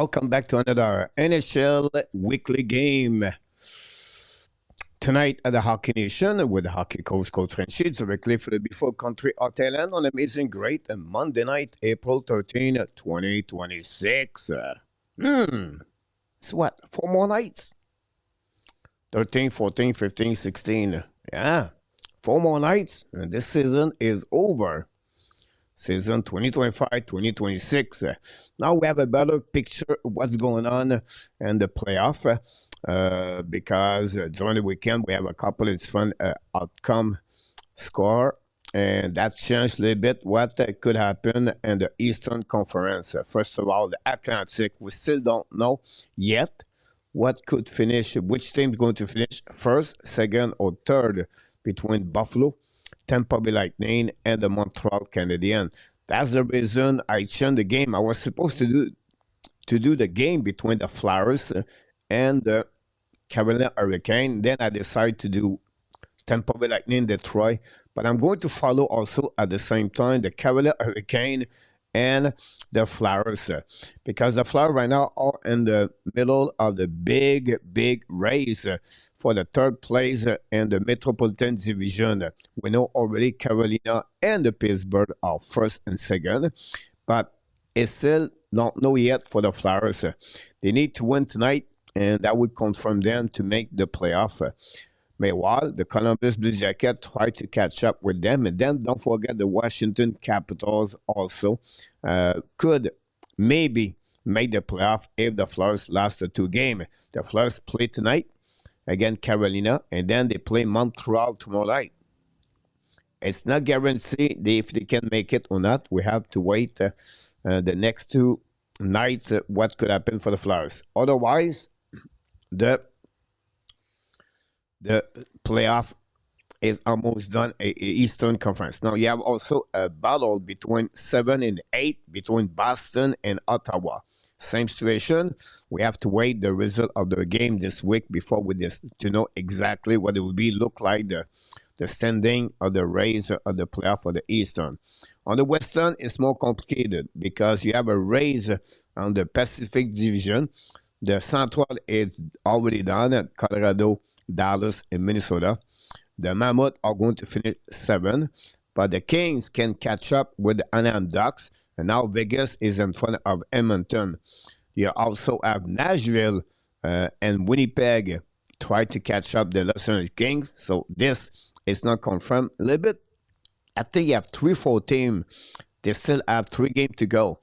Welcome back to another NHL Weekly Game. Tonight at the Hockey Nation with hockey coach Coach Frenchy directly for the Before Country Hotel and on Amazing Great Monday night, April 13, 2026. It's what? 4 more nights? 13, 14, 15, 16. Yeah, 4 more nights and this season is over. Season 2025-2026. Now we have a better picture of what's going on in the playoff because during the weekend we have a couple of fun outcome score, and that changed a little bit what could happen in the Eastern Conference. First of all, the Atlantic, we still don't know yet what could finish, which team is going to finish first, second, or third between Buffalo, Tampa Bay Lightning, and the Montreal Canadiens. That's the reason I changed the game. I was supposed to do the game between the Flyers and the Carolina Hurricane. Then I decided to do Tampa Bay Lightning, Detroit. But I'm going to follow also at the same time the Carolina Hurricane and the Flyers, because the Flyers right now are in the middle of the big race for the third place in the Metropolitan Division. We know already Carolina and the Pittsburgh are first and second, but it's still not know yet for the Flyers. They need to win tonight, and that would confirm them to make the playoff. Meanwhile, the Columbus Blue Jackets try to catch up with them. And then don't forget the Washington Capitals also could maybe make the playoff if the Flyers lost the 2 games. The Flyers play tonight against Carolina, and then they play Montreal tomorrow night. It's not guaranteed if they can make it or not. We have to wait the next 2 nights what could happen for the Flyers. Otherwise, the playoff is almost done in Eastern Conference. Now, you have also a battle between 7 and 8 between Boston and Ottawa. Same situation. We have to wait the result of the game this week before we to know exactly what it will be look like, the standing of the race of the playoff for the Eastern. On the Western, it's more complicated because you have a race on the Pacific Division. The Central is already done at Colorado, Dallas, and Minnesota. The Mammoth are going to finish 7, but the Kings can catch up with the Anaheim Ducks, and now Vegas is in front of Edmonton. You also have Nashville and Winnipeg try to catch up the Los Angeles Kings, so this is not confirmed. A little bit, I think you have 3-4 teams. They still have 3 games to go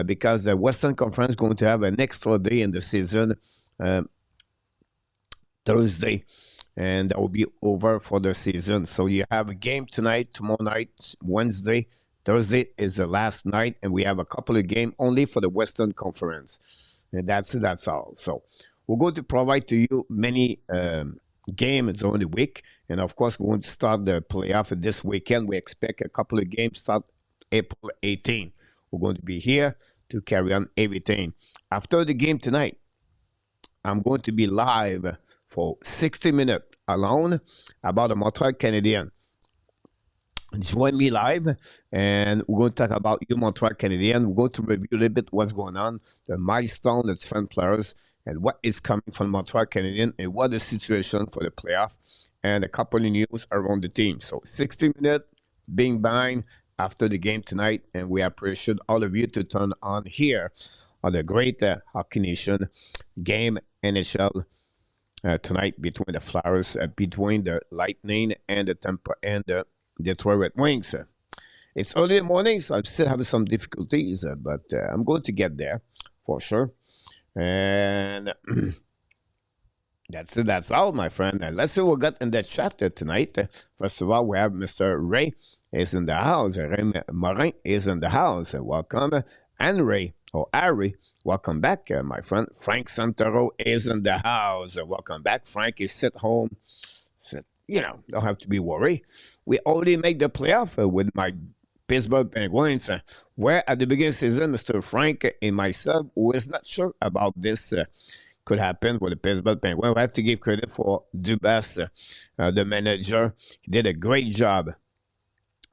because the Western Conference is going to have an extra day in the season, Thursday, and that will be over for the season. So you have a game tonight, tomorrow night, Wednesday. Thursday is the last night, and we have a couple of games only for the Western Conference. And that's all. So we're going to provide to you many games during the week. And, of course, we're going to start the playoff this weekend. We expect a couple of games start April 18. We're going to be here to carry on everything. After the game tonight, I'm going to be live for 60 minutes alone about the Montreal Canadiens. Join me live, and we're going to talk about your Montreal Canadiens. We're going to review a little bit what's going on, the milestone, the different players, and what is coming from Montreal Canadiens, and what the situation for the playoff, and a couple of news around the team. So 60 minutes, being bang after the game tonight, and we appreciate all of you to turn on here on the great Hockey Nation game NHL tonight between the Flyers, between the Lightning and the Tampa and the Detroit Red Wings. It's early in the morning, so I'm still having some difficulties, but I'm going to get there for sure. And that's all, my friend. Let's see what we got in the chat tonight. First of all, we have Mr. Ray is in the house. Ray Morin is in the house. Welcome. And Ray, or Harry, welcome back, my friend. Frank Santoro is in the house. Welcome back. Frank is at home. Don't have to be worried. We already made the playoff with my Pittsburgh Penguins, where at the beginning of the season, Mr. Frank and myself was not sure about this could happen with the Pittsburgh Penguins. We have to give credit for Dubas, the manager. He did a great job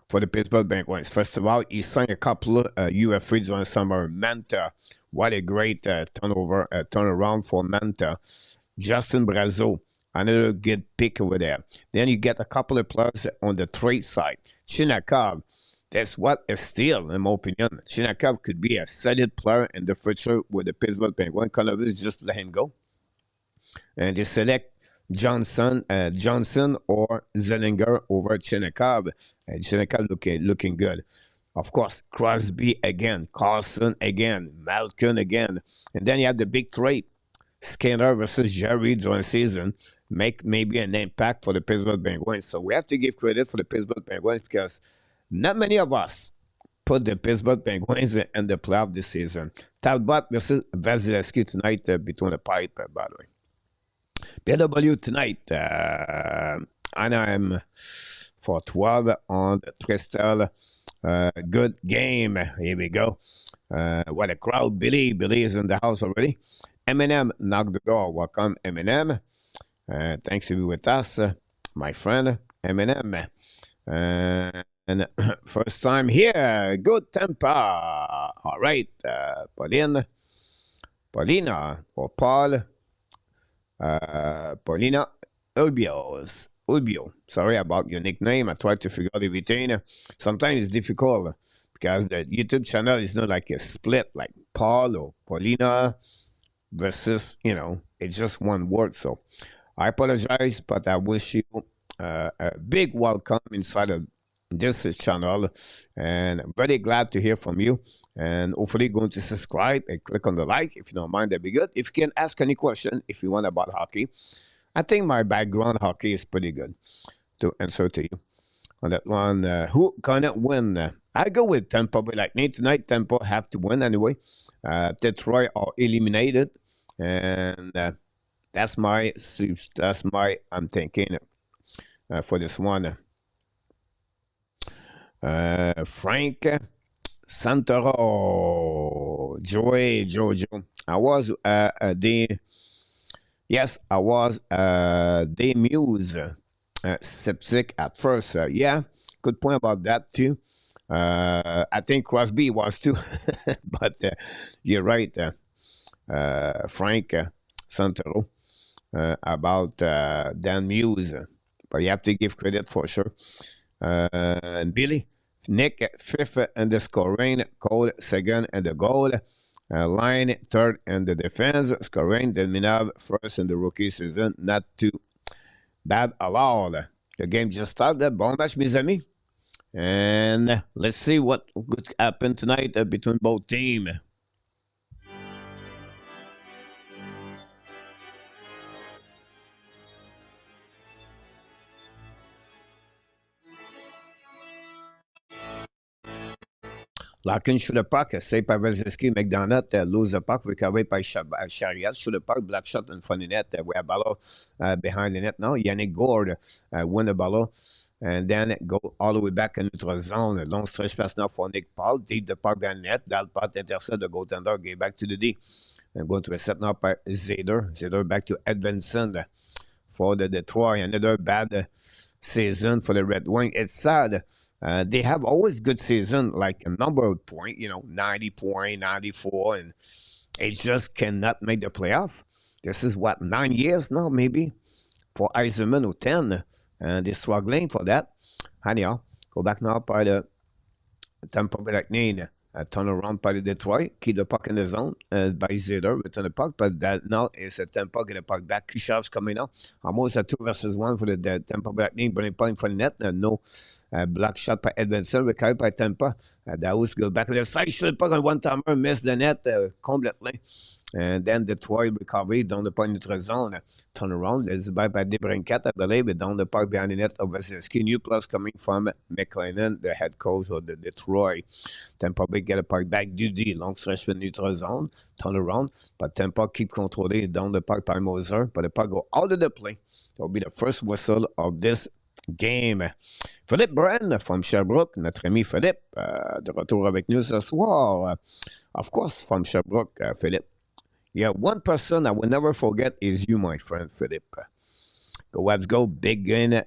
for the Pittsburgh Penguins. First of all, he signed a couple of UFAs during the summer. Manta What a great turnaround for Manta. Justin Brazeau, another good pick over there. Then you get a couple of players on the trade side. Chinakov, that's what a steal, in my opinion. Chinakov could be a solid player in the future with the Pittsburgh Penguins. Columbus just let him go. And they select Johnson or Zellinger over Chinakov. And Chinakov looking good. Of course, Crosby again, Carlson again, Malkin again. And then you have the big trade. Skinner versus Jerry during the season make maybe an impact for the Pittsburgh Penguins. So we have to give credit for the Pittsburgh Penguins because not many of us put the Pittsburgh Penguins in the playoff this season. Talbot versus Vasilevsky tonight between the pipe, by the way. PW tonight, Anaheim for 12 on Tristel. Good game. Here we go. What a crowd. Billy is in the house already. Eminem knocked the door. Welcome, Eminem. Thanks to be with us, my friend, Eminem. And first time here. Good Tampa. All right. Paulina, or Paul. Paulina Ulbio. Sorry about your nickname. I tried to figure out everything. Sometimes it's difficult because the YouTube channel is not like a split, like Paul or Paulina versus, it's just one word. So I apologize, but I wish you a big welcome inside of this channel. And I'm very glad to hear from you. And hopefully going to subscribe and click on the like. If you don't mind, that'd be good. If you can ask any question, if you want about hockey. I think my background hockey is pretty good to answer to you on that one. Who gonna win? I go with Tampa Bay Lightning tonight. Tampa have to win anyway. Detroit are eliminated, and that's my I'm thinking for this one. Frank Santoro, Jojo. I was I was Muse septic at first. Yeah, good point about that too. I think Crosby was too, but you're right, Frank Santoro, about Dan Muse. But you have to give credit for sure. And Billy, Nick, fifth in the scoring, Cole, second in the goal. Line, third in the defense. Scoring, Delminov, first in the rookie season. Not too bad at all. The game just started. Bon match, mes amis. And let's see what could happen tonight between both teams. Larkin sur le puck, essaye par Vasilevsky, McDonough, lose the puck, recovered by Chariot sur le puck, black shot in front of the net, we have Ballot behind the net now. Yannick Gourde win the Ballot, and then go all the way back in neutral zone. Long stretch pass now for Nick Paul, deep the puck behind the net, that part intercept the goaltender, get back to the D. And going to a set now by Zader back to Edvinson for the Detroit. Another bad season for the Red Wing. It's sad. They have always good season, like a number of points, 90 point, 94, and it just cannot make the playoff. This is what, 9 years now, maybe, for Eisenman or 10, and they're struggling for that. Anyhow, go back now by the Tampa Bay Lightning. Turn around by the Detroit, keep the puck in the zone by Zeder, return the puck, but that now is a Tampa, get the puck back. Kushav's coming out. Almost a 2-versus-1 for the Tampa Bay Lightning, burning point for the net. No block shot by Edvinson, recovered by Tampa. That was go back to the side, shoot the puck on one timer, missed the net completely. And then Detroit recovery down the point neutral zone. Turn around, it's by Debrincat, I believe, but down the park behind the net of Vasilevsky. New plus coming from McLennan, the head coach of the Detroit. Tampa Bay get a puck back, Dudy, long stretch with neutral zone, turn around, but Tampa keep controlling down the park by Moser, but the puck go out of the play. That will be the first whistle of this game. Philippe Bren from Sherbrooke, notre ami Philippe, de retour avec nous ce soir. Of course, from Sherbrooke, Philippe. Yeah, one person I will never forget is you, my friend, Philip. Go Webs, go big win,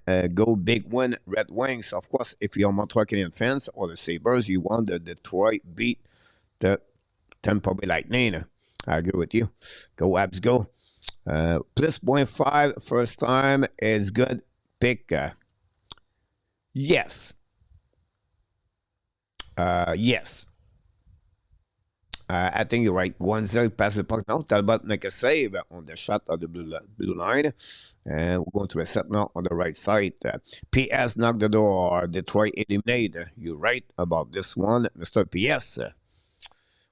Red Wings. Of course, if you're Montreal Canadian fans or the Sabres, you want the Detroit beat the Tampa Bay Lightning. I agree with you. Go Abs, go. Plus 0.5 first time is good pick. Yes. Yes. I think you're right. 1-0 pass the puck now. Talbot make a save on the shot of the blue line. And we're going to reset now on the right side. PS knock the door. Detroit eliminate. You're right about this one, Mr. PS.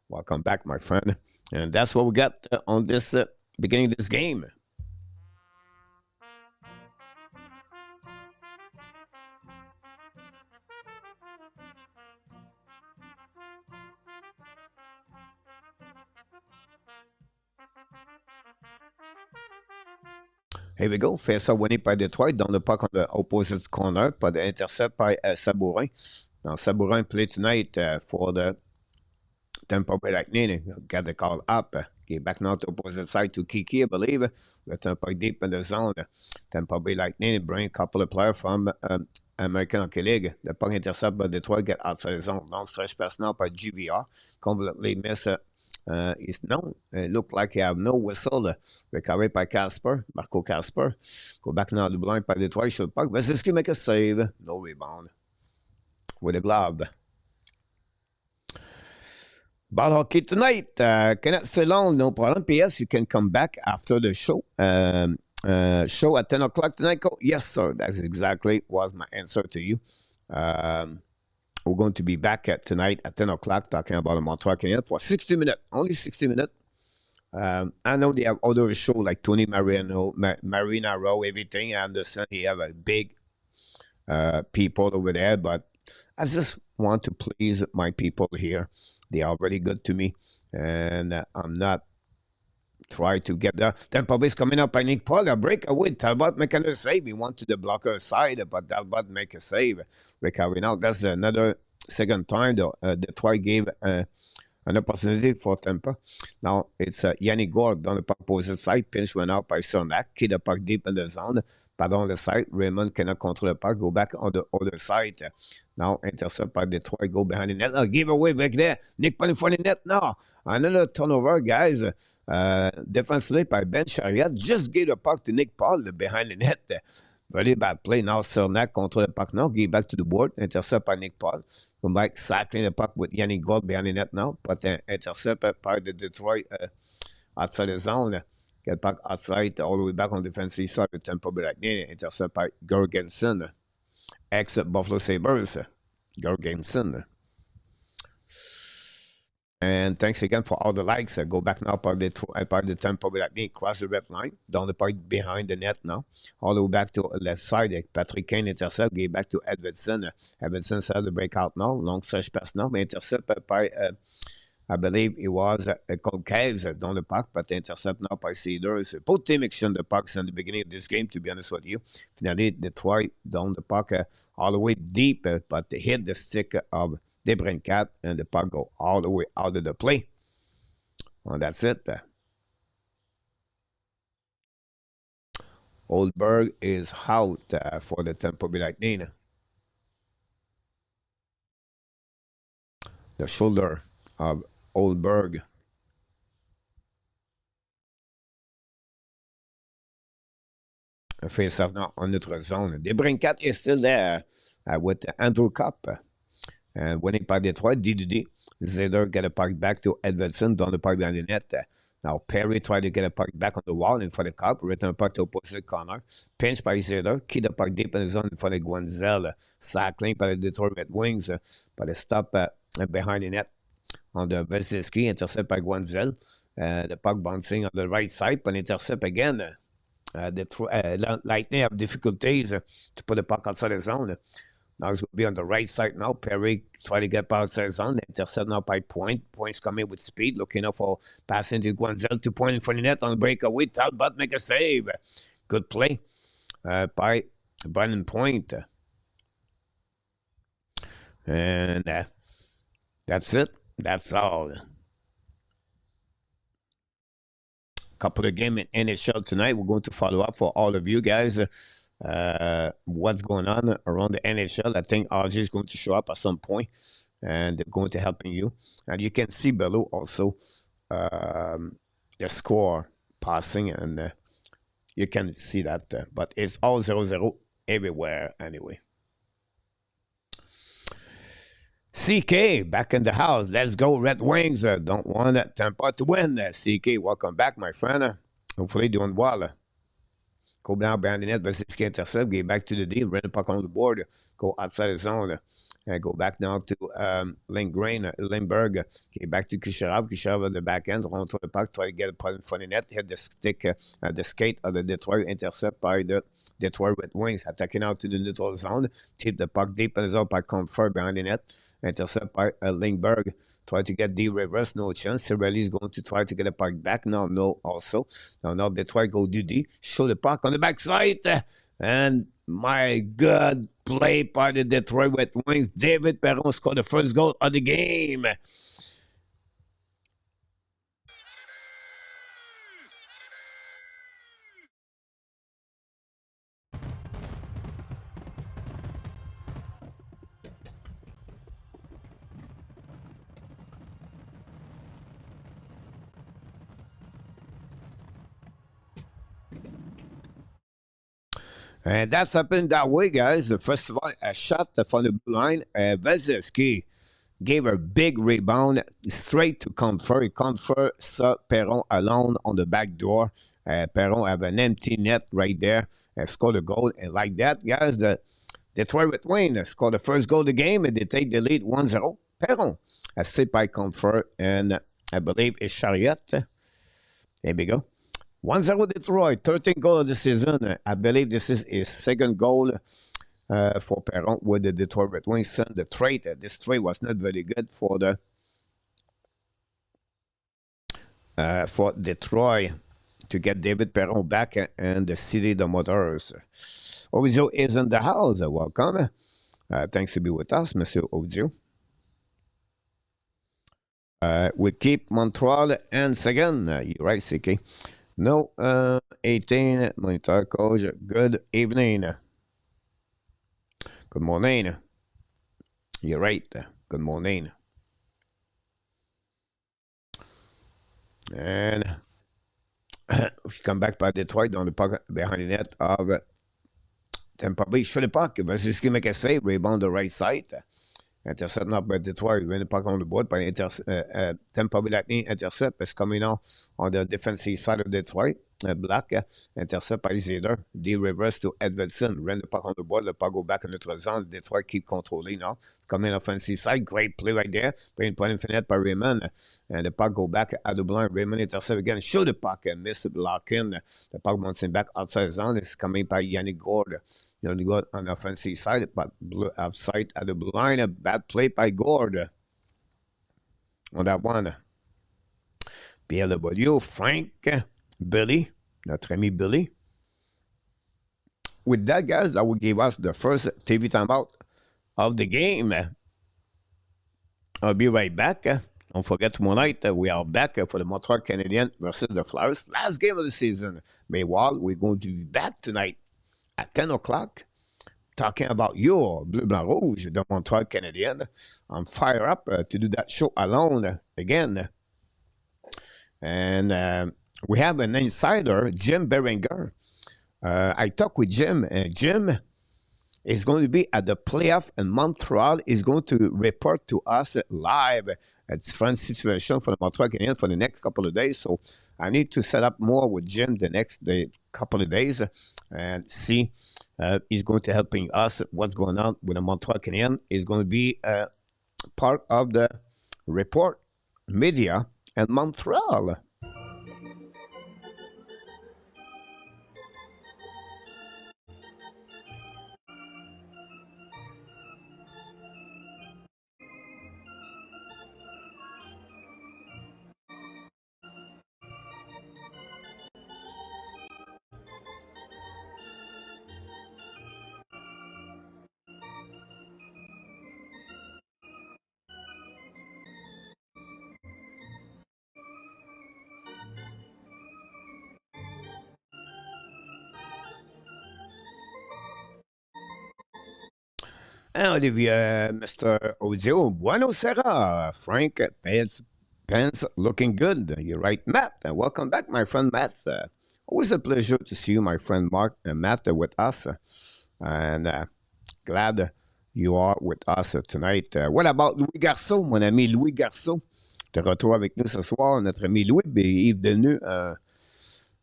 Welcome back, my friend. And that's what we got on this beginning of this game. Here we go. Face-off winning by Detroit. Down the puck on the opposite corner. Pas the intercept by Sabourin. Now, Sabourin play tonight for the Tampa Bay Lightning. Got the call up. Get back now to opposite side to Kiki, I believe. The Tampa deep in the zone. Tampa Bay Lightning bring a couple of players from American Hockey League. The puck intercept by Detroit get outside the zone. Long stretch pass now by GVR. Completely miss is no. It looked like he have no whistle. Recovered by Casper, Marco Casper. Go back now to blind by Detroit. Shoot puck. Vasilevsky make a save. No rebound. With a glove. Ball hockey tonight. Cannot stay long, no problem. PS, you can come back after the show. Show at 10 o'clock tonight. Yes, sir. That's exactly was my answer to you. We're going to be back tonight at 10 o'clock talking about the Montreal Canadiens for 60 minutes. Only 60 minutes. I know they have other shows like Tony Marina Row, everything. I understand he have a big people over there, but I just want to please my people here. They are really good to me, and I'm not trying to get the Tampa Bay's coming up. I need Paul a breakaway. Talbot making a save. He went to the blocker side, but Talbot make a save. Recovery now. That's another second time Detroit gave an opportunity for Tampa. Now it's Yannick Gord on the opposite side. Pinch went out by Sonak. Kid the puck deep in the zone. But on the side, Raymond cannot control the puck. Go back on the other side. Now intercept by Detroit. Go behind the net. Give away back there. Nick Paul in front of the net now. Another turnover, guys. Defensively by Ben Chariot. Just gave the puck to Nick Paul behind the net. Very bad play. Now Cernak control the puck now. Give back to the board. Intercept by Nick Paul. Come back, cycling the puck with Yannick Gold behind the net now. But intercept by the Detroit outside the zone. Get back outside, all the way back on the defensive side of Tampa Bay Lightning. Intercept by Gergensen. Ex-Buffalo Sabres. Gergensen. And thanks again for all the likes. Go back now by the Tampa Bay Lightning. Cross the red line. Down the part behind the net now. All the way back to left side. Patrick Kane intercept. Get back to Edvardson. Edvardson started the breakout now. Long stretch pass now. Intercept by... I believe it was called Caves down the puck, but intercept now by Cedars. Both teams exchanged the pucks in the beginning of this game, to be honest with you. Finally, Detroit down the puck all the way deep, but they hit the stick of DeBrincat, and the puck go all the way out of the play. Well, that's it. Oldberg is out for the Tampa Bay Lightning. The shoulder of Oldberg. Face-off now on notre zone. DeBrincat is still there with Andrew Cup. And winning by Detroit, D2D. Zeder get a puck back to Edvardson down the puck behind the net. Now Perry tried to get a puck back on the wall in front of Cup. Return puck to opposite corner. Pinch by Zeder. Keep the puck deep in the zone in front of Guenzel. Cycling by the Detroit Red Wings. But a stop behind the net. On the Vasilevsky, intercept by Guenzel. The puck bouncing on the right side, but intercept again. The Lightning have difficulties to put the puck outside the zone. Now it's going to be on the right side now. Perry try to get outside the zone. Intercept now by Point. Point's coming with speed, looking out for passing to Guenzel. 2 point in front of the net on the breakaway. Talbot make a save. Good play by Brandon Point. And that's it. That's all. Couple of games in NHL tonight. We're going to follow up for all of you guys. What's going on around the NHL? I think RJ is going to show up at some point. and they're going to helping you. And you can see below also um, the score passing, and you can see that. But it's all 0-0 everywhere anyway. CK back in the house. Let's go, Red Wings. Don't want Tampa to win. CK, welcome back, my friend. Hopefully doing well. Go down behind the net, Vasilevsky intercept, get back to the D, run the puck on the board, go outside the zone, and go back now to Lindgren, Lindbergh, get back to Kucherov at the back end, run to the puck, try to get a puck in front of the net, hit the stick, the skate of the Detroit, intercept by the Detroit Red Wings, attacking out to the neutral zone, tip the puck deep in the zone by Comfort behind the net, intercept by Lindbergh. Try to get the reverse, no chance. Cirelli is going to try to get a puck back. Now, no, also. Now, Detroit go do D. Show the puck on the backside. And my God, play by the Detroit Red Wings. David Perron scored the first goal of the game. And that's happened that way, guys. First of all, a shot from the blue line. Vasilevsky gave a big rebound straight to Comfort. Comfort saw Perron alone on the back door. Perron have an empty net right there and scored a goal. And like that, guys, the Detroit Red Wings scored the first goal of the game and they take the lead 1-0. Perron, assisted by Comfort and I believe it's Chariot. There we go. 1-0 Detroit, 13th goal of the season. I believe this is his second goal for Perron with the Detroit Red Wings. The trade, this trade was not very good for the for Detroit to get David Perron back and the City the Motors. Audio is in the house. Welcome. Thanks to be with us, Monsieur Audio. We keep Montreal and second. You're right, CK. No, 18, monitor coach. Good evening. Good morning. You're right. Good morning. And we come back by Detroit on the puck behind the net of Tampa Bay. Shoot the puck. Vasilevsky make a save. Rebound the right side. Intercept up by Detroit. Win the puck on the board by Tampa Bay Lightning. Intercept is coming on the defensive side of Detroit. Black intercept by Zeder. D reverse to Edvardson. Ran the puck on the board. The puck go back in the zone. Detroit keep controlling now. Coming offensive side. Great play right there. Bring point infinite by Raymond. And the puck go back at the blind. Raymond intercept again. Show the puck and miss it. Lock in. The puck bouncing back outside the zone. It's coming by Yannick Gord. You know, they got on the offensive side, but outside at the blue line. A bad play by Gord on that one. Pierre Lebeau, Frank, Billy, notre ami Billy. With that, guys, that will give us the first TV timeout of the game. I'll be right back. Don't forget tomorrow night, we are back for the Montreal Canadiens versus the Flyers. Last game of the season. Meanwhile, we're going to be back tonight at 10 o'clock talking about your Bleu Blanc Rouge, the Montreal Canadiens. I'm fired up to do that show alone again. And we have an insider, Jim Beringer. I talked with Jim, and Jim is going to be at the playoff in Montreal. He's going to report to us live. It's a fun situation for the Montreal Canadiens for the next couple of days. So I need to set up more with Jim the next couple of days and see. He's going to helping us what's going on with the Montreal Canadiens. He's going to be part of the report media in Montreal. Olivia, Mr. Ozio, bueno será. Frank, pants looking good. You're right, Matt. Welcome back, my friend Matt. Always a pleasure to see you, my friend Mark and Matt, with us. And glad you are with us tonight. What about Louis Garceau, mon ami Louis Garceau? De retour avec nous ce soir, notre ami Louis est devenu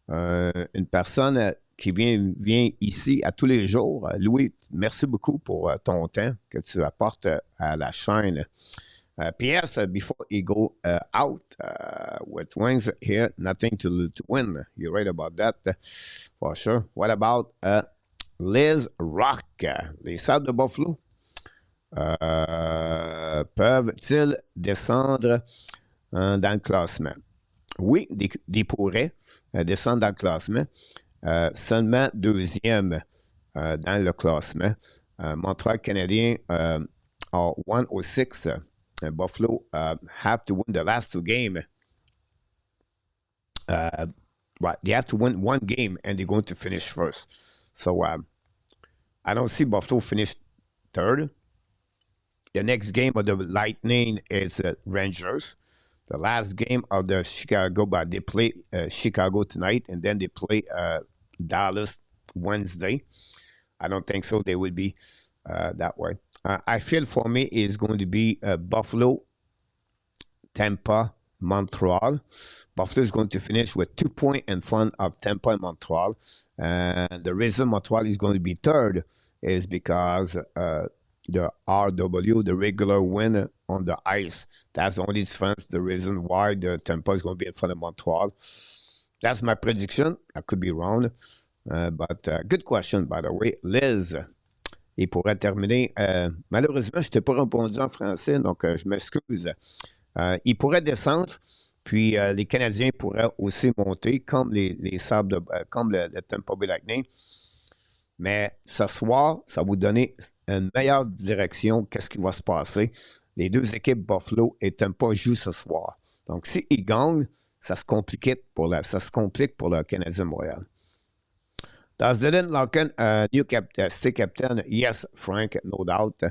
une personne qui vient ici à tous les jours. Louis, merci beaucoup pour ton temps que tu apportes à la chaîne. P.S. Before you go out with wings here, nothing to win. You're right about that, for sure. What about Liz Rock? Les Sables de Buffalo peuvent-ils descendre dans le classement? Oui, ils pourraient descendre dans le classement. Seulement deuxième dans le classement. Montréal Canadien are 106. Buffalo have to win the last two games. Right, they have to win one game and they're going to finish first. So I don't see Buffalo finish third. The next game of the Lightning is Rangers. The last game of the Chicago, but they play Chicago tonight, and then they play Dallas Wednesday. I don't think so. They will be that way. I feel for me is going to be Buffalo, Tampa, Montreal. Buffalo is going to finish with 2 points in front of Tampa and Montreal. And the reason Montreal is going to be third is because the RW, the regular win on the ice. That's the only difference, the reason why the Tampa is going to be in front of Montreal. That's my prediction. I could be wrong. But good question, by the way. Liz, il pourrait terminer. Malheureusement, je t'ai pas répondu en français, donc je m'excuse. Il pourrait descendre, puis les Canadiens pourraient aussi monter, comme les Sables, comme le Tampa Bay Lightning. Mais ce soir, ça va vous donner une meilleure direction. Qu'est-ce qui va se passer? Les deux équipes Buffalo et Tampa jouent ce soir. Donc, s'ils gagnent, ça se complique pour le Canadien Montréal. Does Dylan Larkin new stay captain? Yes, Frank, no doubt.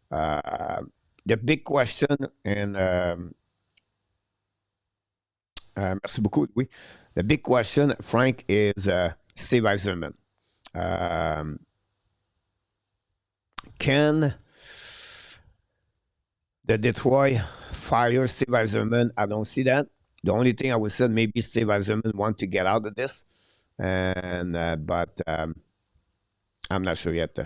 The big question, and merci beaucoup, oui. The big question, Frank, is Steve Yzerman. Can the Detroit fire Steve Yzerman? I don't see that. The only thing I would say, maybe Steve Yzerman want to get out of this, and but I'm not sure yet.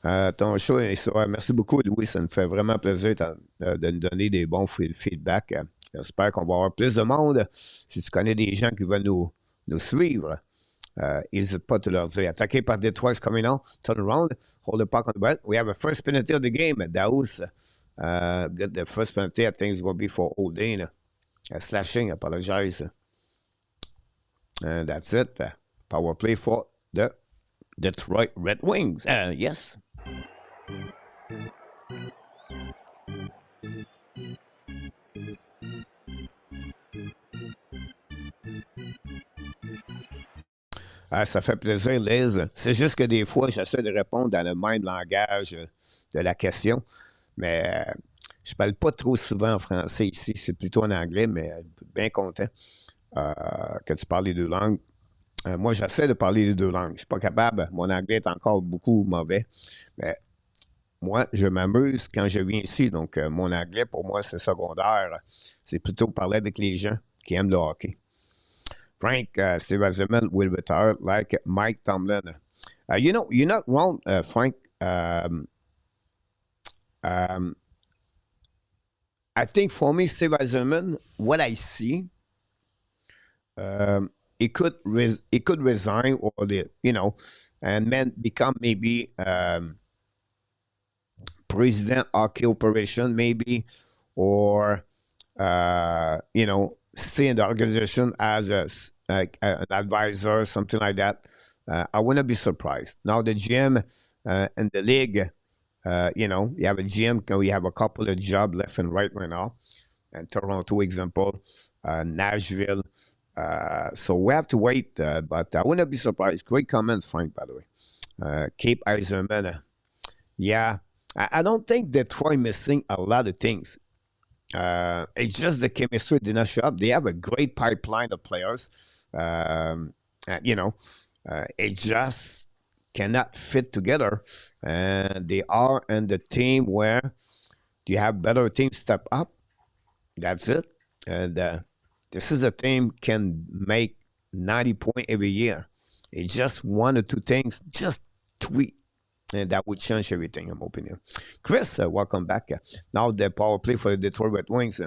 Ton show est sur. Merci beaucoup, Louis. Ça me fait vraiment plaisir de nous donner des bons feedbacks. J'espère qu'on va avoir plus de monde. Si tu connais des gens qui veulent nous suivre, n'hésite pas à te leur dire. Attaqué par Detroit is coming on. Turn around. Hold the puck on the butt. We have a first penalty of the game. Daous. The first penalty, I think, is going to be for Odin. Slashing, apologize. And that's it. Power play for the Detroit Red Wings. Yes. Ça fait plaisir, Liz. C'est juste que des fois, j'essaie de répondre dans le même langage de la question, mais je ne parle pas trop souvent en français ici, c'est plutôt en anglais, mais bien content que tu parles les deux langues. Moi, j'essaie de parler les deux langues. Je ne suis pas capable. Mon anglais est encore beaucoup mauvais. Mais moi, je m'amuse quand je viens ici. Donc, mon anglais, pour moi, c'est secondaire. C'est plutôt parler avec les gens qui aiment le hockey. Frank, Steve Yzerman will retire like Mike Tomlin. You know, you're not wrong, Frank. I think for me, Steve Yzerman, what I see, he could resign or and then become maybe president hockey operation maybe, or stay in the organization as an advisor, something like that. I wouldn't be surprised. Now the GM in the league, you have a GM, we have a couple of jobs left and right now. And Toronto example, Nashville, So we have to wait, but I wouldn't be surprised. Great comment, Frank, by the way. Cape Eiserman. Yeah, I don't think Detroit missing a lot of things. It's just the chemistry did not show up. They have a great pipeline of players. And, it just cannot fit together. And they are in the team where you have better teams step up. That's it. And this is a team can make 90 points every year. It's just one or two things, just tweak. And that would change everything, in my opinion. Chris, welcome back. Now the power play for the Detroit Red Wings.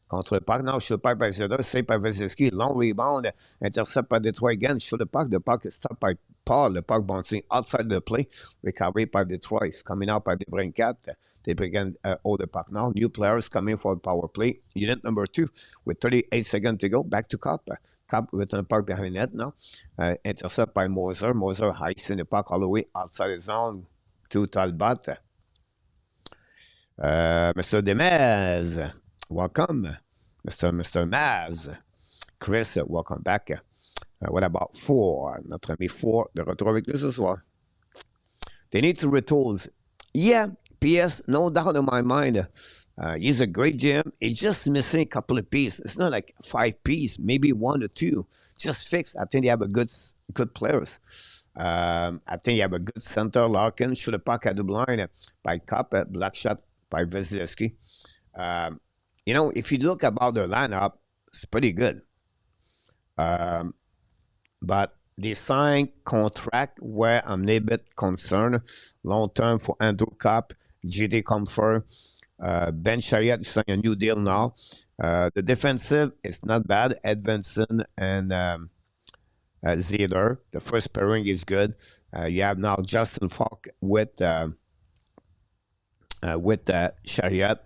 Contre le Parc, now shoot par Zeder, save by Veselski, long rebound, intercept by Detroit again, shoot the puck is stopped by Paul, the puck bouncing outside the play, recovery by Detroit, it's coming out by the Brincat, they begin hold the puck now, new players coming for the power play, unit number 2, with 38 seconds to go, back to Cup. Cup with the puck behind net now, intercept by Moser, hikes in the puck all the way outside the zone to Talbot. Mr. Demez, welcome. Mr. Maz. Chris, welcome back. What about 4? Notre ami 4 de retour avec nous ce soir. They need to retools. Yeah, PS, no doubt in my mind. He's a great GM. He's just missing a couple of pieces. It's not like 5 pieces, maybe 1 or 2. Just fix. I think they have a good players. I think you have a good center. Larkin should have puck at the blind by Cup, black shot by Veselski. If you look about the lineup, it's pretty good. But they signed contract where I'm a bit concerned. Long term for Andrew Cup, GD Comfort, Ben Chariot signed a new deal now. The defensive is not bad. Edvinson and Zeder. The first pairing is good. You have now Justin Falk with Chariot.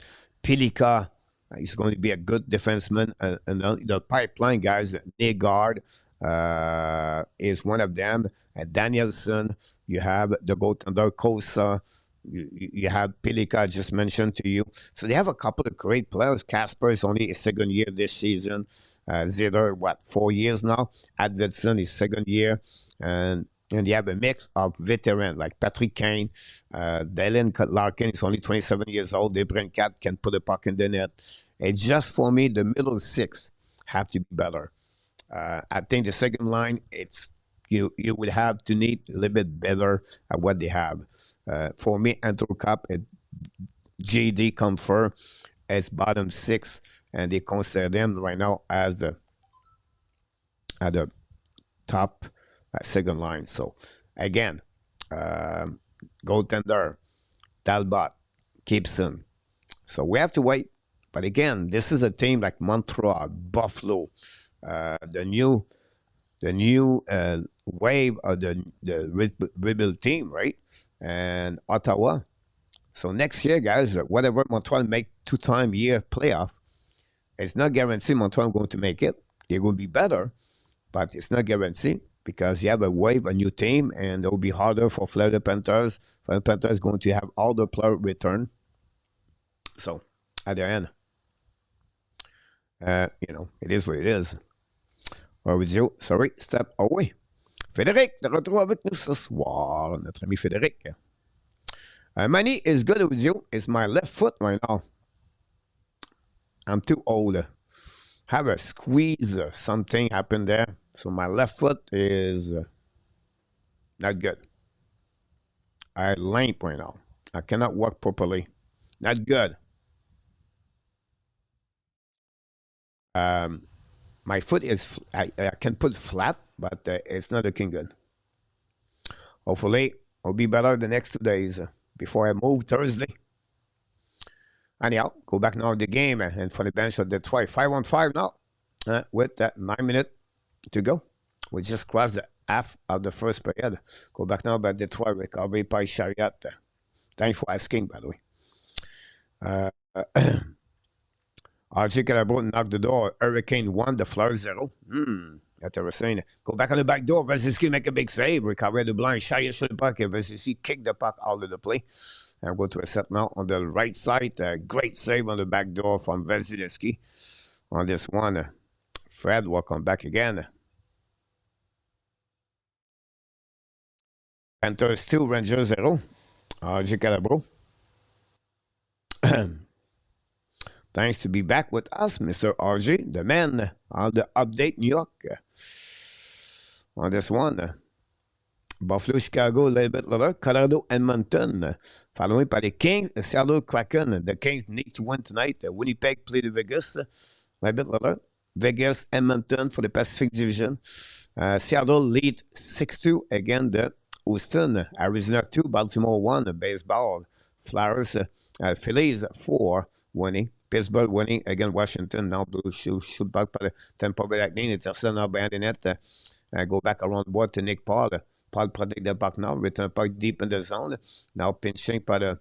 Pilika is going to be a good defenseman. And the pipeline guys, Negard is one of them. And Danielson, you have the goaltender Kosa. You have Pilika, I just mentioned to you. So they have a couple of great players. Casper is only his second year this season. Zeder, 4 years now. Advidson, his second year. And you have a mix of veterans like Patrick Kane. Dylan Larkin is only 27 years old. Debrincat can put a puck in the net. It's just for me, the middle 6 have to be better. I think the second line, you would have to need a little bit better at what they have. For me, Andrew Cup and JD Comfort as bottom 6, and they consider them right now as at the top second line. So again, goaltender, Talbot, Gibson. So we have to wait. But again, this is a team like Montreal, Buffalo, the new wave of the rebuild team, right? And Ottawa. So next year, guys, whatever Montreal make 2-time year playoff, it's not guaranteed Montreal going to make it. They're going to be better, but it's not guaranteed because you have a wave, a new team, and it will be harder for Florida Panthers. Florida Panthers going to have all the player return. So at the end, it is what it is. Or sorry, step away. Frédéric, de retour avec nous ce soir, notre ami Frédéric. Money is good with you. It's my left foot right now. I'm too old. Have a squeeze, something happened there. So my left foot is not good. I limp right now. I cannot walk properly. Not good. My foot is, I can put flat, but it's not looking good. Hopefully, it'll be better the next 2 days before I move Thursday. Anyhow, go back now to the game and for the bench of Detroit. 5-on-5 now with that 9 minutes to go. We just crossed the half of the first period. Go back now by Detroit, recovery by Chariot. Thanks for asking, by the way. RJ Calabro knocked the door. Hurricane 1, the Flyers 0. Interesting. Go back on the back door. Veselski make a big save. Recover the blind. Chariot shoot the puck. Veselski kick the puck out of the play. And go to a set now on the right side. Great save on the back door from Veselski on this one. Fred, welcome back again. Panthers 2, Rangers 0. RJ Calabro. Thanks to be back with us, Mr. RJ, the man on the update New York. On this one, Buffalo, Chicago, a little bit later, Colorado, Edmonton, following by the Kings, Seattle, Kraken. The Kings need to win tonight. Winnipeg play the Vegas, a little bit later. Vegas, Edmonton for the Pacific Division. Seattle lead 6-2 against the Houston. Arizona 2, Baltimore 1, baseball. Flyers, Phillies 4, winning. Pittsburgh winning against Washington. Now, Blue shoot back by the Tampa Bay Lightning. It's still now behind the net. Go back around the board to Nick Paul. Paul protect the puck now. Return puck deep in the zone. Now pinching by the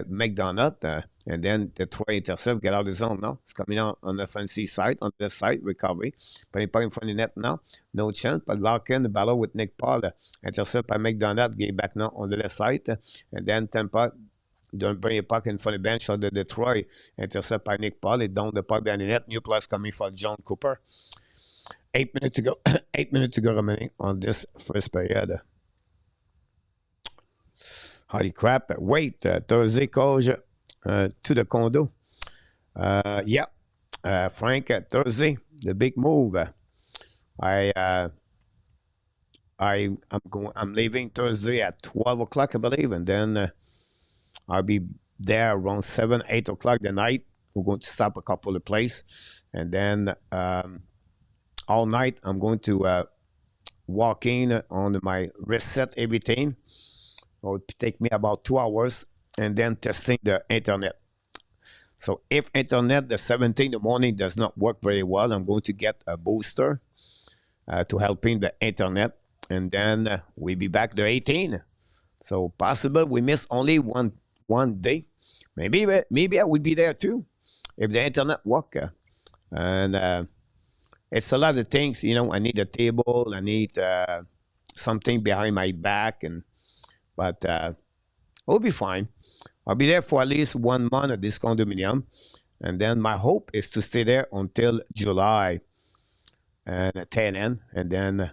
McDonald. And then the Detroit intercept. Get out of the zone now. It's coming out on the offensive side. On the side. Recovery. Putting puck in front of the net now. No chance. But lock in the battle with Nick Paul. Intercept by McDonald. Get back now on the left side. And then Tampa. Don't bring a puck in front of the bench of the Detroit. Intercept by Nick Paul. It down the puck behind the net. New plus coming for John Cooper. 8 minutes to go. 8 minutes to go remaining on this first period. Holy crap. Wait. Thursday, Coach, to the condo. Yeah. Frank, Thursday, the big move. I'm leaving Thursday at 12 o'clock, I believe, and then I'll be there around 7, 8 o'clock the night. We're going to stop a couple of places. And then all night, I'm going to walk in on my reset everything. It will take me about 2 hours. And then testing the internet. So if internet, the 17 in the morning does not work very well, I'm going to get a booster to help in the internet. And then we'll be back to 18. So possible we miss only one day. Maybe I would be there too if the internet work. And it's a lot of things, you know. I need a table. I need something behind my back, but it'll be fine. I'll be there for at least 1 month at this condominium, and then my hope is to stay there until July and 10 and then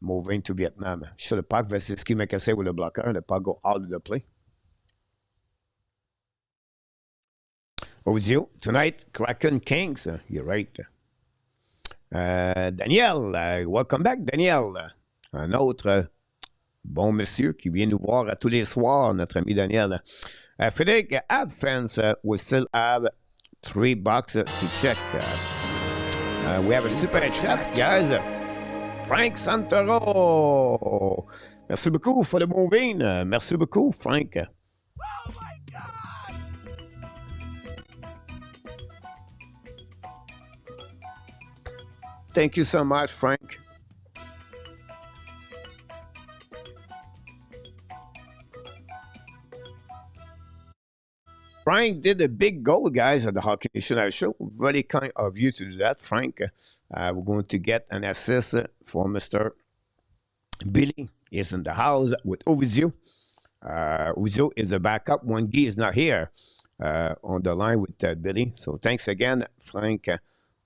moving to Vietnam. So the puck Vasilevsky make a save with a blocker, and the puck go out of the play. With you tonight, Kraken Kings. You're right. Daniel, welcome back, Daniel. Un autre bon monsieur qui vient nous voir tous les soirs, notre ami Daniel. Frédéric, ad fans will still have $3 to check. We have a super chat, guys. Frank Santoro. Merci beaucoup for the moving. Merci beaucoup, Frank. Oh my God! Thank you so much, Frank. Frank did a big goal, guys, at the Hockey Nation show. Very kind of you to do that, Frank. We're going to get an assist for Mr. Billy. Is in the house with Ovizio. Ovizio is the backup when Guy is not here on the line with Billy. So thanks again, Frank,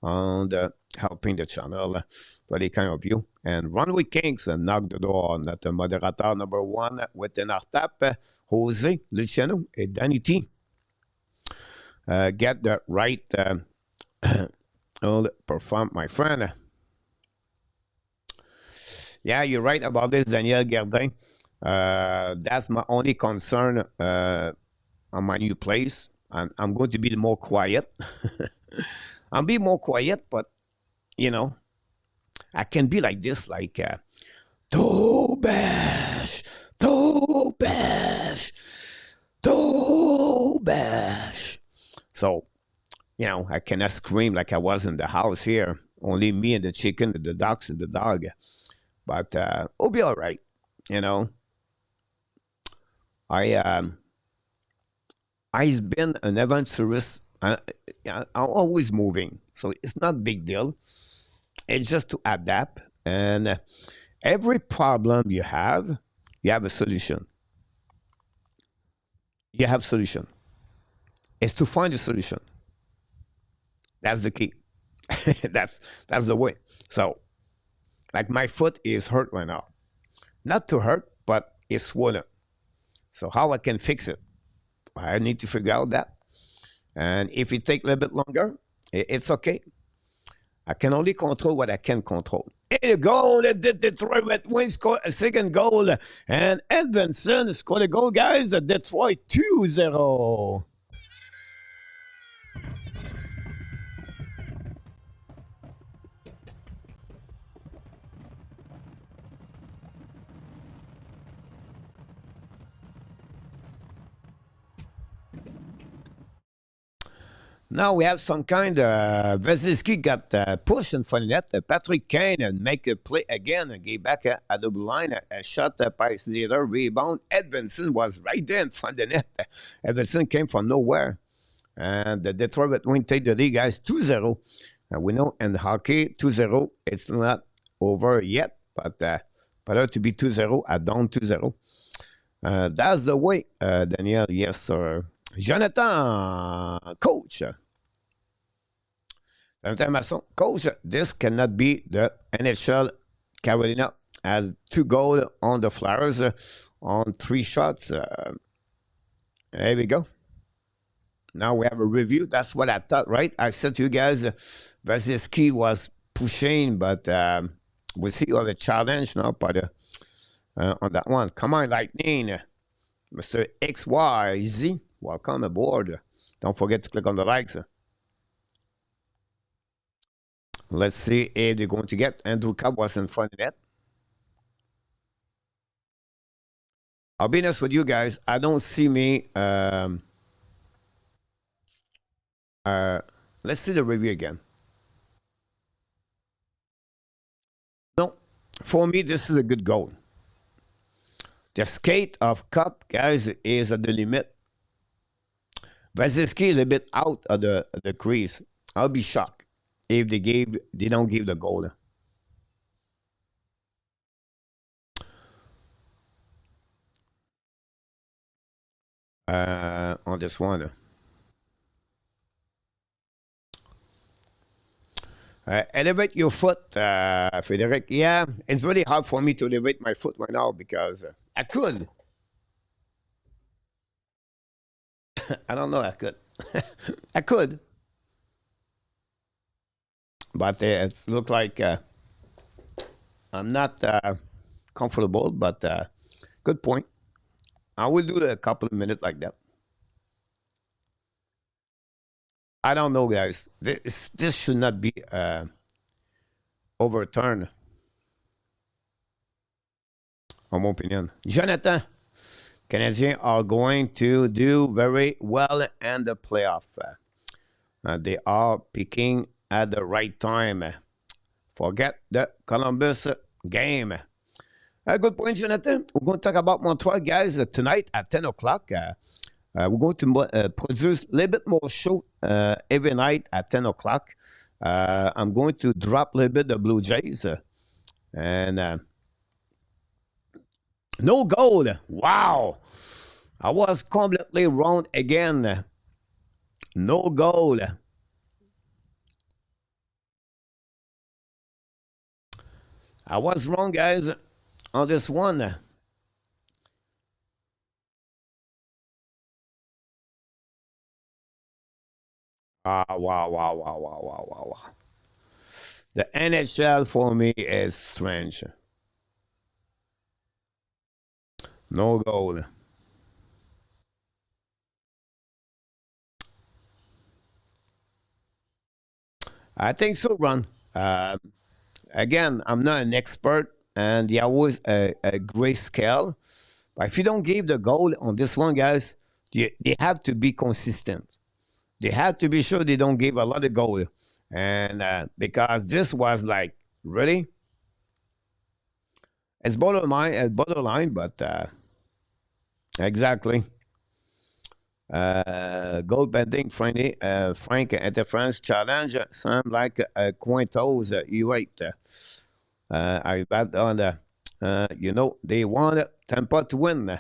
on helping the channel. Very kind of you. And Runway Kings knock the door. Notre modérateur number 1 with an tap, Jose Luciano et Danny T. Get the right perform, my friend. Yeah, you're right about this, Daniel Gardin. That's my only concern on my new place. I'm going to be more quiet. I'll be more quiet, but, you know, I can be like this, like, Tobash, Tobash, Tobash. So, you know, I cannot scream like I was in the house here. Only me and the chicken, and the ducks, and the dog. But it'll be all right, you know. I've been an adventurous. I'm always moving, so it's not a big deal. It's just to adapt, and every problem you have a solution. You have solution. It's to find a solution. That's the key. that's the way. So, like my foot is hurt right now. Not too hurt, but it's swollen. So how I can fix it? I need to figure out that. And if it takes a little bit longer, it's okay. I can only control what I can control. A goal, Detroit Red Wings scored a second goal, and Edvinsson scored a goal, guys. Detroit 2-0. Now we have some kind of Vasilevsky got pushed in front of net. Patrick Kane make a play again and gave back a double line. A shot by Slater, rebound. Edvinsson was right there in front of the net. Edvinsson came from nowhere. And the Detroit Red Wings take the lead, guys, 2-0. We know in hockey, 2-0, it's not over yet. But better to be 2-0 at down 2-0. That's the way, Daniel. Yes, sir. Jonathan, coach. Jonathan Masson, coach, this cannot be the NHL. Carolina has 2 goals on the Flyers on 3 shots. There we go. Now we have a review. That's what I thought, right? I said to you guys, Vasilevsky was pushing, but we see you have a challenge now on that one. Come on, Lightning. Mr. XYZ. Welcome aboard. Don't forget to click on the likes. Let's see if they're going to get Andrew Cobb was in front of that. I'll be honest with you guys. I don't see me. Let's see the review again. No, for me, this is a good goal. The skate of Cup, guys, is at the limit. Vasilevsky a little bit out of the crease. I'll be shocked if they don't give the goal. On this one. Elevate your foot, Frederick. Yeah, it's really hard for me to elevate my foot right now because I could. I don't know. I could. I could. But it looks like I'm not comfortable, but good point. I will do a couple of minutes like that. I don't know, guys. This should not be overturned, en mon opinion. Jonathan, Canadiens are going to do very well in the playoff. They are picking at the right time. Forget the Columbus game. Good point, Jonathan. We're going to talk about Montreal, guys, tonight at 10 o'clock. We're going to produce a little bit more show every night at 10 o'clock. I'm going to drop a little bit the Blue Jays. And no goal. Wow. I was completely wrong again. No goal. I was wrong, guys, on this one. Wow. The NHL for me is strange. No goal. I think so, Ron. Again, I'm not an expert, and there was a gray scale. But if you don't give the goal on this one, guys, they have to be consistent. They have to be sure they don't give a lot of goal. And because this was like, really? It's borderline, but exactly. Goalbending, Frank Interference Challenge sound like a Quintos. You right. I bet on the, they want Tampa to win.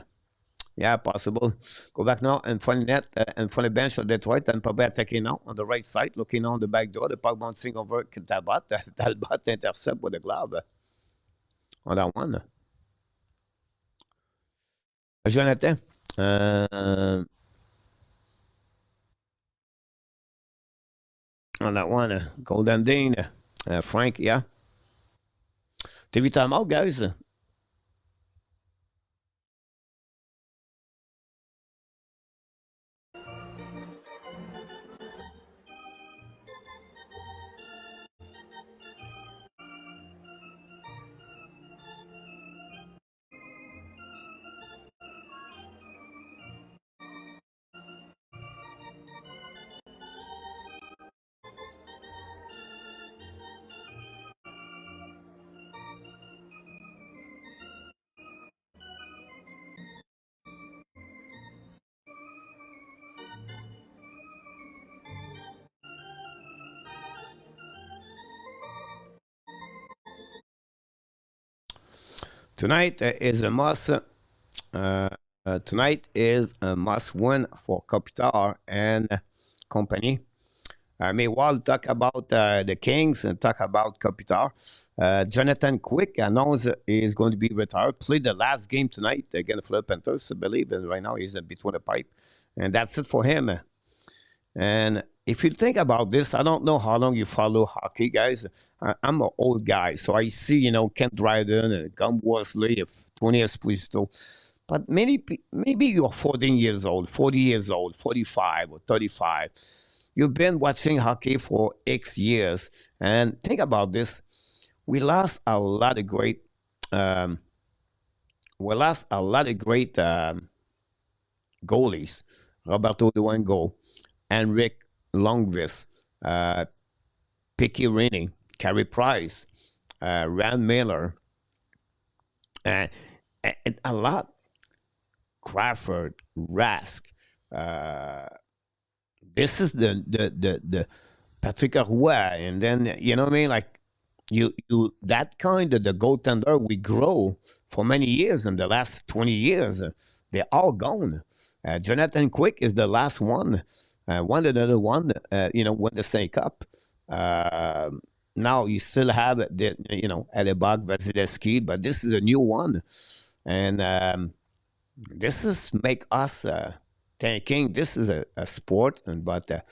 Yeah, possible. Go back now and front net and front the bench of Detroit. Tampa Bay attacking now on the right side, looking on the back door. The puck bouncing over Talbot. Talbot intercept with the glove on that one. Jonathan. On that one. Golden Dean. Frank, yeah. TV timeout, guys. Tonight is a must. Tonight is a must win for Kopitar and company. Meanwhile, talk about the Kings and talk about Kopitar. Jonathan Quick announced he's going to be retired. Played the last game tonight against the Panthers, I believe, and right now he's between the pipe. And that's it for him. And if you think about this, I don't know how long you follow hockey, guys. I'm an old guy, so I see, Kent Dryden and Gum Worsley, 20 Esposito. But maybe you're 14 years old, 40 years old, 45 or 35. You've been watching hockey for X years. And think about this. We lost a lot of great goalies. Roberto Durango, Henrik Longvis, Picky Rini, Carey Price, Rand Miller, and a lot. Crawford, Rask. This is the Patrick Roy, and then you know what I mean. Like you that kind of the goaltender we grow for many years. In the last 20 years, they're all gone. Jonathan Quick is the last one. One another one, won the Stanley Cup. Now you still have Hellebuck, Vasilevsky, but this is a new one, and this is make us thinking this is a sport, but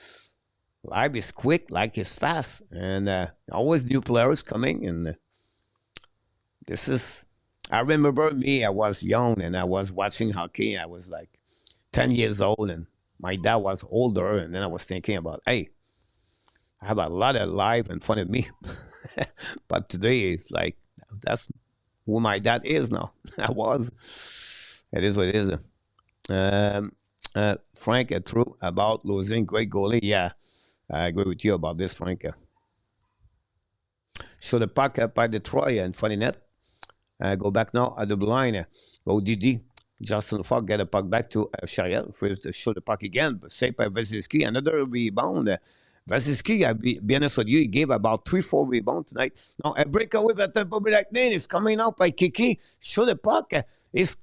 life is quick, like it's fast, and always new players coming, and this is. I remember me. I was young and I was watching hockey. I was like 10 years old, and my dad was older, and then I was thinking about, hey, I have a lot of life in front of me. But today, it's like, that's who my dad is now. I was. It is what it is. Frank, true about losing great goalie. Yeah, I agree with you about this, Frank. Show the puck up by Detroit and funny net. Go back now at the blue line. Go DD. Justin Falk get a puck back to Chariot for to show the puck again. But saved by Vasilevsky. Another rebound. Vasilevsky, I'll be honest with you, he gave about 3-4 rebounds tonight. Now, a breakaway by Tampa Bay Lightning is coming out by Kiki. Show the puck. He's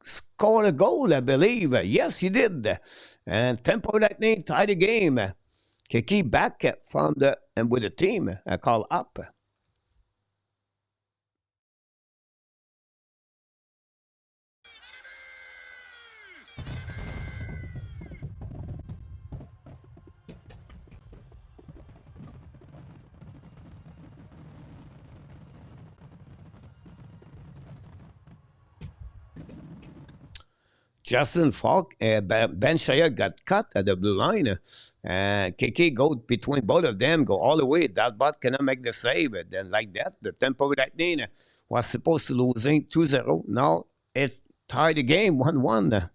scored a goal, I believe. Yes, he did. And Tampa Bay Lightning tied the game. Kiki back from and with the team call up. Justin Falk, Ben Shire got cut at the blue line. KK go between both of them, go all the way. That bot cannot make the save. And then like that, the Tampa Bay Lightning was supposed to losing 2-0. Now it's tied the game 1-1.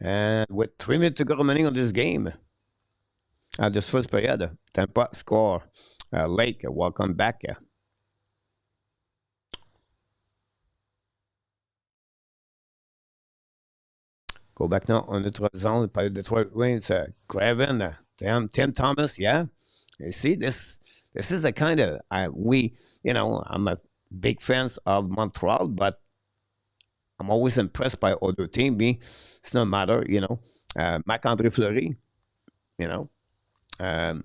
And with 3 minutes to go remaining on this game. At this first period, Tampa score. Lake, welcome back. Go back now on the zone by Detroit Wings. Craven, Tim Thomas, yeah. You see, this is a kind of I'm a big fan of Montreal, but I'm always impressed by other teams. Me, it's no matter, Marc-André Fleury, you know. Um,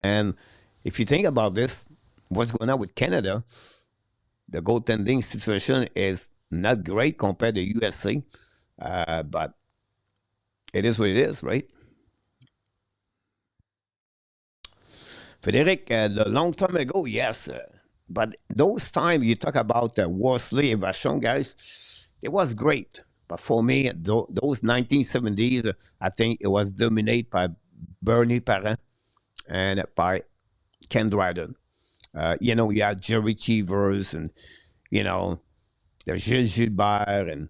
and if you think about this, what's going on with Canada, the goaltending situation is not great compared to USA, but it is what it is, right? Frederic, the long time ago, yes. But those times you talk about Worsley and Vachon, guys, it was great. But for me, those 1970s, I think it was dominated by Bernie Parent and by Ken Dryden. You had Jerry Cheevers and, the Gilles Gilbert.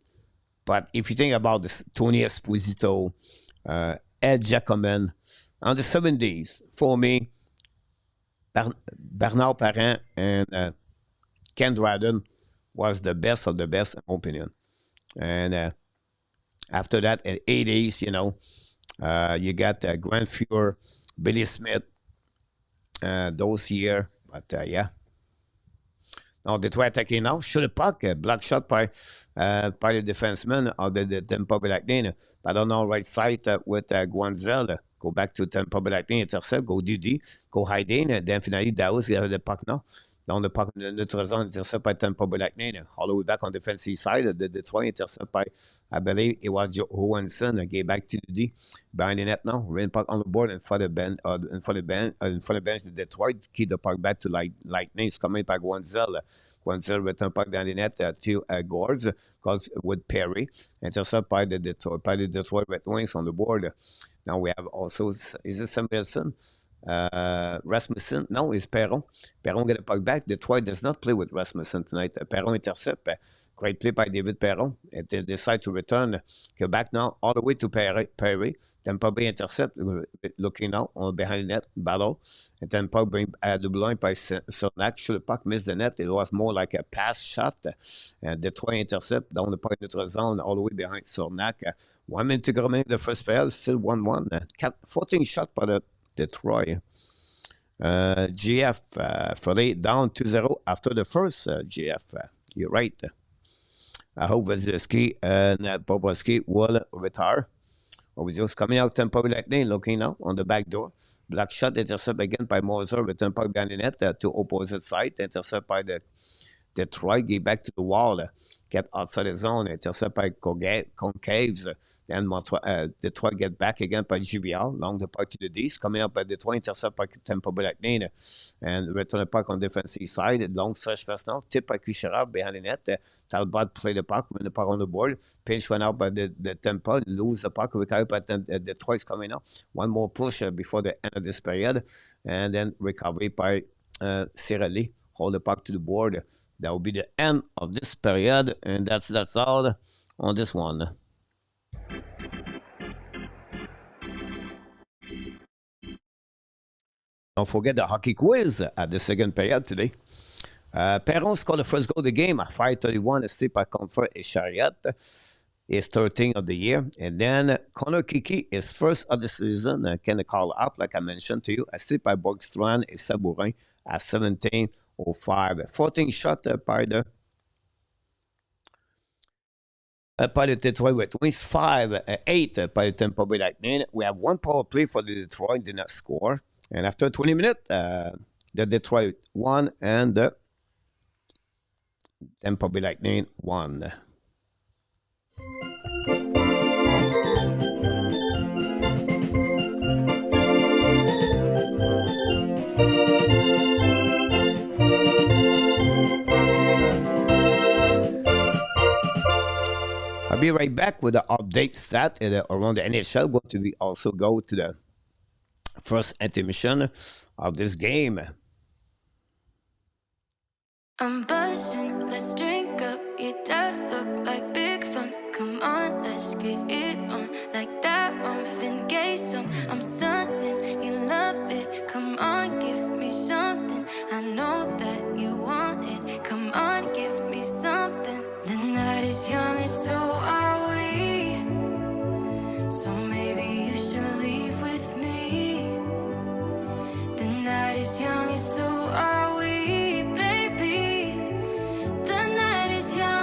But if you think about this, Tony Esposito, Ed Giacomin, on the 70s, for me, Bernard Parent and Ken Dryden was the best of the best, in my opinion. And after that, in the 80s, you got Grant Fuhr, Billy Smith, those years. But yeah. Now, Detroit attacking now. Shoot the puck. Block shot by the defenseman of the Tampa Bay Lightning. But on our right side with Guanzel. Go back to Tampa Bay Lightning, intercept, go Didi, go Hayden, and then finally Dallas, il y avait le puck now. Dans le puck de notre zone, intercept by Tampa Bay Lightning. All the way back on the defensive side, the Detroit intercept by, I believe it was Joe Johansson, get back to Didi, behind the net now, ran puck on the board in front of the bench, the Detroit, keep the puck back to Lightning, it's coming by Guanzel. Guanzel return puck down the net to Gores, with Perry, intercept by the Detroit Red Wings on the board. Now we have also, is it Samuelson? Rasmussen? No, it's Perron. Perron get a puck back. Detroit does not play with Rasmussen tonight. Perron intercept. Great play by David Perron. And they decide to return. Go back now all the way to Perry. Tampa Bay intercept. Looking now on behind the net. Battle. And then puck bring the line by Cernak. Should the puck miss the net? It was more like a pass shot. And Detroit intercept down the puck neutral zone all the way behind Cernak. 1 minute to go remaining the first period. Still 1-1. 14 shot by the Detroit. GF Foley down 2-0 after the first GF. You're right. I hope Vasilevsky and Bobrovsky will retire. Obviously, coming out Tampa Bay Lightning, looking now on the back door. Black shot intercept again by Moser, return puck behind the net to opposite side. Intercept by the Detroit, get back to the wall. Get outside the zone. Intercept by Concaves. Then Detroit get back again by GVR, long the puck to the D's, coming up by Detroit, intercept by Tampa Bay Lightning, and return the puck on defensive side, long stretch first now, tip by Kucherov behind the net, Talbot play the puck, win the puck on the board, pinch went out by the Tampa, lose the puck, recover by Detroit's coming out, one more push before the end of this period, and then recovery by Cirelli, hold the puck to the board. That will be the end of this period, and that's all on this one. Don't forget the hockey quiz at the second period today. Perron scored the first goal of the game at 5:31, assisted by Comfort and Chariot. Is 13 of the year. And then Connor Kiki is first of the season. Can call up, like I mentioned to you, assisted by Borgstrand and Sabourin at 17:05. 14 shot by the Detroit Red Wings, 8 by the Tampa Bay Lightning. We have one power play for the Detroit, did not score. And after 20 minutes, the Detroit won and the Tampa Bay Lightning won. I'll be right back with the update stat around the NHL. Going to be also go to the first intermission of this game. I'm buzzing, let's drink up. Your death look like big fun. Come on, let's get it on. Like that Marvin Gaye song. I'm stunning, you love it. Come on, give me something. I know that you want it. Come on, give me something. The night is young and so are we. So maybe you should leave with me. The night is young and so are we, baby. The night is young.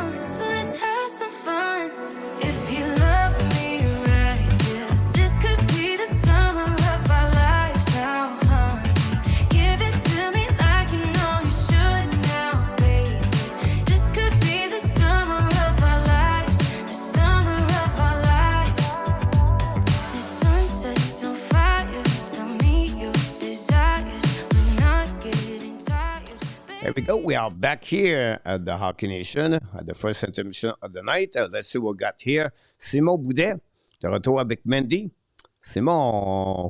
Here we go. We are back here at the Hockey Nation, at the first intermission of the night. Let's see what we got here. Simon Boudet, de retour avec Mendy. Simon,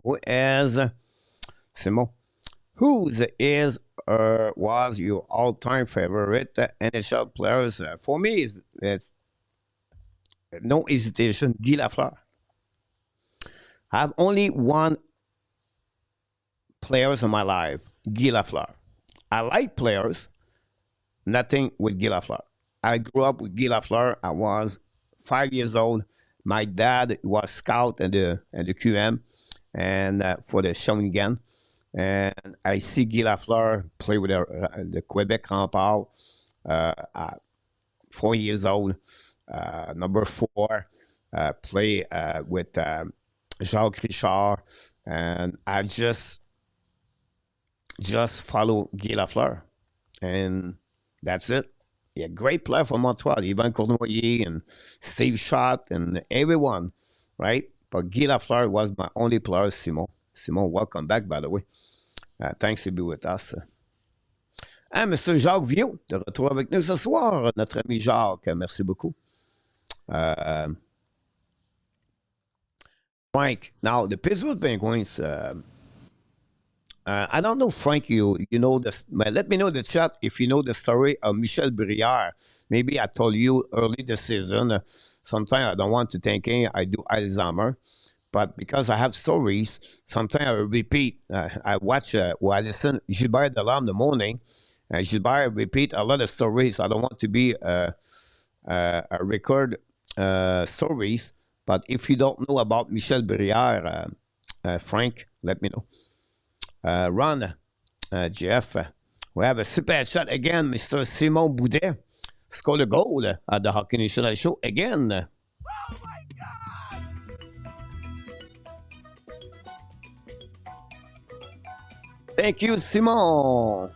whose is or was your all-time favorite NHL players? For me, it's no hesitation, Guy Lafleur. I have only one players in my life, Guy Lafleur. I like players, nothing with Guy Lafleur. I grew up with Guy Lafleur. I was 5 years old. My dad was scout at the QM and for the Shawinigan. And I see Guy Lafleur play with the Quebec Rempart at 4 years old. Number 4, play with Jacques Richard. And I just follow Guy Lafleur. And that's it. Yeah, great player for Montreal. Yvan Cournoyer and Steve Schott and everyone, right? But Guy Lafleur was my only player, Simon. Simon, welcome back, by the way. Thanks to be with us. And M. Jacques Viau, de retour avec nous ce soir. Notre ami Jacques, merci beaucoup. Frank, now the Pittsburgh Penguins... I don't know, Frank, you know this. Let me know in the chat if you know the story of Michel Brière. Maybe I told you early this season. Sometimes I don't want to think I do Alzheimer. But because I have stories, sometimes I repeat. I watch or I listen Gilbert Delorme in the morning. Gilbert repeat a lot of stories. I don't want to be a record stories. But if you don't know about Michel Brière, Frank, let me know. Ron, Jeff, we have a super chat again, Mr. Simon Boudet. Scored a goal at the Hockey National Show again. Oh my God! Thank you, Simon.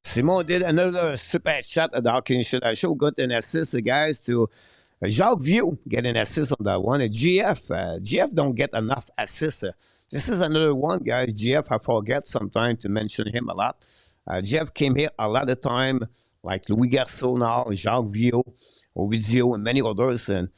Simon did another super chat at the Hockey National Show. Got an assist, guys, to Jacques Viau get an assist on that one. And GF don't get enough assists. This is another one, guys. GF, I forget sometimes to mention him a lot. GF came here a lot of time, like Louis Garceau now, Jacques Viau, Ovidio, and many others. And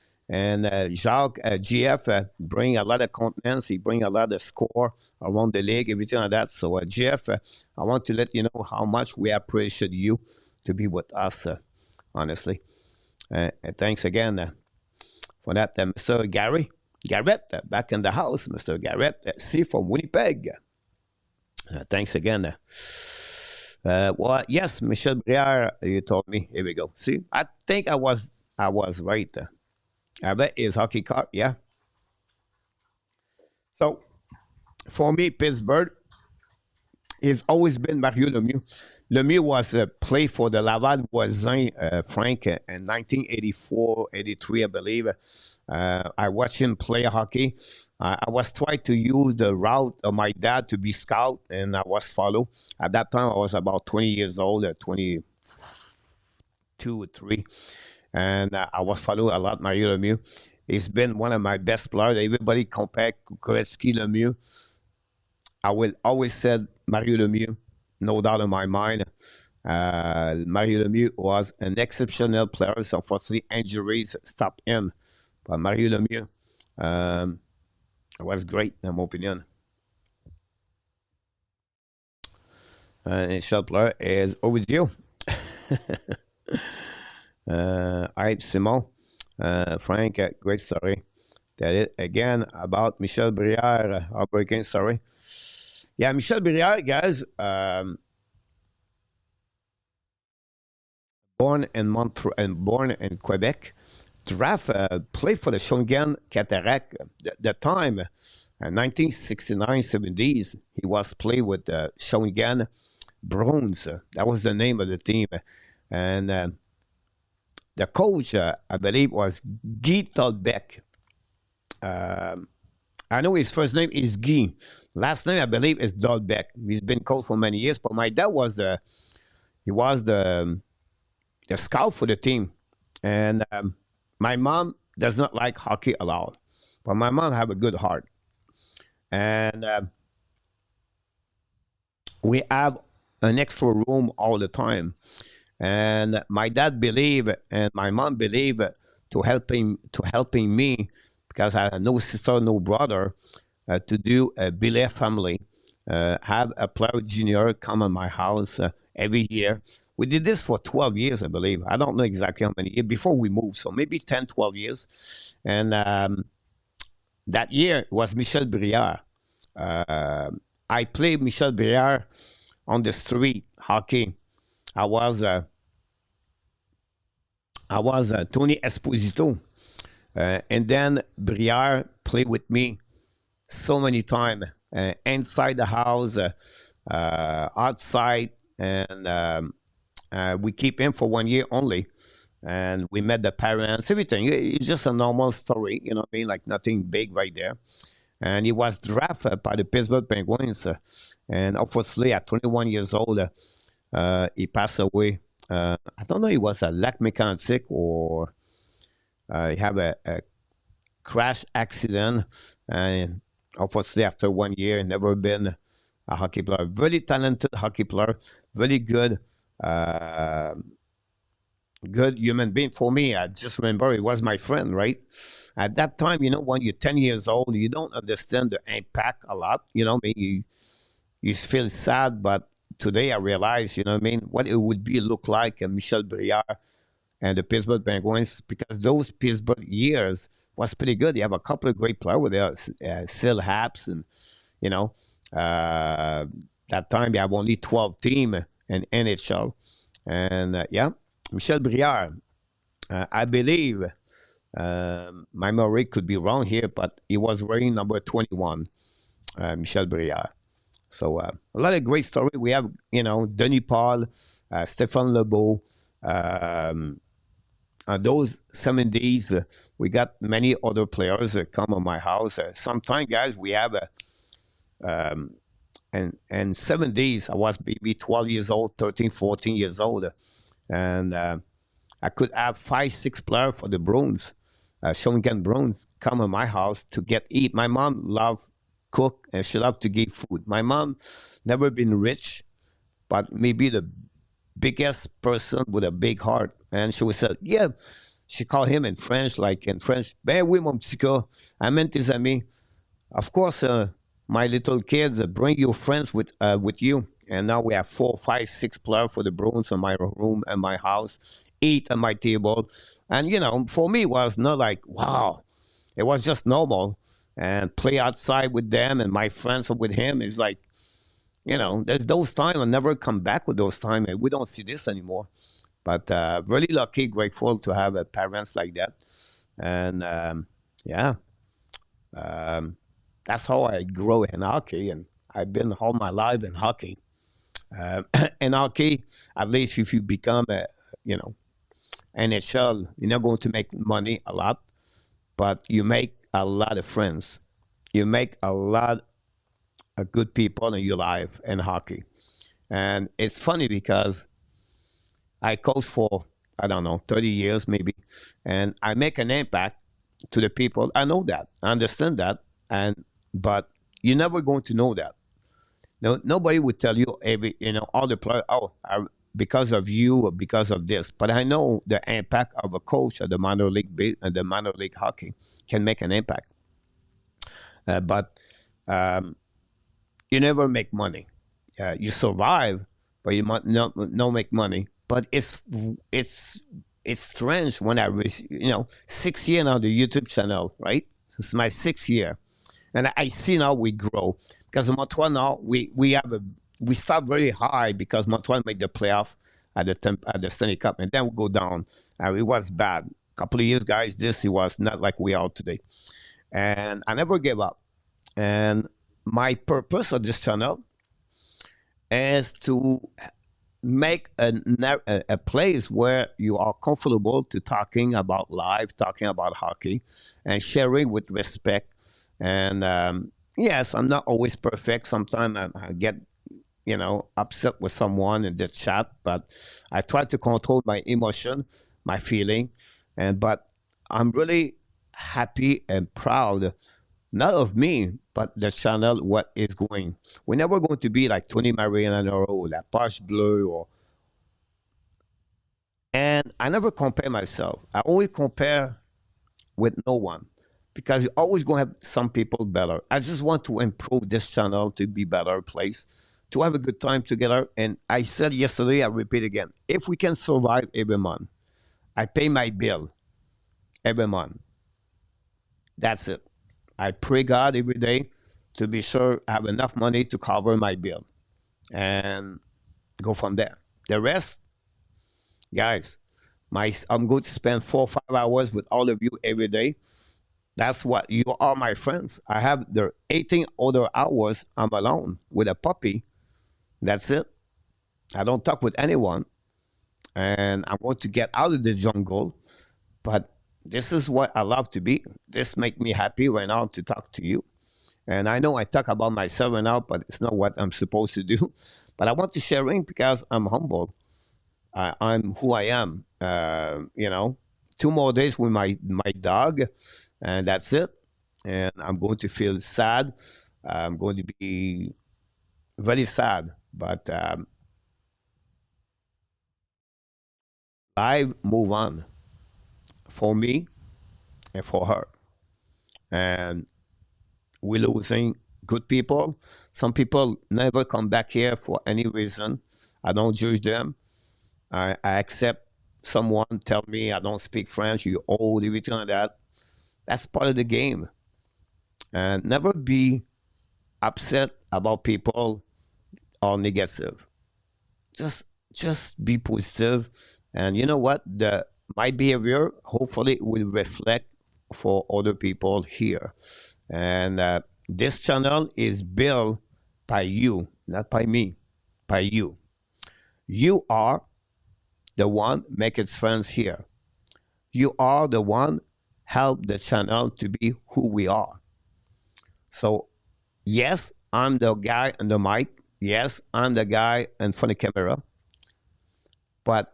Jacques, GF bring a lot of confidence. He bring a lot of score around the league, everything like that. So GF, I want to let you know how much we appreciate you to be with us, honestly. Thanks again for that, Mr. Garrett, back in the house, Mr. Garrett, C from Winnipeg. Thanks again. Well, yes, Michel Brière, you told me. Here we go. See, I think I was right. I bet his hockey card, yeah. So, for me, Pittsburgh, it's always been Mario Lemieux. Lemieux was played for the Laval Voisin, Frank, in 1984, 83, I believe. I watched him play hockey. I was trying to use the route of my dad to be scout, and I was followed. At that time, I was about 20 years old, 22 or 3. And I was following a lot Mario Lemieux. He's been one of my best players. Everybody compare Gretzky, Lemieux. I will always say Mario Lemieux. No doubt in my mind. Mario Lemieux was an exceptional player. So unfortunately, injuries stopped him. But Mario Lemieux was great, in my opinion. NHL player is Ovidio. Hi, Simon. Frank, great story. That it again about Michel Brière, heartbreaking story. Yeah, Michel Brière, guys, born in Montreal and born in Quebec. Draft played for the Shawinigan Cataract. The time, 1969, 70s, he was played with the Shawinigan Browns. That was the name of the team. And the coach, I believe, was Guy Tolbeck. I know his first name is Guy. Last name, I believe, is Dolbeck. He's been coach for many years. But my dad was the scout for the team. And my mom does not like hockey a lot. But my mom have a good heart. And we have an extra room all the time. And my dad believed and my mom believed to helping me because I had no sister, no brother, to do a billet family, have a player junior come in my house every year. We did this for 12 years, I believe. I don't know exactly how many years before we moved, so maybe 10, 12 years. And that year was Michel Briard. I played Michel Briard on the street hockey. I was Tony Esposito, and then Briard played with me so many times, inside the house, outside, and we keep him for 1 year only. And we met the parents, everything. It's just a normal story, you know what I mean? Like nothing big right there. And he was drafted by the Pittsburgh Penguins. And unfortunately, at 21 years old, he passed away. I don't know, he was a lac mécanique or he had a crash accident. And unfortunately, after 1 year, he never been a hockey player. Very talented hockey player, very good. Good human being for me. I just remember he was my friend, right? At that time, when you're 10 years old, you don't understand the impact a lot. Maybe you feel sad, but today I realize, what it would look like Michel Briard and the Pittsburgh Penguins, because those Pittsburgh years was pretty good. You have a couple of great players with Sil Haps, and, that time you have only 12 teams in NHL. And, Michel Briard, I believe, my memory could be wrong here, but he was wearing number 21, Michel Briard. So a lot of great story. We have, Denis Paul, Stéphane Lebeau. Those 70s, we got many other players that come on my house. Sometimes, guys, we have and 70s, I was maybe 12 years old, 13, 14 years old. And I could have 5, 6 players for the Bruins, Shawinigan Bruins, come in my house to eat. My mom loved cook and she loved to give food. My mom never been rich, but maybe the biggest person with a big heart. And she would say, yeah, she called him in French, ben oui, mon petit gars, amène tes amis. Of course, my little kids, bring your friends with you. And now we have 4, 5, 6 players for the Bruins in my room and my house, eat at my table. And, for me, it was not like, wow. It was just normal. And play outside with them and my friends with him. It's like, there's those times. I'll never come back with those times. We don't see this anymore. But really lucky, grateful to have parents like that. And, that's how I grow in hockey. And I've been all my life in hockey. In hockey, at least if you become NHL, you're not going to make money a lot, but you make a lot of friends. You make a lot of good people in your life in hockey. And it's funny because I coach for, I don't know, 30 years maybe, and I make an impact to the people. I know that. I understand that. But you're never going to know that. No, nobody would tell you all the players, because of you or because of this. But I know the impact of a coach at the minor league hockey can make an impact. But you never make money. You survive, but you might not make money. But it's strange when I 6 years now the YouTube channel, right? This is my 6th year. And I see now we grow because in Montreal now we start very high because Montreal made the playoff at the Stanley Cup, and then we go down. It was bad. A couple of years, guys, it was not like we are today. And I never gave up. And my purpose of this channel is to make a place where you are comfortable to talking about life, talking about hockey, and sharing with respect. And yes, I'm not always perfect. Sometimes I get, upset with someone in the chat, but I try to control my emotion, my feeling. But I'm really happy and proud not of me, but the channel, what is going. We're never going to be like Tony Mariano or La Page Bleu or. And I never compare myself. I always compare with no one because you're always going to have some people better. I just want to improve this channel to be better place, to have a good time together. And I said yesterday, I repeat again, if we can survive every month, I pay my bill every month. That's it. I pray God every day to be sure I have enough money to cover my bill and go from there. The rest, guys, I'm going to spend 4 or 5 hours with all of you every day. That's what you are, my friends. I have the 18 other hours I'm alone with a puppy. That's it. I don't talk with anyone. And I want to get out of the jungle. But this is what I love to be. This makes me happy right now to talk to you. And I know I talk about myself right now, but it's not what I'm supposed to do. But I want to share it because I'm humble. I'm who I am. 2 more days with my dog, and that's it. And I'm going to feel sad. I'm going to be very sad. But life move on for me and for her. And we're losing good people. Some people never come back here for any reason. I don't judge them. I accept someone tell me I don't speak French, you're old, everything like that. That's part of the game. And never be upset about people or negative. Just be positive. And you know what? My behavior hopefully will reflect for other people here. And this channel is built by you, not by me, by you. You are the one make its friends here. You are the one help the channel to be who we are. So yes, I'm the guy on the mic. Yes, I'm the guy in front of the camera. But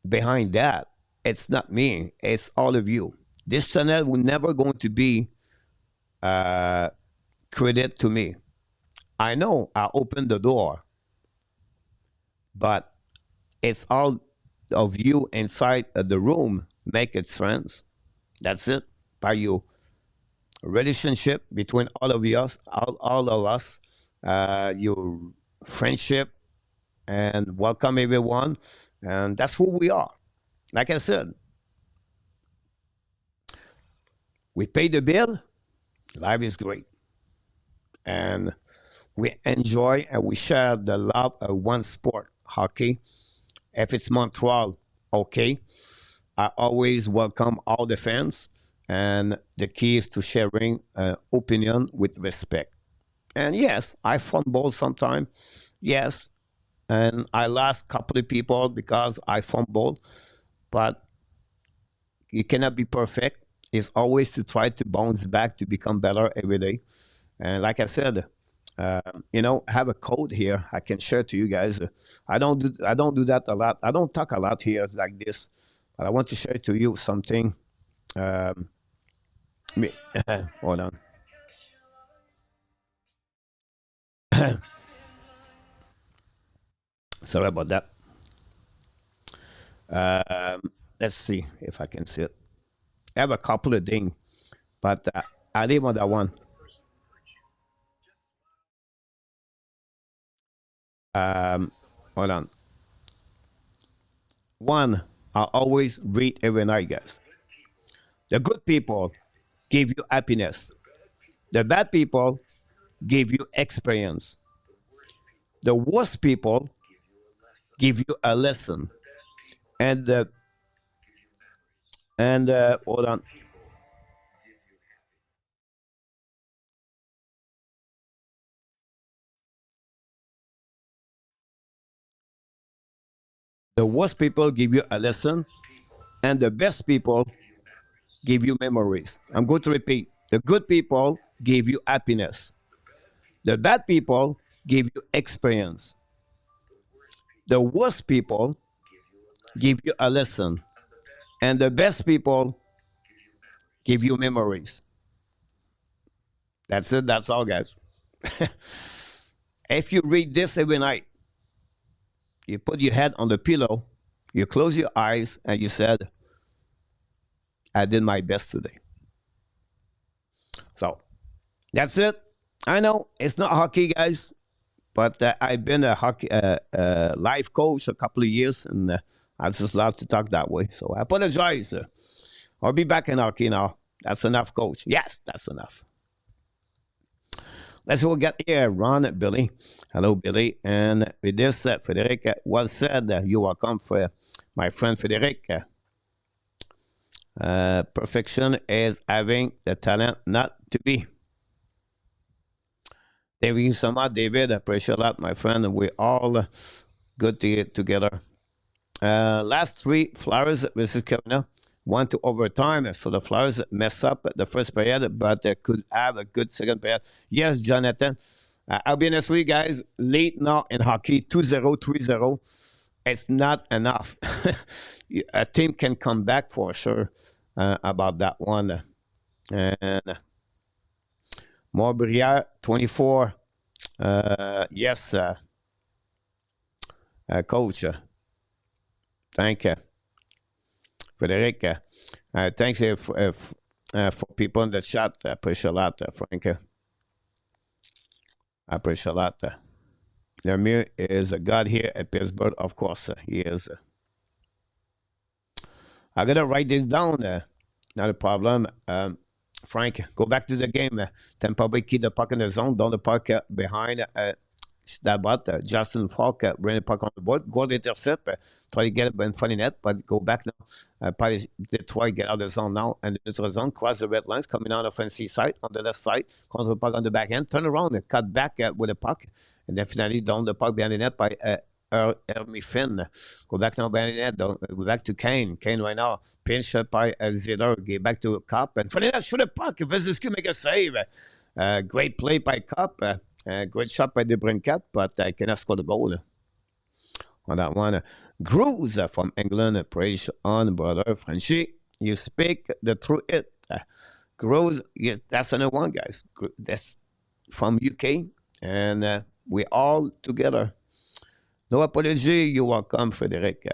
behind that, it's not me. It's all of you. This channel will never going to be credit to me. I know I opened the door, but it's all of you inside the room make it friends. That's it. By you. Relationship between all of us, all of us, your friendship, and welcome everyone. And that's who we are. Like I said, we pay the bill. Life is great. And we enjoy and we share the love of one sport, hockey. If it's Montreal, okay. I always welcome all the fans, and the key is to sharing opinion with respect. And yes, I fumble sometimes. Yes, and I lost a couple of people because I fumbled, but you cannot be perfect. It's always to try to bounce back to become better every day. And like I said, I have a code here I can share to you guys. I don't do that a lot. I don't talk a lot here like this, but I want to share to you something. Hold on. Sorry about that. Let's see if I can see it. I have a couple of things, but I leave on that one. Hold on. One, I always read every night, guys. The good people give you happiness. The bad people give you experience. The worst people give you a lesson. And hold on. The worst people give you a lesson, and the best people give you memories. I'm going to repeat. The good people give you happiness. The bad people give you experience. The worst people give you a lesson, and the best people give you memories. That's it. That's all, guys. If you read this every night, you put your head on the pillow, you close your eyes, and you said, I did my best today. So that's it. I know it's not hockey, guys, but I've been a hockey life coach a couple of years, and I just love to talk that way. So I apologize. I'll be back in hockey now. That's enough, coach. Yes, that's enough. Let's go get here. Ron, Billy. Hello, Billy. And with this, Frederic, well said. You're welcome, for my friend Frederic. Perfection is having the talent not to be. Thank you so much, David. I appreciate that, my friend. We're all good to get together. Last three, Flyers versus Carolina, went to overtime. So the Flyers mess up the first period, but they could have a good second period. Yes, Jonathan. I'll be honest with you guys. Late now in hockey, 2-0, 3-0. It's not enough. A team can come back for sure about that one. And Morbrière, 24. Yes, coach. Thank you. Frederic, thanks for people in the chat. I appreciate that, Frank. I appreciate that. Lemieux is a god here at Pittsburgh. Of course, he is. I got to write this down. Not a problem. Frank, go back to the game. Tampa Bay keep the puck in the zone. Down the puck behind Stabot. Justin Falk bring the puck on the board. Go to intercept. Try to get it in front of net, but go back now. Detroit get out of the zone now. And the neutral zone, cross the red lines, coming out of offensive side, on the left side. Comes the puck on the back end. Turn around and cut back with the puck. And then finally down the puck behind the net by Ermi Finn. Go back now behind the net. Go back to Kane. Kane right now. Pinch by Zidor. Get back to Cup. And finally, shoot the puck. Vasilevsky make a save. Great play by Cup. Great shot by DeBrincat, but I cannot score the goal on that one. Gru's from England. Praise on, brother Frenchy. You speak the truth. Gru's, yes, that's another one, guys. That's from UK, and we all together. No apology. You're welcome, Frederic.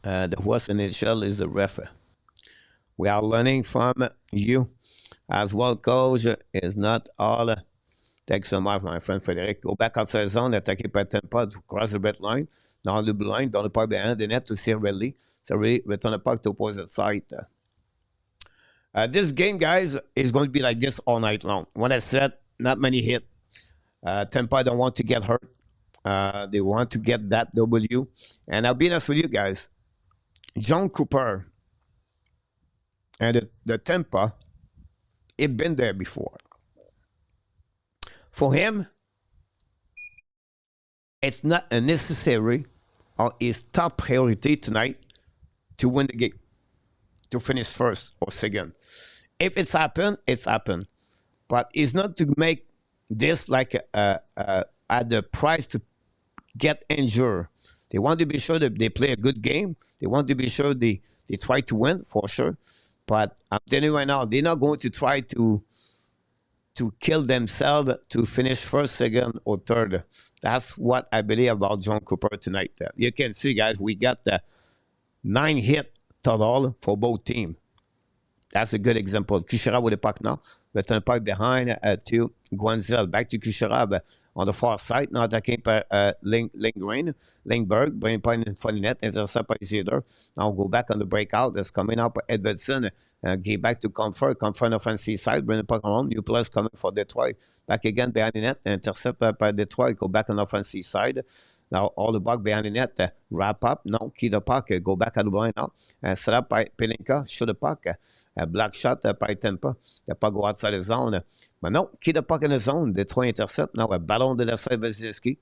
The worst NHL is the ref. We are learning from you as well, coach. Is not all. Thanks so much, my friend Frederic. Go back outside the zone, attaqué par Tampa to cross the red line. Dans le blue line, dans le puck behind the net to see Ridley. So really return the puck to opposite side. This game, guys, is going to be like this all night long. When I said not many hits, Tampa don't want to get hurt. They want to get that W. And I'll be honest with you guys. John Cooper and the Tampa, it been there before. For him, it's not a necessary or his top priority tonight to win the game, to finish first or second. If it's happened, it's happened. But it's not to make this like at the price to get injured. They want to be sure that they play a good game. They want to be sure they try to win, for sure. But I'm telling you right now, they're not going to try to kill themselves to finish first, second, or third. That's what I believe about John Cooper tonight. You can see, guys, we got 9 hits total for both teams. That's a good example. Kucherov with the puck now. Return the puck behind to Guanzel. Back to Kucherov on the far side. Now attacking by Lindbergh. Bring point in front of the net. Intercept by Zidor. Now go back on the breakout. That's coming up. Edvardson. Get back to Comfort. Comfort offensive side. Bring the puck around. New players coming for Detroit. Back again behind the net. Intercept by Detroit. Go back on the offensive side. Now all the puck behind the net. Wrap up. Now keep the puck. Go back at the line now. Set up by Pelinka. Shoot the puck. Black shot by Tampa. The puck go outside the zone. But no, keep the puck in the zone. Detroit intercept. Now a ballon de la side Vasilevsky.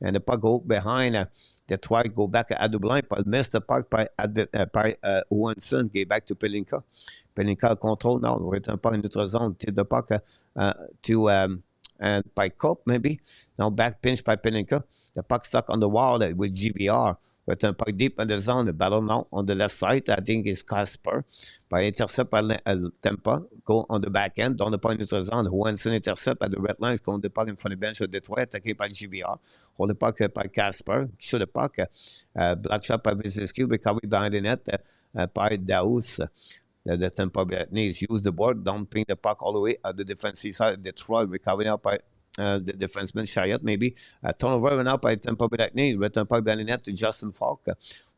And the puck go behind. Detroit go back at the line. But miss the puck by Owenson. Get back to Pelinka. Pelinka control now. Return puck in the zone. Tip the puck to and by Cope maybe. Now back pinch by Pelinka. The puck stuck on the wall with GVR. with a puck deep in the zone. The battle now on the left side, I think is Casper. By intercept par Tampa, go on the back end, dans le point de notre zone. Johansson intercept at the red line, contre le puck in front of the bench de Detroit, attaqué par JVR. Hold the puck par Casper, shoot the puck, black shot par Wyszynski, recovery behind the net by Daous. The Tampa Bay Lightning use the board, dumping the puck all the way at the defensive side of Detroit, recovering out by the defenseman Chariot, maybe. Turnover now by Tampa Bay Lightning, return puck behind the net to Justin Falk.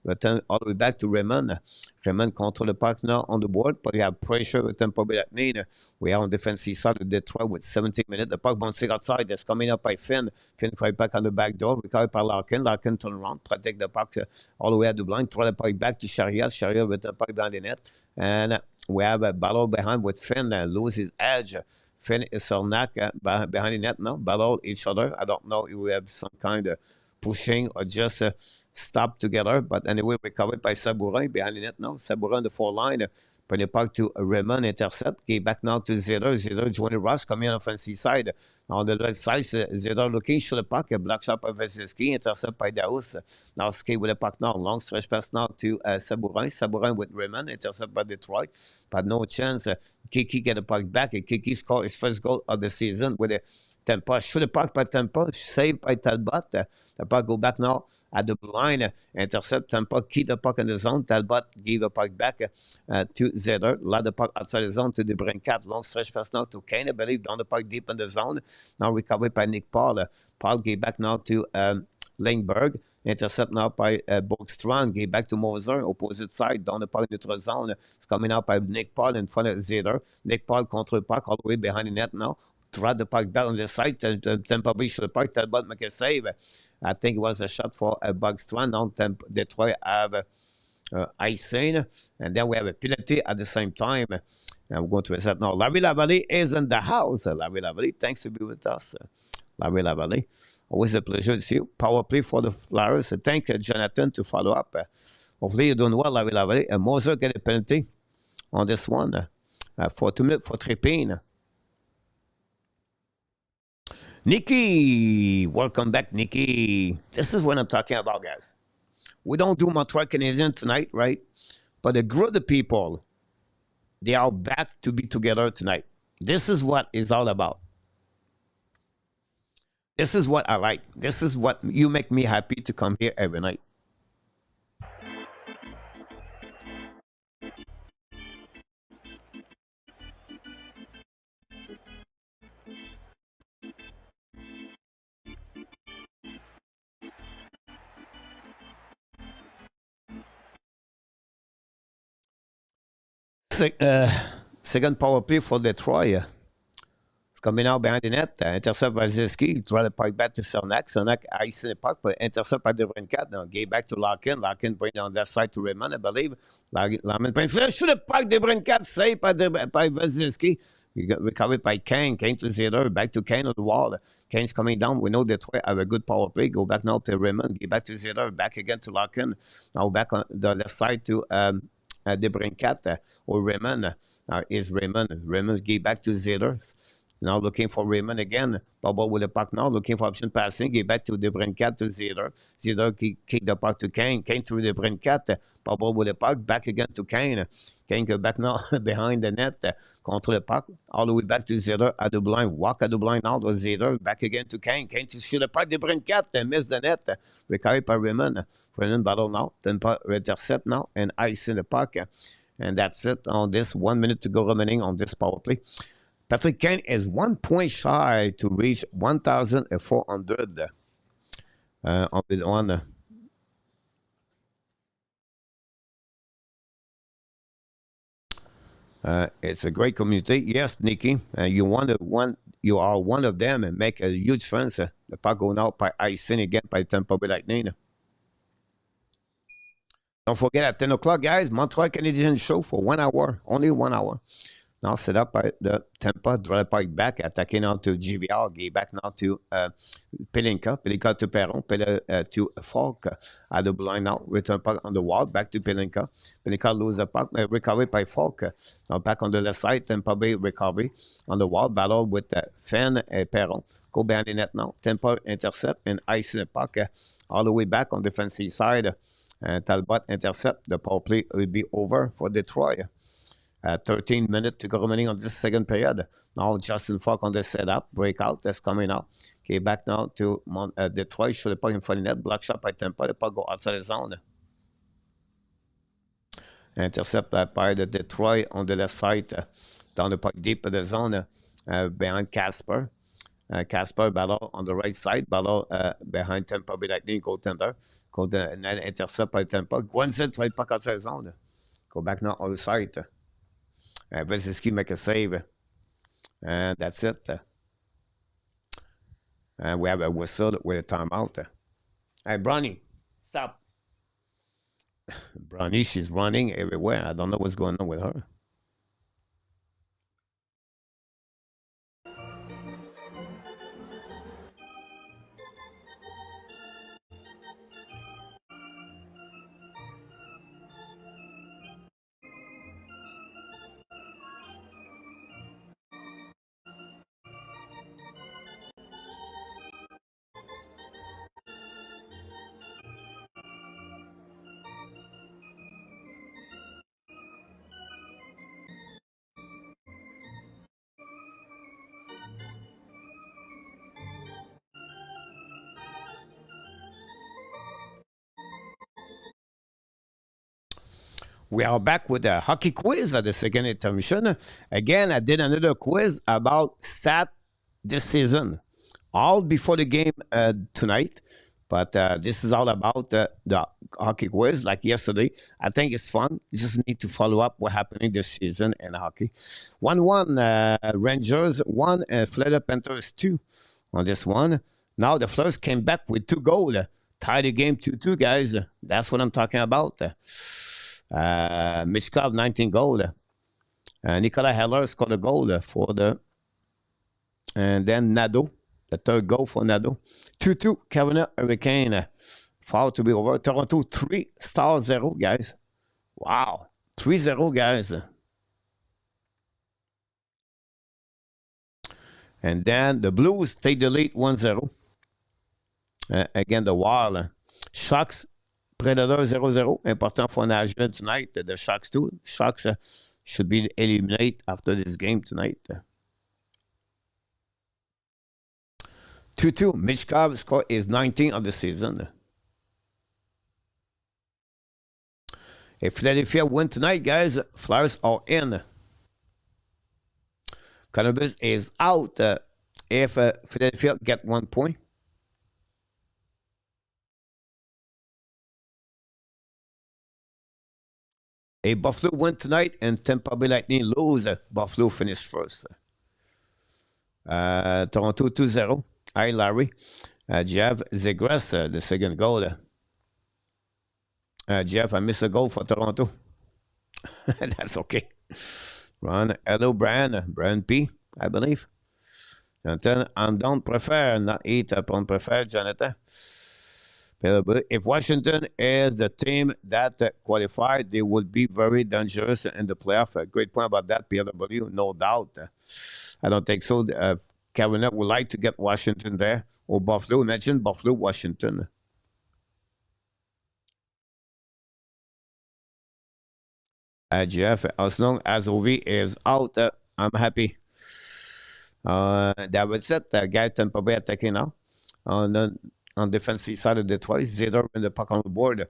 Return all the way back to Raymond. Raymond control the puck now on the board, but we have pressure with Tampa Bay Lightning. We are on the defensive side of Detroit with 17 minutes. The puck bouncing outside. That's coming up by Finn. Finn right back on the back door. Recovered by Larkin. Larkin turn around, protect the puck all the way at the blind. Throw the puck back to Chariot. Chariot with the puck behind the net. And we have a battle behind with Finn. Lose his edge. Finn is Cernak behind the net now. Battle each other. I don't know if we have some kind of pushing or just stop together. But anyway, recovered by Sabourin behind the net now. Sabourin on the four line. Put the puck to Raymond, intercept. Get back now to Zeder. Zeder join the rush, coming on the offensive side. On the left side, Zeder looking, shoot the puck. A black shot by Wyszynski, intercept by Daous. Now skate with the puck now. Long stretch pass now to Sabourin. Sabourin with Raymond, intercept by Detroit. But no chance. Kiki get the puck back. Kiki scored his first goal of the season with a Tampa. Shoot the puck by Tampa. Saved by Talbot. The puck go back now at the line. Intercept Tampa. Keep the puck in the zone. Talbot give the puck back to Zeder. Let the puck outside the zone to the Brincat. Long stretch pass now to Kane. I believe down the puck deep in the zone. Now recovered by Nick Paul. Paul gave back now to Lindbergh. Intercept now by Borgstrand. Gave back to Moser. Opposite side. Down the puck in the zone. It's coming out by Nick Paul in front of Zeder. Nick Paul contre le puck all the way behind the net now. Tried the puck back on the side. Tampa Bay should the puck. Talbot make a save. I think it was a shot for Borgstrand. Now Detroit have icing. And then we have a penalty at the same time. And we're going to reset now. Larry Lavalley is in the house. Larry Lavalley, thanks to be with us. Larry Lavalley. Always a pleasure to see you. Power play for the Flyers. Thank Jonathan to follow up. Hopefully you're doing well, Larry Lavalley. And Moser get a penalty on this one for 2 minutes for tripping. Nikki, welcome back, Nikki. This is what I'm talking about, guys. We don't do Montreal Canadiens tonight, right? But a group of people, they are back to be together tonight. This is what it's all about. This is what I like. This is what you make me happy to come here every night. Second power play for Detroit. It's coming out behind the net. Intercept Wyszynski. Try to puck back to Cernak. Cernak ice in the puck, but intercept by the Brincat. Now gave back to Larkin. Larkin bring on that side to Raymond, I believe. Larkin bring flash to the puck. The Brincat saved by Wyszynski. We got recovered by Kane. Kane to Zeder. Back to Kane on the wall. Kane's coming down. We know Detroit have a good power play. Go back now to Raymond. Give back to Zeder. Back again to Larkin. Now back on the left side to the Brincat or Raymond. Now is Raymond. Raymond gave back to Zeder. Now looking for Raymond again. Bubble with the puck now. Looking for option passing. Give back to the Brincat to Zeder. Zeder kick the puck to Kane. Kane through the Brincat. Bubble with the puck. Back again to Kane. Kane go back now behind the net. Control the puck. All the way back to Zeder at the blind. Walk at the blind now to Zeder. Back again to Kane. Kane to shoot the puck. The Brincat. Miss the net. Recovered by Raymond. Raymond battle now. Then intercept now. And ice in the puck. And that's it on this 1 minute to go remaining on this power play. Patrick Kane is 1 point shy to reach 1,400 on the one. It's a great community. Yes, Nikki, you are one of them and make a huge difference. The puck going out by icing again by Tampa Bay Lightning. Don't forget at 10 o'clock, guys, Montreal Canadiens show for 1 hour, only 1 hour. Now set up by the Tampa, draw the puck back, attacking now to GVR, gave back now to Pelinka, Pelinka to Perron, to Falk at the blind now, return puck on the wall, back to Pelinka. Pelinka lose the puck, recovered by Falk. Now back on the left side, Tampa Bay recovery on the wall, battle with Fenn and Perron. Go behind the net now, Tampa intercept and ice in the puck all the way back on the defensive side. Talbot intercept. The power play will be over for Detroit. 13 minutes to go remaining on this second period. Now Justin Falk on the setup. Breakout that's coming out. Okay, back now to Detroit. Shoot the puck in front of the net. Block shot by Tampa. The puck go outside the zone. Intercept by the Detroit on the left side. Down the puck deep in the zone. Behind Casper. Casper battle on the right side. Battle behind Tampa Bay Lightning goaltender. And then intercept by Tampa. Gwenzel try the puck outside the zone. Go back now on the side. Vezinski make a save. And that's it. And we have a whistle with a timeout. Hey, Bronny, stop. Bronny, she's running everywhere. I don't know what's going on with her. We are back with a hockey quiz at the second intermission. Again, I did another quiz about stat this season, all before the game tonight. But this is all about the hockey quiz, like yesterday. I think it's fun. You just need to follow up what happening this season in hockey. 1-1 Rangers, 1 Florida Panthers 2 on this one. Now the Flyers came back with 2 goals. Tied the game 2-2, guys. That's what I'm talking about. Mishkov, 19 goal. Nikolai Heller scored a goal for the... And then Nadeau, the third goal for Nadeau. 2-2, Carolina Hurricane. Foul to be over. Toronto, 3-0, guys. Wow. 3-0, guys. And then the Blues take the lead 1-0. Again, the Wild. Sharks, Predator 0-0. Important for Nashville tonight. The Sharks too. Sharks should be eliminated after this game tonight. 2-2. Mishkov's score is 19 of the season. If Philadelphia win tonight, guys, Flyers are in. Columbus is out if Philadelphia get 1 point. A Buffalo win tonight and Tampa Bay Lightning lose. Buffalo finished first. Toronto 2-0. Hi, Larry. Jeff Zegras, the second goal. Jeff, I missed a goal for Toronto. That's okay. Ron, hello, Brian P, I believe. Jonathan, I don't prefer, not eat upon prefer, Jonathan. If Washington is the team that qualified, they would be very dangerous in the playoff. A great point about that, PLW, no doubt. I don't think so. Carolina would like to get Washington there. Or Buffalo. Imagine Buffalo, Washington. Jeff, as long as Ovi is out, I'm happy. That was it. Guy Tampa Bay attacking now. On defensive side of Detroit, Zeder in the puck on the board.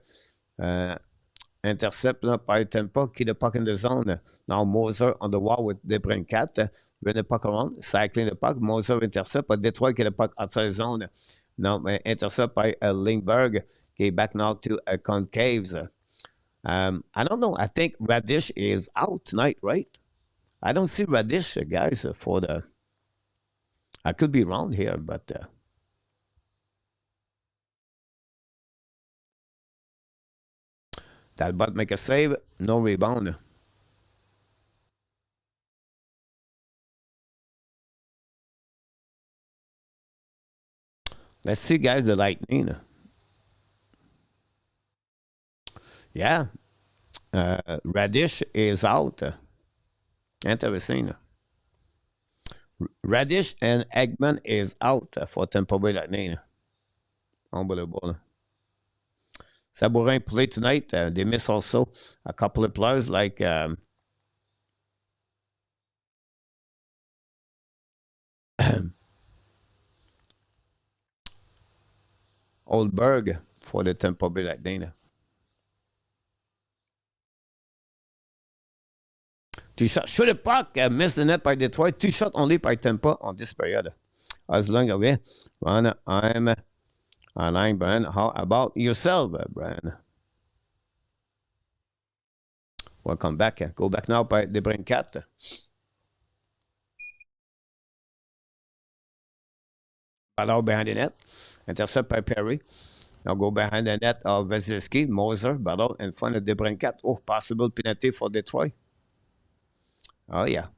Intercept by Tampa, keep the puck in the zone. Now Moser on the wall with Debrincat. Bring the puck around, cycling the puck. Moser intercept, but Detroit get the puck outside the zone. Now intercept by Lindbergh. Okay, back now to Concaves. I don't know. I think Radish is out tonight, right? I don't see Radish, guys, for the... I could be wrong here, but... Talbot make a save, no rebound. Let's see, guys, the Lightning. Yeah. Radish is out. Interesting. Radish and Eggman is out for Tampa Bay Lightning. Unbelievable. Sabourin play tonight. They miss also a couple of players like Oldberg for the Tampa Bay Lightning. Two shots. Shoot the puck. Missed the net by Detroit. 2 shots only by Tampa on this period. As long away. Brian, I'm online, Brian. How about yourself, Brian? Welcome back. Go back now by the Brincat. Ballard behind the net. Intercept by Perry. Now go behind the net of Vasilevsky. Moser, Ballard in front of the Brincat. Oh, possible penalty for Detroit. Oh, yeah.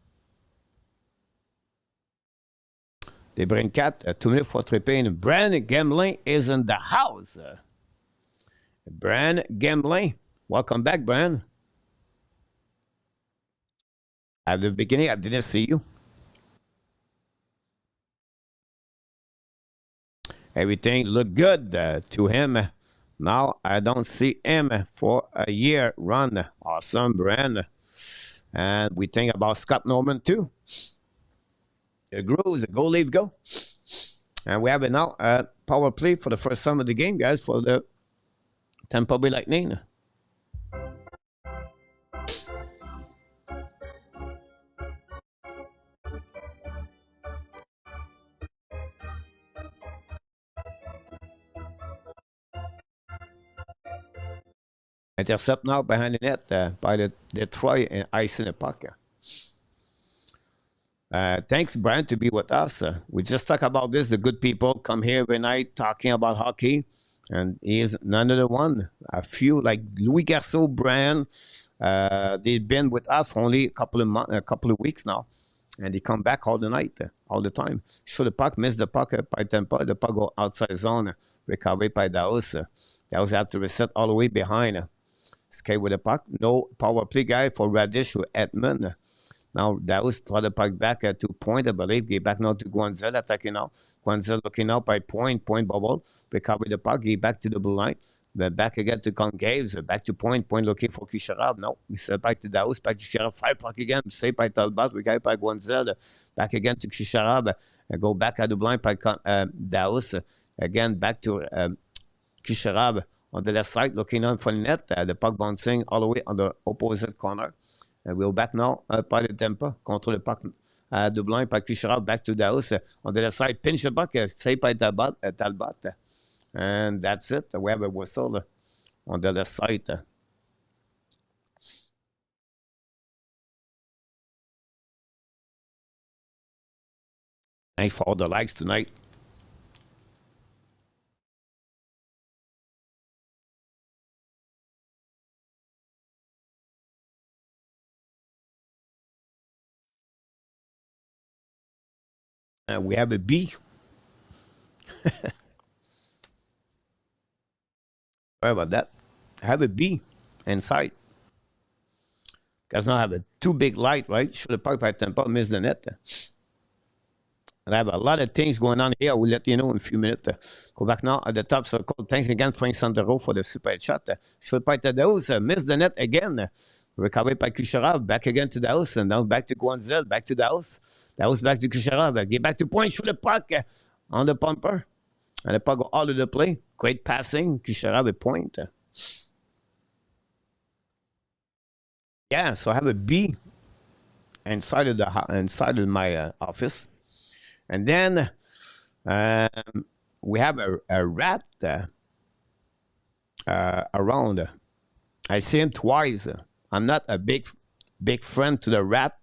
The Brincat, 2 minutes for tripping. Brand Gambling is in the house. Brand Gambling. Welcome back, Brand. At the beginning, I didn't see you. Everything looked good to him. Now I don't see him for a year run. Awesome, Brand. And we think about Scott Norman too. The Grooves, the goal leave go. And we have it now power play for the first time of the game, guys, for the Tampa Bay Lightning. Intercept now behind the net by the Detroit and ice in the puck. Thanks, Brian, to be with us. We just talk about this. The good people come here every night talking about hockey, and he is none of the one. A few like Louis Garceau, Brian, they've been with us for only a couple of weeks now, and they come back all the night, all the time. Shoot the puck, miss the puck by Tampa. The puck go outside zone, recovered by Dallas. Dallas have to reset all the way behind. Skate with the puck. No power play guy for Radish or Edmund. Now Dallas throw the puck back to Point, I believe. Get back now to Guanzel attacking now. Guanzel looking out by Point bubble. Recover the puck. Get back to the blue line. But back again to Concaves. Back to Point looking for Kucherov. No, we said back to Dallas. Back to Kucherov. Fire puck again. Saved by Talbot. We got by Guanzel. Back again to Kucherov. Go back at the blind by Dallas. Again back to Kucherov. On the left side, looking on for the net, the puck bouncing all the way on the opposite corner. We'll back now by the Tampa, contre le puck de blind by Kucherov, back to Dallas. On the left side, pinch the puck, saved by Talbot. And that's it. We have a whistle on the left side. Thanks for all the likes tonight. We have a B. Sorry about that. I have a B inside. Because now I have a too big light, right? Should have parked by Tampa, miss the net. And I have a lot of things going on here. I will let you know in a few minutes. Go back now at the top circle. Thanks again, Frank Sandero, for the super shot. Should have parked at the house, miss the net again. Recovered by Kucherov, back again to the house, and now back to Guanzel, back to the house. That was back to Kucherov. Get back to Point. Shoot the puck on the pumper. And the puck go all of the play. Great passing. Kucherov at Point. Yeah, so I have a B inside of my office. And then we have a rat around. I see him twice. I'm not a big friend to the rat.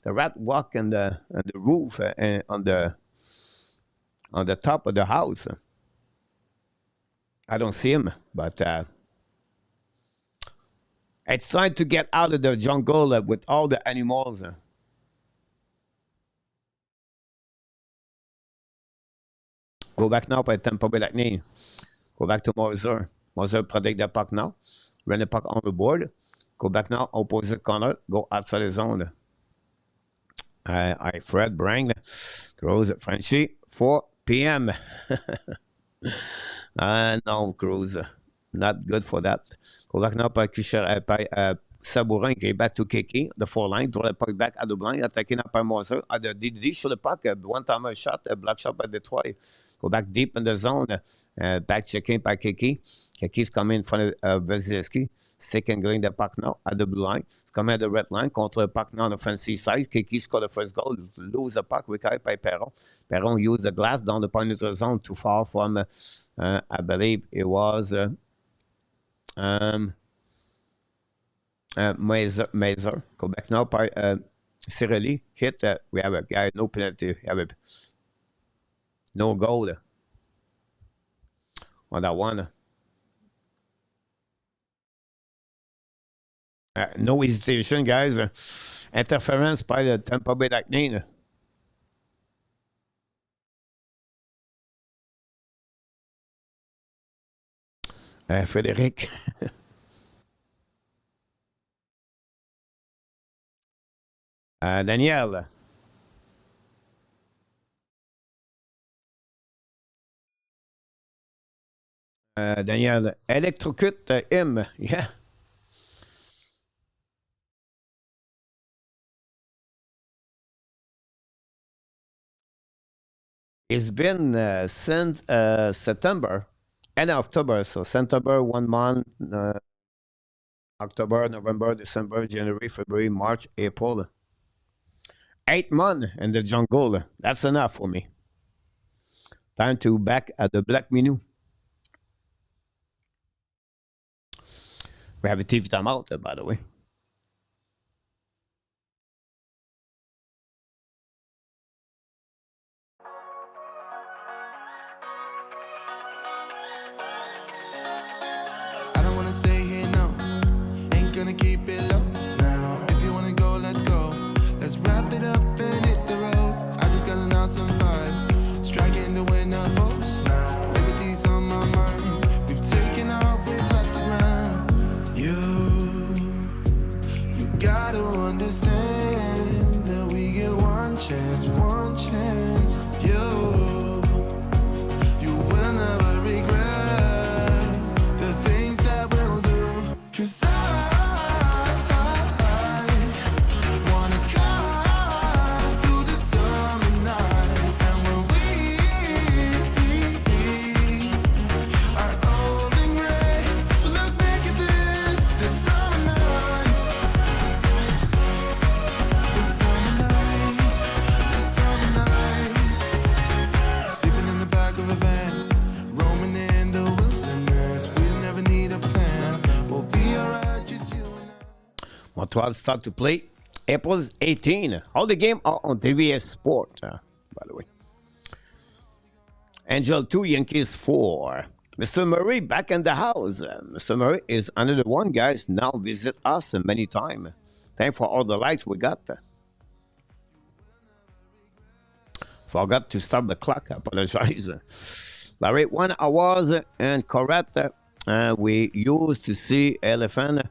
The rat walk on the roof and on the top of the house. I don't see him, but it's time to get out of the jungle with all the animals. Go back now by Tampa Bay Lightning. Go back to Moser. Moser protect the puck now. Run the puck on the board. Go back now, opposite corner. Go outside the zone. Fred Brang. Cruz Frenchy. 4 p.m. No, Cruz. not good for that. Go back now par Sabourin qui est back to Kiki, the four line, draw the puck back à Dublin, attaqué par Moser, à the DD sur le puck, one-timer shot, block shot by Detroit. Go back deep in the zone, back checking by Kiki. Kiki's coming in front of Vasilevsky. Second going the puck now at the blue line. It's coming at the red line, contre the puck now on the offensive side. Kiki scored the first goal, lose the puck, recovered by Perron. Perron used the glass down the point neutral zone, too far from, I believe it was Mazer. Go back now by Cirelli. Hit, we have a guy, no penalty. We have no goal on that one. No hesitation, guys. Interference by the Tampa Bay Lightning. Frédéric. Daniel. Daniel. Electrocute him. Yeah. It's been since September and October. So September, 1 month, October, November, December, January, February, March, April. 8 months in the jungle. That's enough for me. Time to back at the black menu. We have a TV timeout, by the way. Start to play April 18. All the game are on TVS Sport, by the way. Angel 2, Yankees 4. Mr. Murray back in the house. Mr. Murray is another one, guys. Now visit us many times. Thanks for all the likes we got. Forgot to stop the clock. I apologize. Larry, 1 hours and correct. We used to see elephant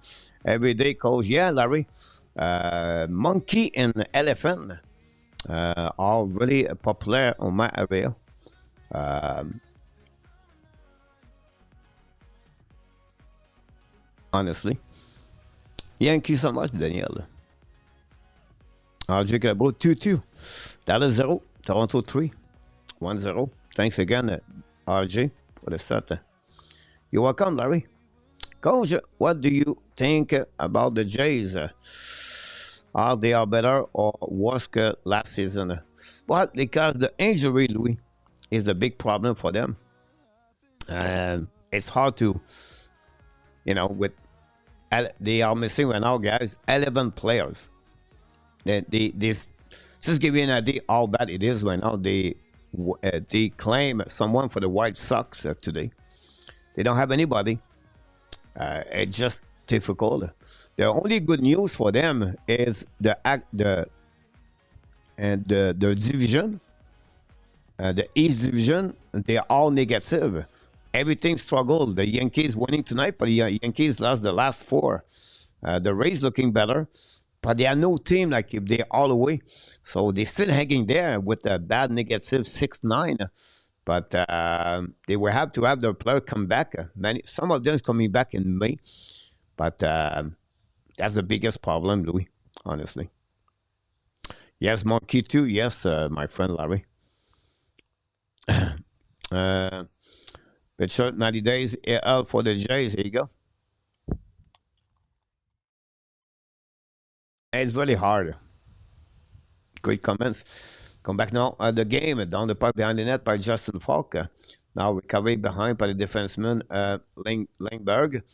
every day, Coach. Yeah, Larry. Monkey and elephant are really popular on my area. Honestly. Thank you so much, Daniel. RJ Cabot 2-2. Dallas 0. Toronto 3. 1-0. Thanks again, RJ, for the start. You're welcome, Larry. Coach, what do you think about the Jays? Are they better or worse than last season? Well, because the injury, Louis, is a big problem for them. And it's hard to, they are missing right now, guys, 11 players. Just give you an idea how bad it is right now. They claim someone for the White Sox today. They don't have anybody. It's just difficult. The only good news for them is the division, the East Division. They are all negative. Everything struggled. The Yankees winning tonight, but the Yankees lost the last 4. The Rays looking better, but they have no team like if they're all away. So they're still hanging there with a bad negative 6-9. But they will have to have their player come back. Some of them is coming back in May. But that's the biggest problem, Louis, honestly. Yes, Monkey too. Yes, my friend Larry. But short 90 days out for the Jays. Here you go. It's really hard. Great comments. Come back now. The game down the park behind the net by Justin Falk. Now recovery behind by the defenseman Lindbergh.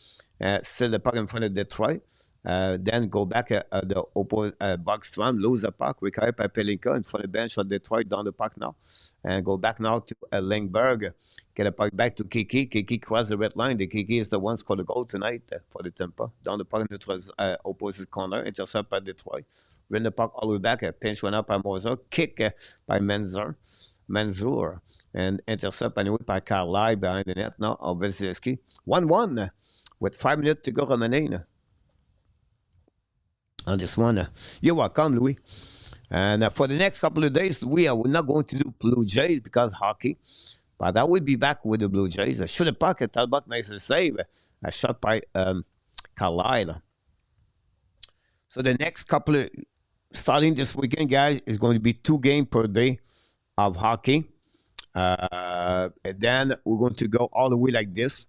Still the puck in front of Detroit. Then go back the opposite Bogstrom, lose the puck, recover by Pelinka in front of the bench of Detroit down the puck now. And go back now to Lindbergh. Get a puck back to Kiki. Kiki crossed the red line. The Kiki is the one scored the goal tonight for the Tampa. Down the puck in the opposite corner. Intercept by Detroit. Win the puck all the way back. Pinch went up by Moser. Kick by Manzur. And intercept anyway by Carlisle behind the net now of Vasilevsky. 1-1 with 5 minutes to go remaining on this one. You're welcome, Louis. And for the next couple of days, we're not going to do Blue Jays because hockey. But I will be back with the Blue Jays. Shoot a puck. Talbot makes a save. A shot by Carlisle. So the next couple of, starting this weekend, guys, is going to be 2 games per day of hockey. And then we're going to go all the way like this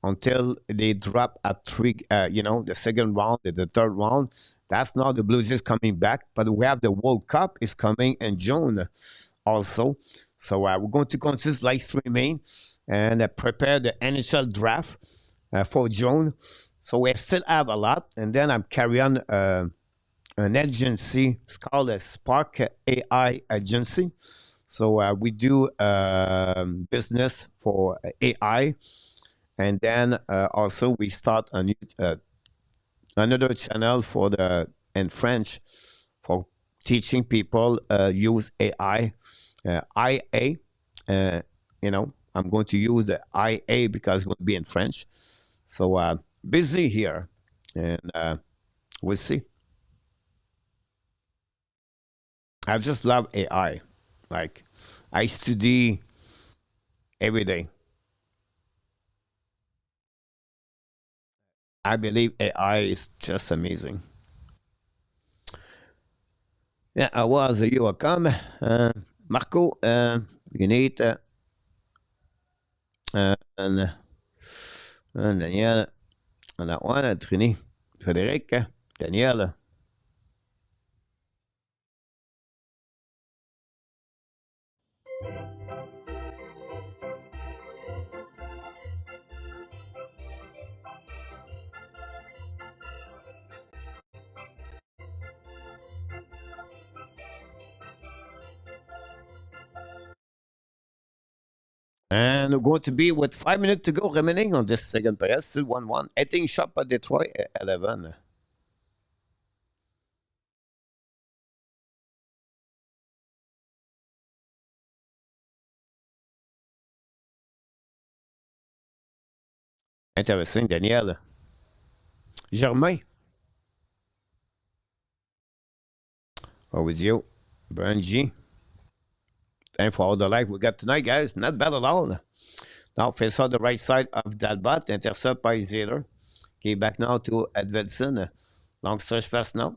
until they drop at 3, the second round, the third round. That's not the Blue Jays coming back, but we have the World Cup is coming in June also. So we're going to consist live streaming and prepare the NHL draft for June. So we still have a lot. And then I'm carrying on an agency. It's called a Spark AI agency. So we do business for AI. And then also we start a new, another channel for in French for teaching people use AI. IA, I'm going to use the IA because it's going to be in French. So busy here, and we'll see. I just love AI. Like, I study every day. I believe AI is just amazing. Yeah, I was you welcome. Marco, you need and Daniel, and that one, Trini, Frédéric, Daniel. And we're going to be with 5 minutes to go remaining on this second period. Still 1-1. Heading shot by Detroit at 11. Interesting, Daniel. Germain. Or with you, Brian G. Thanks for all the like we got tonight, guys. Not bad at all. Now face on the right side of that bot. Intercept by Zeder. Okay, back now to Edvedson. Long stretch pass now.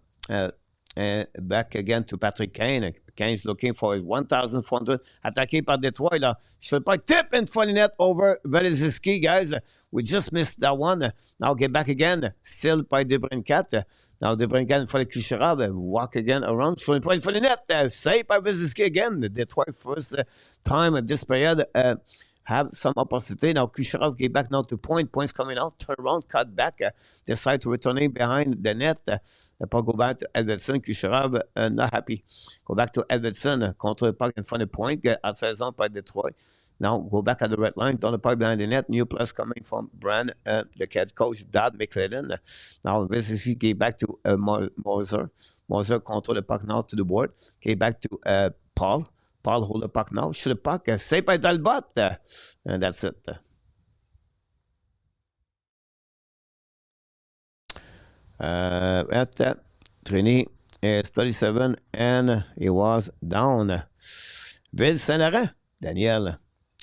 And back again to Patrick Kane. Kane's looking for his 1,400. Attaqué par Detroit, là. Should probably tip in front of net over Vasilevsky, guys. We just missed that one. Now get back again. Still by Debrincat. Now Debrincat in front of Kucherov. Walk again around. Should probably in front of net. Saved by Vasilevsky again. The Detroit first time at this period. Have some opportunity. Now Kucherov get back now to point. Points coming out. Turn around, cut back. Decide to return behind the net. Pas go back to Edvedson. Kucherov not happy. Go back to Edvedson. Contre le puck in front of point. At 16 by Detroit. Now go back at the red line. Down the puck behind the net. New plus coming from Brand, the head coach, Dad McLaren. Now Vasilevsky get back to Moser. Moser control the puck now to the board. Get back to Paul. Paul hold the puck now. Shoot the puck. Saved by Talbot. And that's it. At that, Trini is 37 and he was down. Ville Saint-Laurent, Daniel.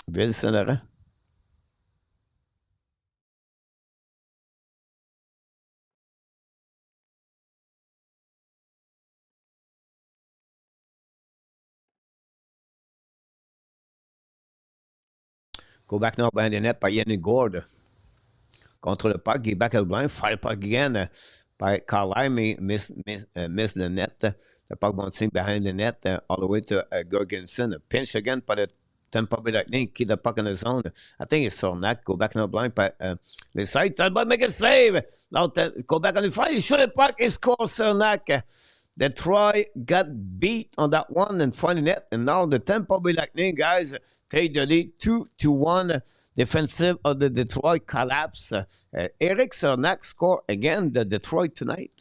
Ville-Saint-Laurent. Go back now behind the net by Yannick Gourde. Contre le puck, get back at the blind, fire puck again by Carlisle, miss the net. The puck bouncing behind the net all the way to Gorgensen. Pinch again by the Tampa Bay Lightning, keep the puck in the zone. I think it's Sornak. Go back now blind by the side. Talbot make a save. Now go back on the front. He shoot the puck. He scores Sornak. Detroit got beat on that one in front of the net. And now the Tampa Bay Lightning guys take the lead 2-1. Defensive of the Detroit collapse. Eric Cernak score again the Detroit tonight.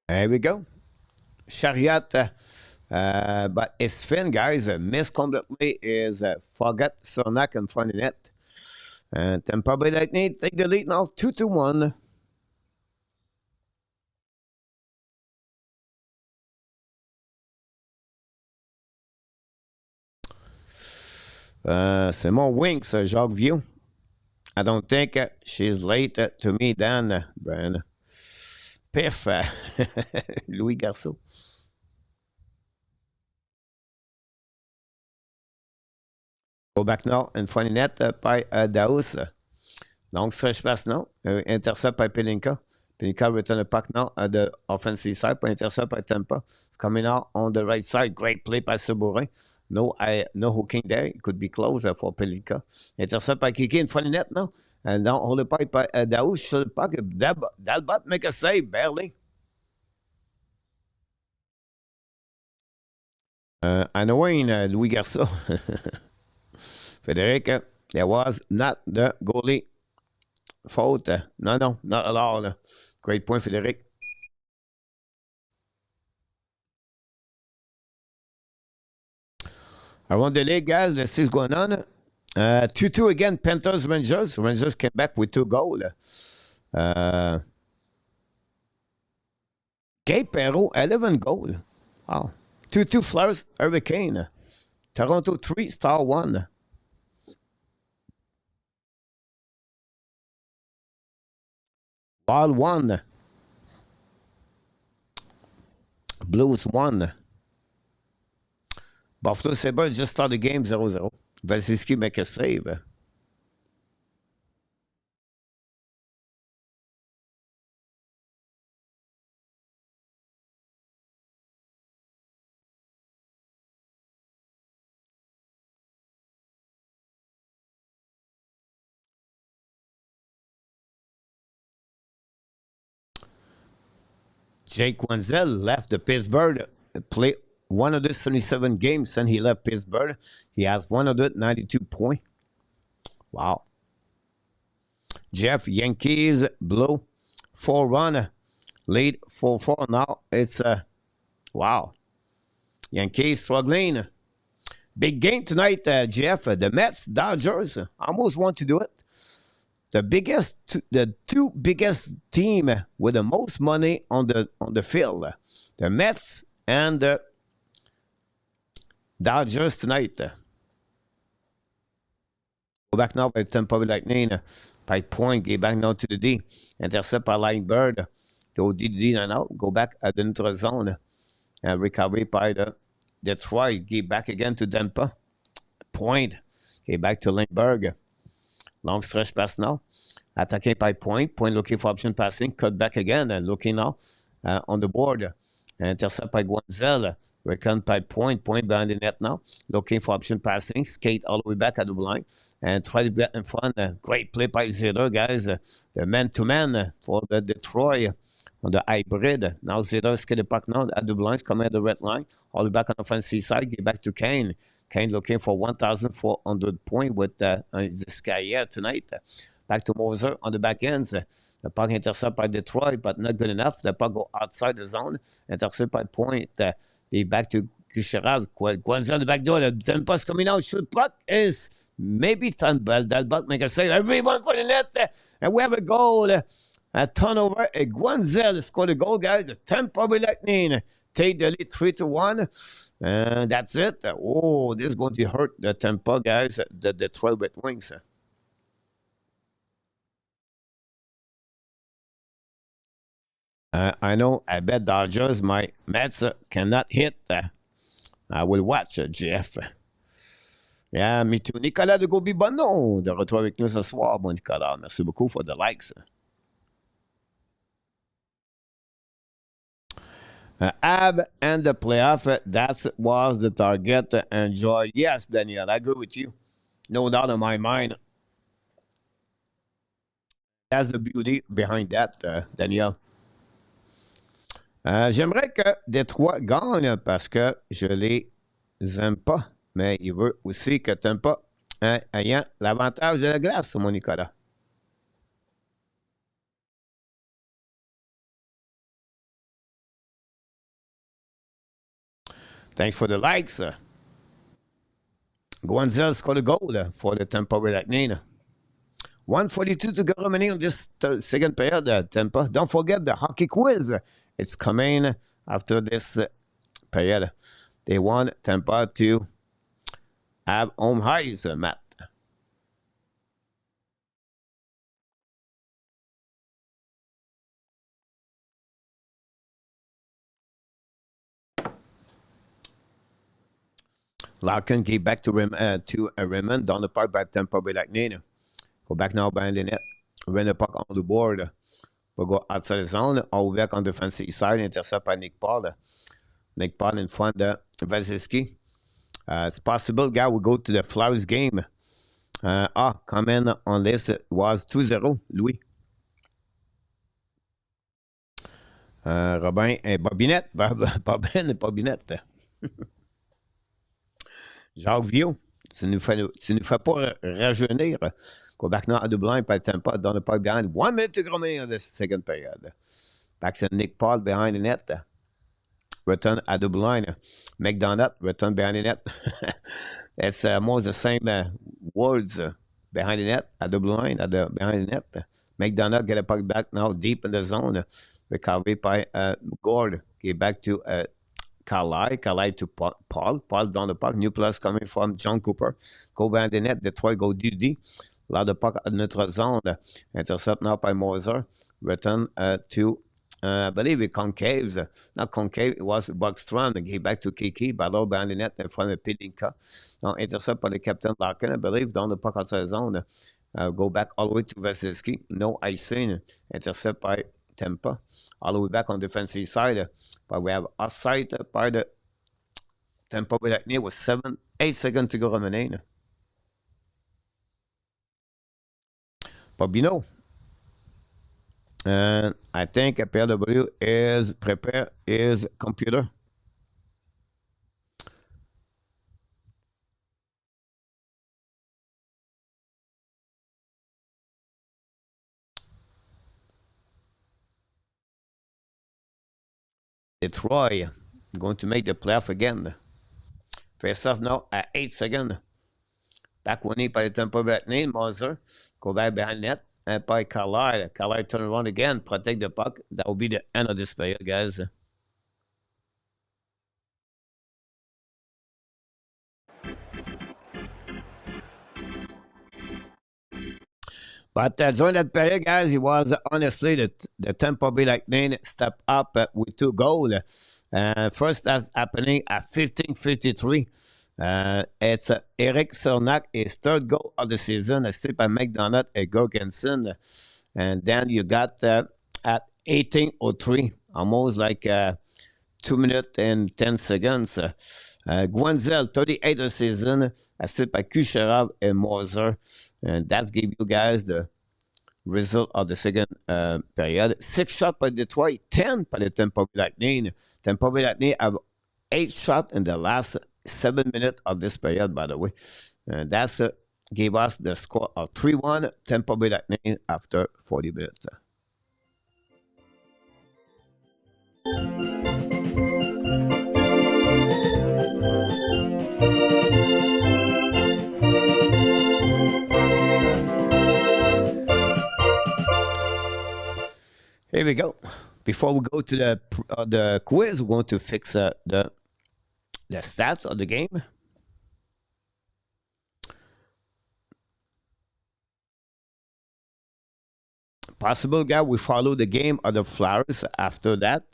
There we go. Chariot. But it's Finn, guys. Missed completely is forget Cernak in front of the net. And Tampa Bay Lightning take the lead now 2-1. C'est mon Winks, Jacques Vieux. I don't think she's late to me, Dan. Brian. Piff. Louis Garceau. Go back now in front of the net by Daous. Long stretch pass now. Intercept by Pelinka. Pelinka return the puck now at the offensive side. Intercept by Tampa. It's coming out on the right side. Great play by Sabourin. No hooking there. It could be close for Pelinka. Intercept by Kiki in front of the net now. And now hold the puck by Daous. Shoot the puck. Dalbot make a save. Barely. Annoying Louis Garceau. Frédéric, there was not the goalie fault. No, not at all. Great point, Frédéric. Around the league, guys, let's see what's going on. 2-2 again, Panthers, Rangers. Rangers came back with 2 goals. Gabe Perreault, 11 goals. Wow. 2-2 Flyers, Hurricane. Toronto 3, Star 1. Wild 1. Blues 1. Buffalo Sabres just started the game 0-0. Vasilevsky make a save. Jake Wenzel left the Pittsburgh, played 177 games since he left Pittsburgh. He has 192 points. Wow. Jeff, Yankees blow 4-1, lead 4-4. Now it's wow. Yankees struggling. Big game tonight, Jeff. The Mets, Dodgers almost want to do it. The two biggest team with the most money on the field, the Mets and the Dodgers tonight. Go back now by Tampa Bay Lightning by point. Get back now to the D. Intercept by Lightbird. Go D and out. Go back at the neutral zone. Recovery by the Detroit. Get back again to Tampa. Point. Get back to Lindbergh. Long stretch pass now. Attacking by point. Point looking for option passing. Cut back again and looking now on the board. Intercept by Guanzel. Recon by point. Point behind the net now. Looking for option passing. Skate all the way back at the line. And try to get in front. Great play by Zeder, guys. The man-to-man for the Detroit on the hybrid. Now Zeder skate the puck now at the blinds. Coming at the red line. All the way back on the offensive side. Get back to Kane. Kane looking for 1,400 points with this guy here tonight. Back to Moser on the back ends. The puck intercepted by Detroit, but not good enough. The puck go outside the zone. Intercepted by point. They back to Kucherov, Guanzel, the back door. The Tampa's coming out. Shoot puck is maybe Tunbell. That buck make a save. Everyone for the net. And we have a goal. A turnover. Guanzel scored a goal, guys. The Tampa Bay Lightning take the lead 3-1. And that's it. Oh, this is going to hurt the Tampa guys, the Detroit Red Wings. I know. I bet Dodgers, my Mets cannot hit. I will watch, Jeff. Yeah, me too. Nicolas de Gauby-Bonneau, de retour avec nous ce soir. Bon, Nicolas, merci beaucoup for the likes. Ab and the playoff, that was the target. Enjoy. Yes, Daniel, I agree with you. No doubt in my mind. That's the beauty behind that, Daniel. J'aimerais que Détroit gagne parce que je les aime pas, mais il veut aussi que Tampa ayant l'avantage de la glace, mon Nicolas. Thanks for the likes. Guanzel scored a goal for the Tampa Bay Lightning. 1:42 to go remaining on this second period, Tampa. Don't forget the hockey quiz. It's coming after this period. They want Tampa to have home highs, Matt. Larkin gave back to Raymond down the park by Tampa Bay Lightning. Go back now behind the net. Run the puck on the board. We'll go outside the zone. All back on the defensive side. Intercept by Nick Paul. Nick Paul in front of Vasilevsky. It's possible, guy, will go to the Flyers game. Comment on this was 2-0, Louis. Robin et Bobinette. Bobin et Bobinette. Jacques Viau, tu nous fais pas rajeunir. Go back now at the blind by Tampa down the park behind. 1 minute to go in the second period. Back to Nick Paul behind the net. Return at the blind. McDonald, return behind the net. It's almost the same words behind the net, at the blind, behind the net. McDonald get a puck back now deep in the zone. Recovery by Gord. Get back to Carlisle to Paul. Paul down the puck. New plus coming from John Cooper. Go behind the net. Detroit go DD. Là, the puck at notre zone. Intercept now by Moser. Return to, I believe it Concave. Not Concave, it was Buckstrom. Get back to Kiki. Battle behind the net in front of Pilinka. Now, intercept by the captain Larkin, I believe, down the puck outside the zone. Go back all the way to Vasilevsky. No icing. Intercept by Tampa. All the way back on the defensive side. But we have offside by the Tampa Bay Lightning with 8 seconds to go remaining. Bobino. And I think PLW is prepare his computer. Detroit going to make the playoff again. Face off now at 8 seconds. Back winning by the Tampa Bay Lightning. Moser go back behind net and by Carlisle. Carlisle turn around again, protect the puck. That will be the end of this period, guys. But during that period, guys, it was honestly the Tampa Bay Lightning stepped up with 2 goals. First, that's happening at 15:53. It's Eric Cernak, his 3rd goal of the season, assisted by McDonald and Gorgensen. And then you got at 18:03, almost like 2 minutes and 10 seconds. Guanzel, 38th of the season, assisted by Kucherov and Moser. And that's give you guys the result of the second period. 6 shots by Detroit, 10 by the Tampa Bay Lightning. Tampa Bay Lightning have 8 shots in the last 7 minutes of this period, by the way. And that's gave us the score of 3-1 Tampa Bay Lightning after 40 minutes. we go. Before we go to the quiz, we're going to fix the stats of the game. Possible, guy, we follow the game of the Flyers after that.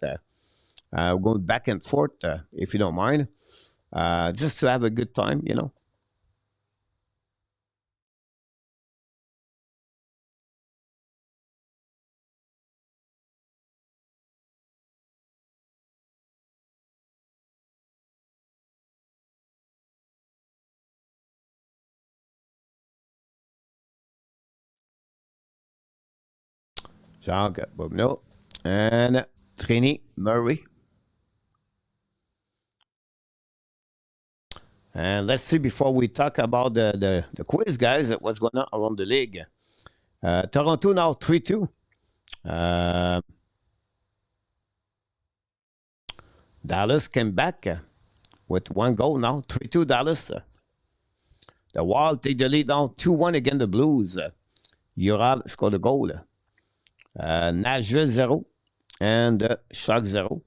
We're going back and forth, if you don't mind. Just to have a good time, you know. Jacques Bobneau and Trini Murray. And let's see, before we talk about the quiz, guys, what's going on around the league. Toronto now 3-2. Dallas came back with 1 goal now, 3-2 Dallas. The Wild take the lead now, 2-1 against the Blues. Jurab scored a goal. Nashville 0 and Sharks 0.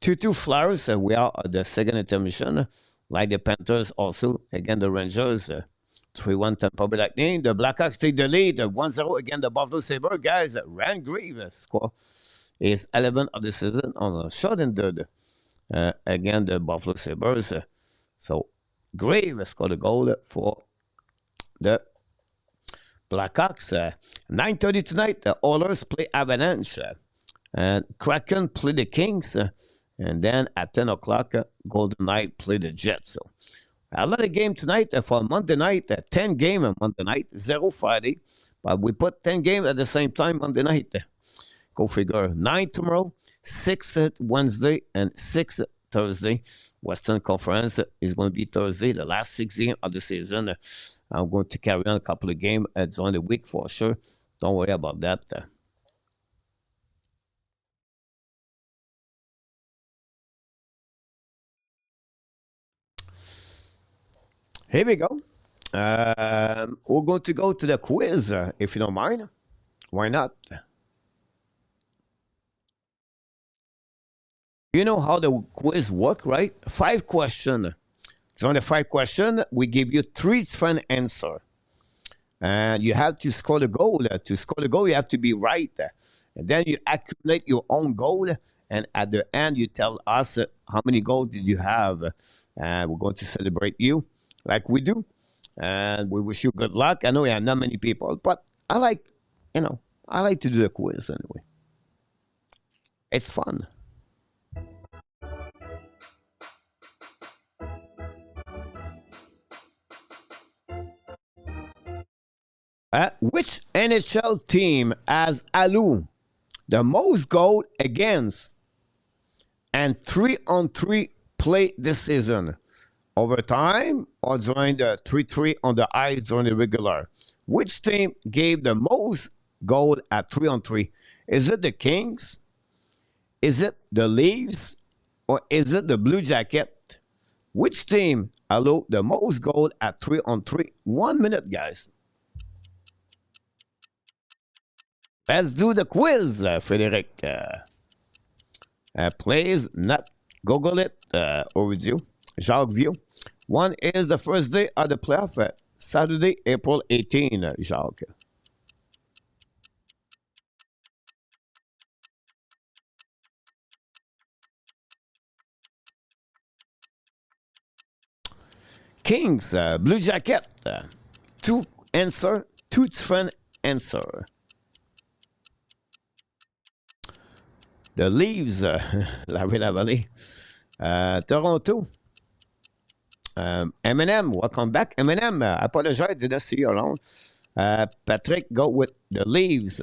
2-2 Flyers. We are at the second intermission. Like the Panthers also against the Rangers. 3-1 Tampa Bay Lightning. The Blackhawks take the lead. 1-0 against the Buffalo Sabres. Guys, Rand Grieve score is 11th of the season on a shot and third against the Buffalo Sabres. So Grieve scored a goal for the Blackhawks. 9:30 tonight, the Oilers play Avalanche. And Kraken play the Kings. And then at 10 o'clock, Golden Knight play the Jets. So a lot of game tonight for Monday night. 10 game on Monday night, 0 Friday. But we put 10 games at the same time Monday night. Go figure. 9 tomorrow, 6 Wednesday, and 6 Thursday. Western Conference is going to be Thursday, the last 6 games of the season. I'm going to carry on a couple of games during the week for sure. Don't worry about that. Here we go. We're going to go to the quiz, if you don't mind. Why not? You know how the quiz works, right? 5 questions. So on the 5 questions, we give you 3 different answers. And you have to score the goal. To score the goal, you have to be right. And then you accumulate your own goal. And at the end, you tell us how many goals did you have. And we're going to celebrate you like we do. And we wish you good luck. I know you have not many people, but I like to do the quiz anyway. It's fun. Which NHL team has Alou the most goal against and 3-on-3 play this season? Overtime or during the 3-3 on the ice during the regular? Which team gave the most goal at 3-on-3? Is it the Kings? Is it the Leafs? Or is it the Blue Jacket? Which team allowed the most goal at 3-on-3? 1 minute, guys. Let's do the quiz, Frederic. Please not Google it or with you. Jacques View. One is the first day of the playoff, Saturday, April 18, Jacques. Kings, Blue Jacket. 2 answer, 2 different answer. The Leaves, La Valley. Toronto. M&M, welcome back. M&M, I apologize, didn't see you alone. Patrick, go with the Leaves.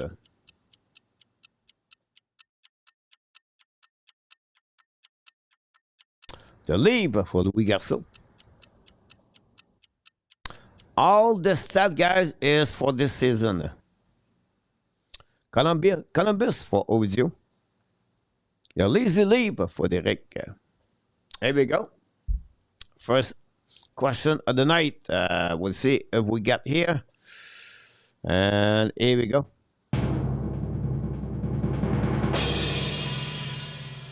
The Leave for Louis Garceau. All the stat, guys, is for this season. Columbus for Oviedo. Your lazy leap for Derek. Here we go. First question of the night. We'll see if we get here. And here we go.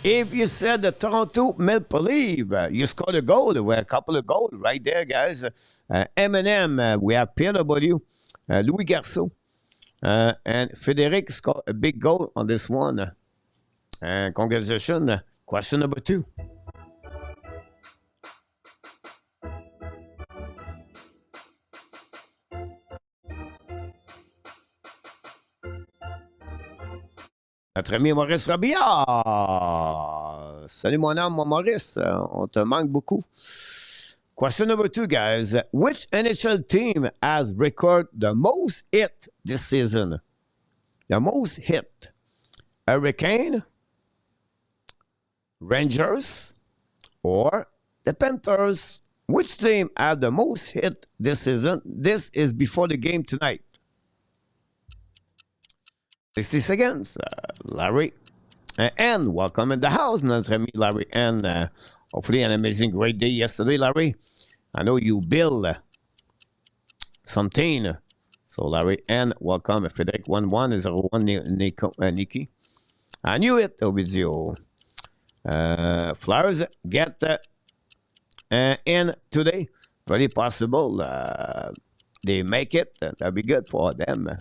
If you said the Toronto Maple Leaf, you scored a goal. There were a couple of goals right there, guys. M&M, we have PW, Louis Garceau, and Frédéric scored a big goal on this one. And congratulations. Question number 2. Notre ami Maurice Robillard. Salut mon âme, mon Maurice. On te manque beaucoup. Question number 2, guys. Which NHL team has recorded the most hit this season? The most hit. Hurricane, Rangers, or the Panthers? Which team had the most hit this season? This is before the game tonight. 60 seconds. Larry and welcome in the house, notre ami Larry. And hopefully an amazing, great day yesterday, Larry. I know you build something. So, Larry, and welcome. Frederic 1101 Nikki. I knew it, Ovidio. Flyers get in today. Very possible. They make it. That'll be good for them.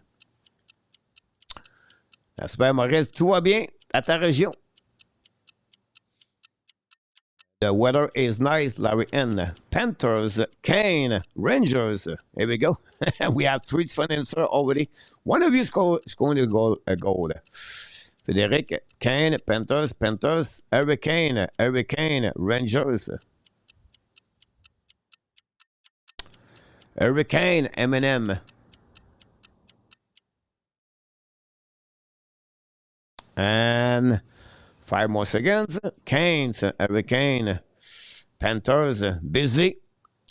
J'espère, Maurice, tout va bien à ta région. The weather is nice, Larry N. Panthers, Kane, Rangers. Here we go. We have 3 fun answers already. One of you is going to go a goal. Frédéric, Kane, Panthers, Hurricane, Rangers. Hurricane, M&M. And 5 more seconds. Canes, Hurricane, Panthers, busy.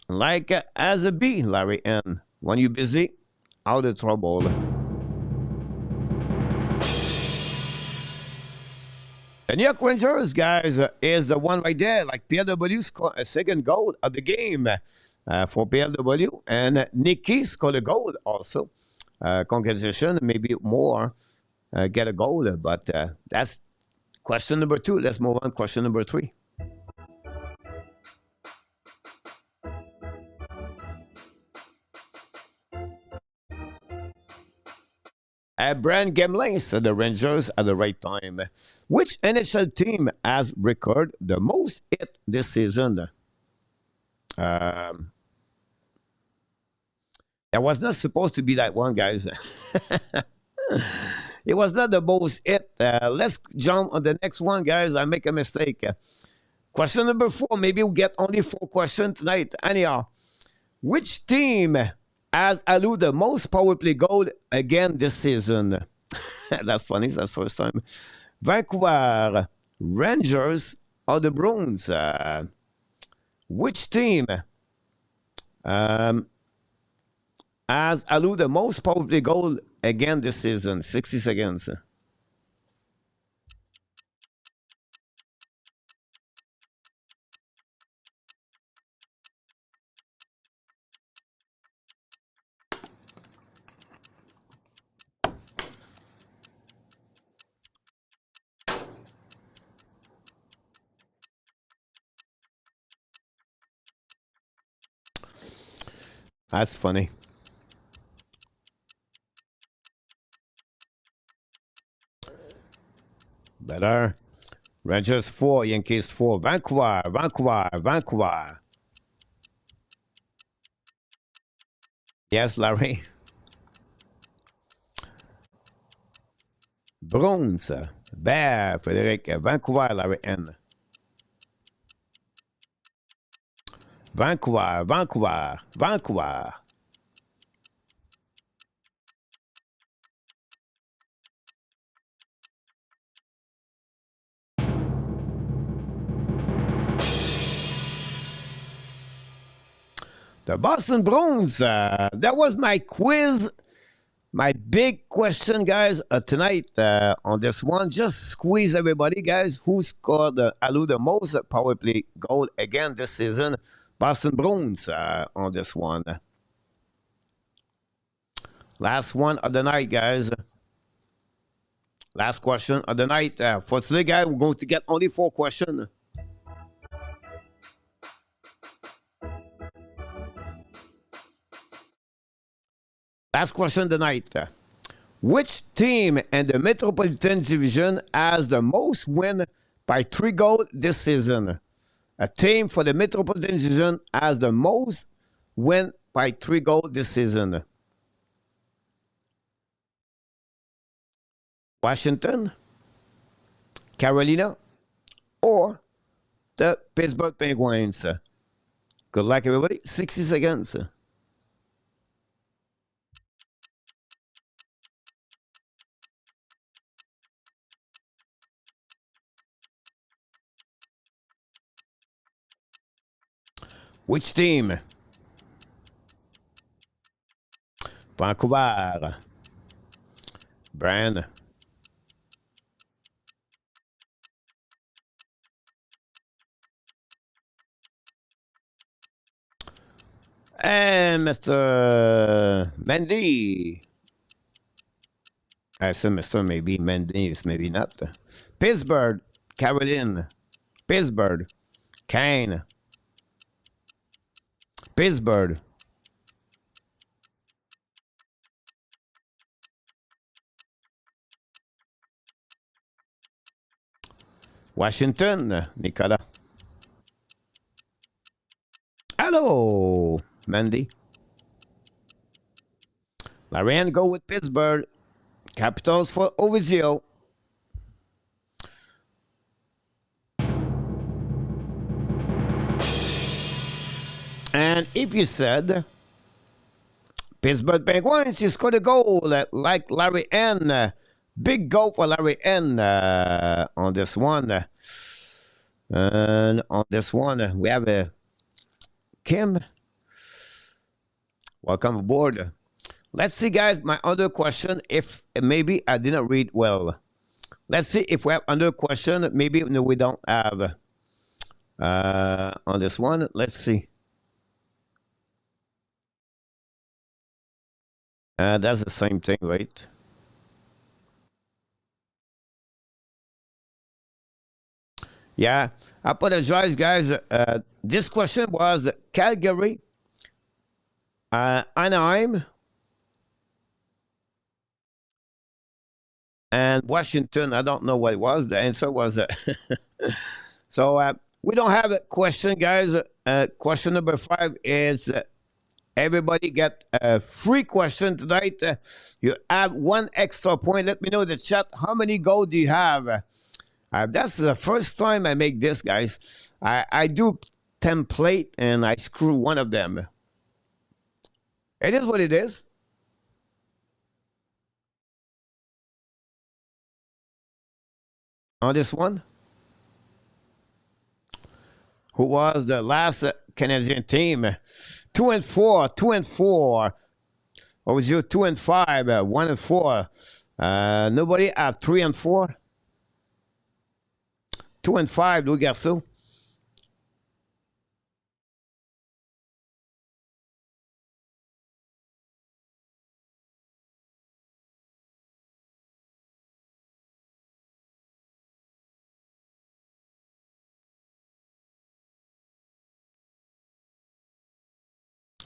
Like as a bee, Larry N. When you busy, out of trouble. The New York Rangers, guys, is the one right there. Like PLW scored a second goal of the game for PLW. And Nikki scored a goal also. Congratulations, maybe more. Get a goal, but that's question number 2. Let's move on. Question number 3. Brand Gemling said the Rangers at the right time. Which NHL team has recorded the most hit this season? That was not supposed to be that one, guys. It was not the most hit. Let's jump on the next one, guys. I make a mistake. Question number 4. Maybe we'll get only 4 questions tonight. Anyhow, which team has allowed the most power play goal again this season? That's funny. That's the first time. Vancouver, Rangers, or the Bruins? Which team has allowed the most power play goal again this season? 60 seconds. That's funny. Better. Rangers 4, Yankees 4. Vancouver. Yes, Larry. Bruins. Bear, Frédéric. Vancouver, Larry N. Vancouver. The Boston Bruins. That was my quiz. My big question, guys, tonight on this one. Just squeeze everybody, guys. Who scored allowed the most power play goal again this season? Boston Bruins on this one. Last one of the night, guys. Last question of the night. For today, guys, we're going to get only 4 questions. Last question of the night. Which team in the Metropolitan Division has the most win by 3 goals this season? A team for the Metropolitan Division has the most win by 3 goals this season. Washington, Carolina, or the Pittsburgh Penguins? Good luck, everybody. 60 seconds. Which team? Vancouver. Brian. And Mr. Mendy. I said Mr. Maybe Mendy, maybe not. Pittsburgh, Caroline. Pittsburgh, Kane. Pittsburgh. Washington, Nicolas. Hello, Mandy. Larian go with Pittsburgh. Capitals for Ovizio. And if you said Pittsburgh Penguins, you scored a goal like Larry N. Big goal for Larry N on this one. And on this one, we have Kim. Welcome aboard. Let's see, guys, my other question, if maybe I didn't read well. Let's see if we have another question. Maybe no, we don't have on this one. Let's see. That's the same thing, right? Yeah, I apologize, guys. This question was Calgary, Anaheim, and Washington. I don't know what it was. The answer was so we don't have a question, guys. Question number 5 is everybody get a free question tonight. You have 1 extra point. Let me know in the chat how many goals do you have. That's the first time I make this, guys. I do template and I screw one of them. It is what it is. On this one, who was the last Canadian team? 2-4, 2-4. What was you? 2-5, 1-4. Nobody have 3-4. 2-5, Louis Garceau.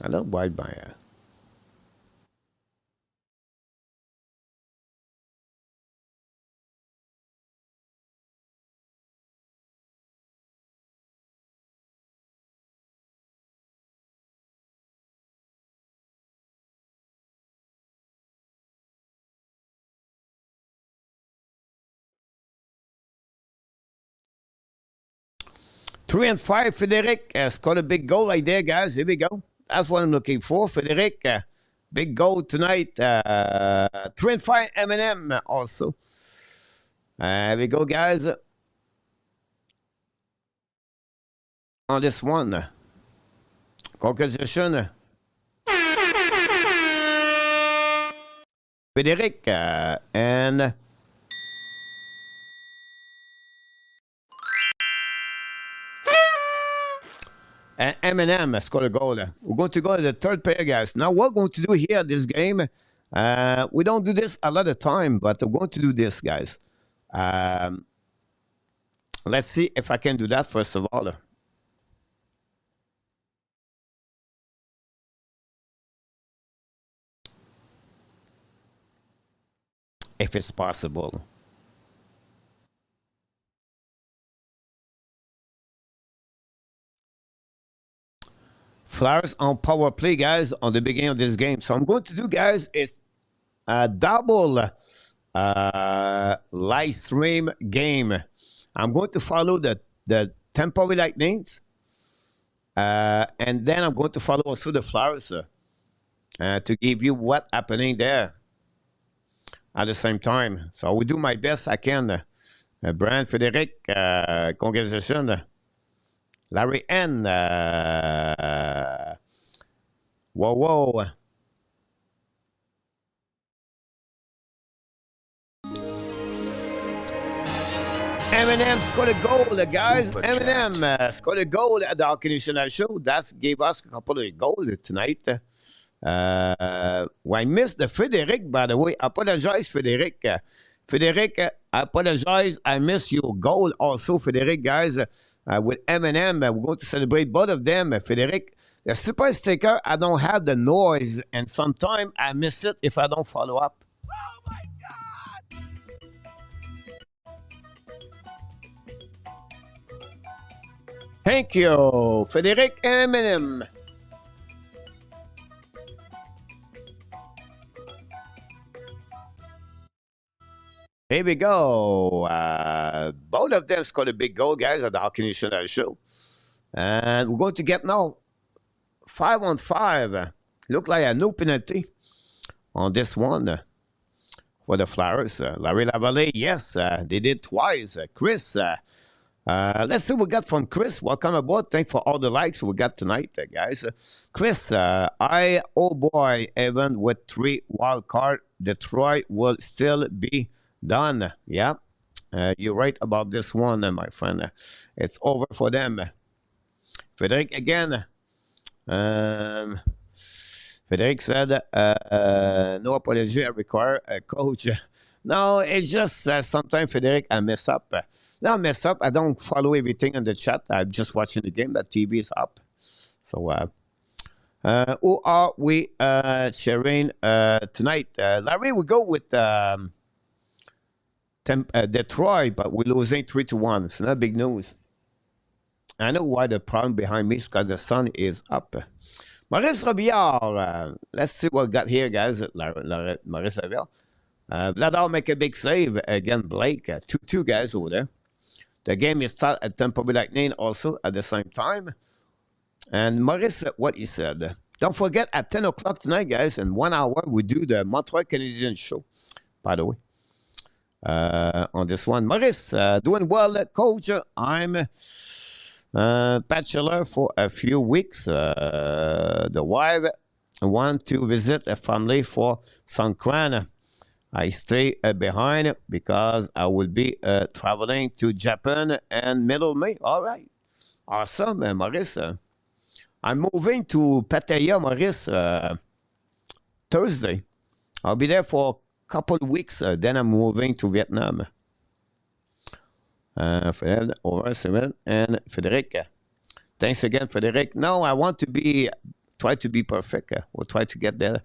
I don't abide by it. Three and 5, Frederic scored a big goal right there, guys. Here we go. That's what I'm looking for. Frederic, big goal tonight. 3-5, M&M also. Here we go, guys. On this one. Congratulations. Frederic and Eminem scored a goal. We're going to go to the third pair, guys. Now, what we're going to do here this game, We don't do this a lot of time, but I'm going to do this, guys. Let's see if I can do that first of all. If it's possible. Flyers on power play, guys, on the beginning of this game. So I'm going to do, guys, is a double live stream game. I'm going to follow the Tampa Bay Lightnings, and then I'm going to follow also the Flyers to give you what's happening there at the same time. So I will do my best I can. Brian, Frederic, congratulations. Larry N. Whoa. Eminem scored a goal, guys. Super Eminem scored a goal at the Hockey National Show. That gave us a couple of goals tonight. I missed the Frederic, by the way. Apologize, Frederic. Frederic, I apologize. I missed your goal also, Frederic, guys. With Eminem, we're going to celebrate both of them. Frederic, the super sticker, I don't have the noise, and sometimes I miss it if I don't follow up. Oh my God! Thank you, Frederic Eminem. Here we go. Both of them scored a big goal, guys, at the Hockey National Show. And we're going to get now 5-on-5. Look like a no penalty on this one for the Flyers. Larry Lavallee, yes, they did twice. Chris, let's see what we got from Chris. Welcome aboard. Thanks for all the likes we got tonight, guys. Chris, oh boy, even with 3 wild card, Detroit will still be done. Yeah, you're right about this one, my friend. It's over for them. Frederic again. Frederic said, no apology I require, coach. No, it's just sometimes, Frederic, I mess up. Not mess up. I don't follow everything in the chat. I'm just watching the game. That TV is up. So, who are we sharing tonight? Larry, we go with Detroit, but we're losing 3-1. It's not big news. I know why the problem behind me is because the sun is up. Maurice Robillard, let's see what we got here, guys. Maurice Robillard. Vladar make a big save against Blake. 2-2, guys, over there. The game is start at Tampa Bay Lightning also at the same time. And Maurice, what he said. Don't forget, at 10 o'clock tonight, guys, in 1 hour, we do the Montreal Canadian show, by the way. On this one. Maurice, doing well, coach. I'm bachelor for a few weeks. The wife want to visit a family for Sankran. I stay behind because I will be traveling to Japan in middle May. All right. Awesome, Maurice. I'm moving to Pattaya, Maurice, Thursday. I'll be there for couple of weeks, then I'm moving to Vietnam. Fred, over, Simon, and Frederic. Thanks again, Frederic. No, I want to try to be perfect. We'll try to get there.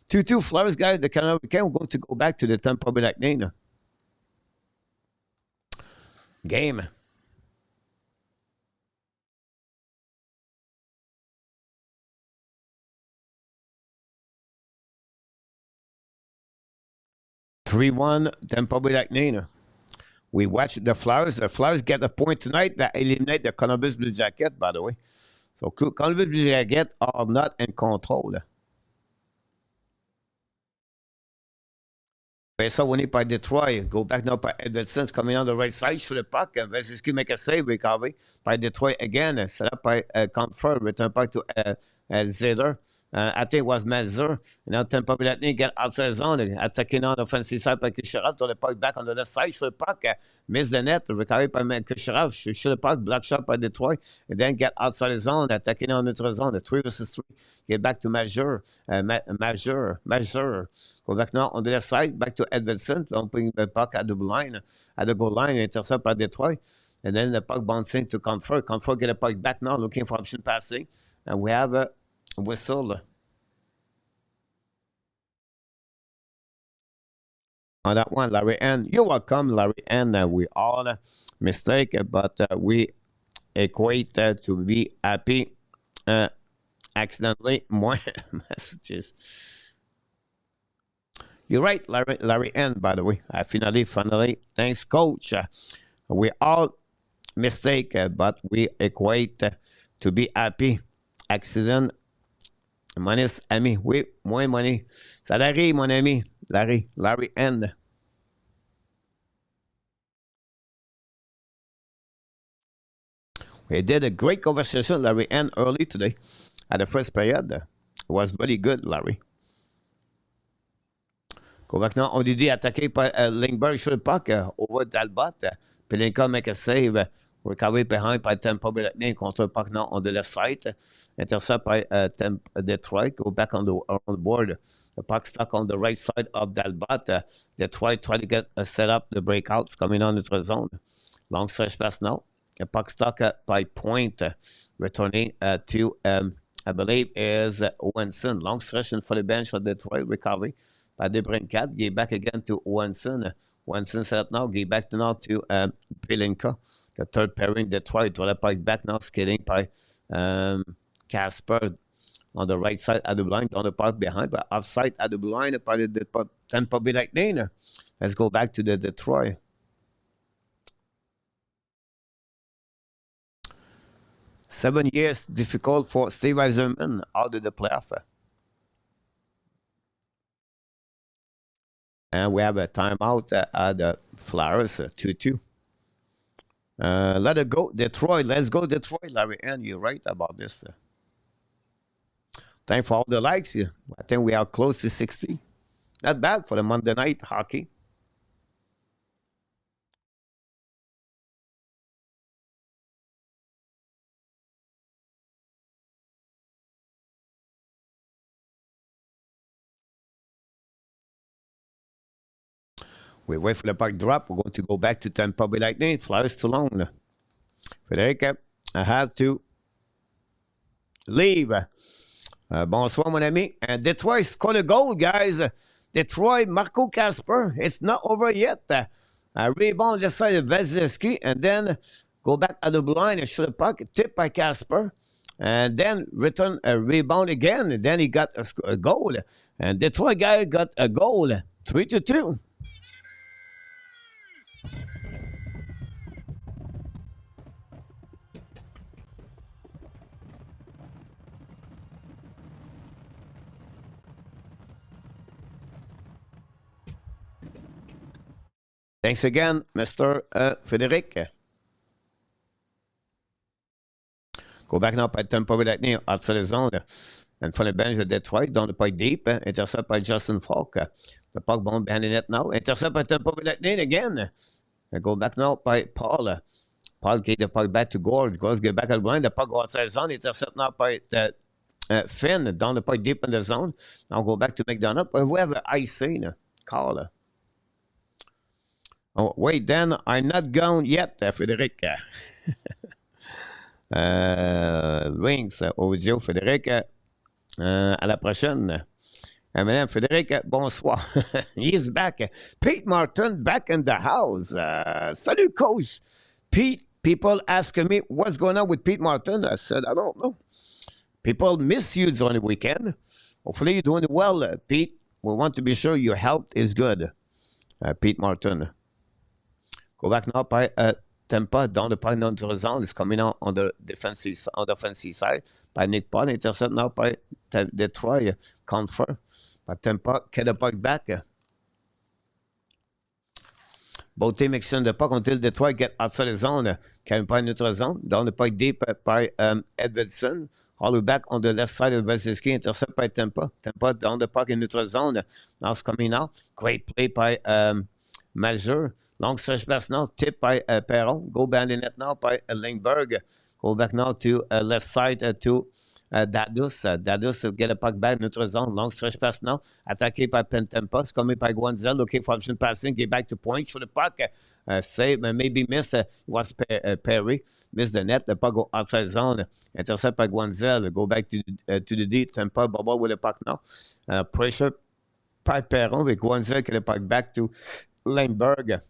2-2 Flyers, guys. The Canada weekend. We're going to go back to the Tampa Bay Lightning game. Tampa Bay Lightning. We watch the Flyers. The Flyers get a point tonight that eliminate the Columbus Blue Jackets, by the way. So Columbus Blue Jackets are not in control. Ça, on est par Detroit. Go back now by Edson coming on the right side. Sur le puck. Vasilevsky make a save, recovery. By Detroit again. C'est là par Comfort. Return back to Zeder. I think it was Melzer. Now Tampa Bay Lightning get outside the zone, attacking on the offensive side by Kucherov, to the puck back on the left side, shoot the puck, miss the net, recovered by Kucherov, shoot the puck, block shot by Detroit, and then get outside the zone, attacking on neutral zone, 3 versus 3, get back to Major, go back now on the left side, back to Edmondson, dumping the puck at the line, at the goal line, intercept by Detroit, and then the puck bouncing to Comfort. Comfort get a puck back now, looking for option passing, and we have a whistle on that one, Larry N. You're welcome, Larry N. We all mistake, but we equate to be happy accidentally. More messages. You're right, Larry N, by the way. Finally. Thanks, Coach. We all mistake, but we equate to be happy accident. Minus ami. Oui, moins money. Ça arrive, mon ami. Larry N. We did a great conversation, Larry N, early today at the first period. It was very good, Larry. Go back now. On dit attaqué par Lindbergh sur le puck over Talbot. Pelinka make a save. Recovery behind by Tampa Bay Lightning contre le puck now on the left side. Intercept by Detroit. Go back on the board. The puck stuck on the right side of Dalbot. Detroit try to get set up the breakouts coming on into the zone. Long stretch pass now. The puck stuck by Point. Returning to, I believe, is Owenson. Long stretch in for the bench of Detroit. Recovery by DeBrincat. Give back again to Owenson. Owenson set up now. Give back now to Pelinka. The third pairing, Detroit. To the puck back now. Skating by Casper. On the right side at the line, on the park behind, but offside at the line by the Tampa Bay Lightning. Let's go back to the Detroit. Seven years difficult for Steve Eiserman out of the playoff. And we have a timeout at the Flyers, 2-2. Let it go, Detroit. Let's go, Detroit, Larry. And you're right about this. Thanks for all the likes. I think we are close to 60. Not bad for the Monday night hockey. We wait for the puck drop. We're going to go back to Tampa Bay Lightning. Flyers too long. Frédéric, I have to leave. Bonsoir, mon ami. And Detroit scored a goal, guys. Detroit, Marco Casper. It's not over yet. Rebound just side of Vasilevsky. And then go back at the blind and shoot the puck. Tip by Casper. And then return a rebound again. And then he got a goal. And Detroit guy got a goal. 3-2. Thanks again, Mr. Frédéric. Go back now by Tampa Bay Lightning outside the zone. And from the bench of Detroit, down the puck deep. Intercept by Justin Falk. The puck bounced behind the net now. Intercept by Tampa Bay Lightning again. And go back now by Paul. Paul gave the puck back to Gord. Gord get back at the line. The puck go outside the zone. Intercept now by Finn. Down the puck deep in the zone. Now go back to McDonough. But whoever I see, Carl. Oh, wait, then I'm not gone yet, Frédéric. Wings, audio, Frédéric. À la prochaine. And Madame Frédéric, bonsoir. He's back. Pete Martin back in the house. Salut, Coach. Pete, people asking me what's going on with Pete Martin. I said, I don't know. People miss you during the weekend. Hopefully you're doing well, Pete. We want to be sure your health is good. Pete Martin. Go back now by Tampa, down the pipe down to the zone. It's coming out on the offensive side by Nick Paul. Intercept now by Detroit. Comfort. But Tampa get the puck back. Both teams exchange the puck until Detroit get outside the zone. Can find neutral zone. Down the puck deep by Edwardson. all the way back on the left side of Vasilevsky, intercept by Tampa. Tampa down the puck in neutral zone. Now it's coming out. Great play by Major. Long stretch pass now, tip by Perron. Go behind the net now by Lindbergh. Go back now to left side to Dadus. Dadus get a puck back, neutral zone. Long stretch pass now. Attaqué by Tampa. It's coming by Guanzel. Looking for option passing. Get back to point. For the puck. Save, maybe miss. Was Perry. Miss the net. The puck go outside zone. Intercept by Guanzel. Go back to the D. Tampa. Baba with the puck now. Pressure by Perron. With Guanzel get the puck back to Lindbergh.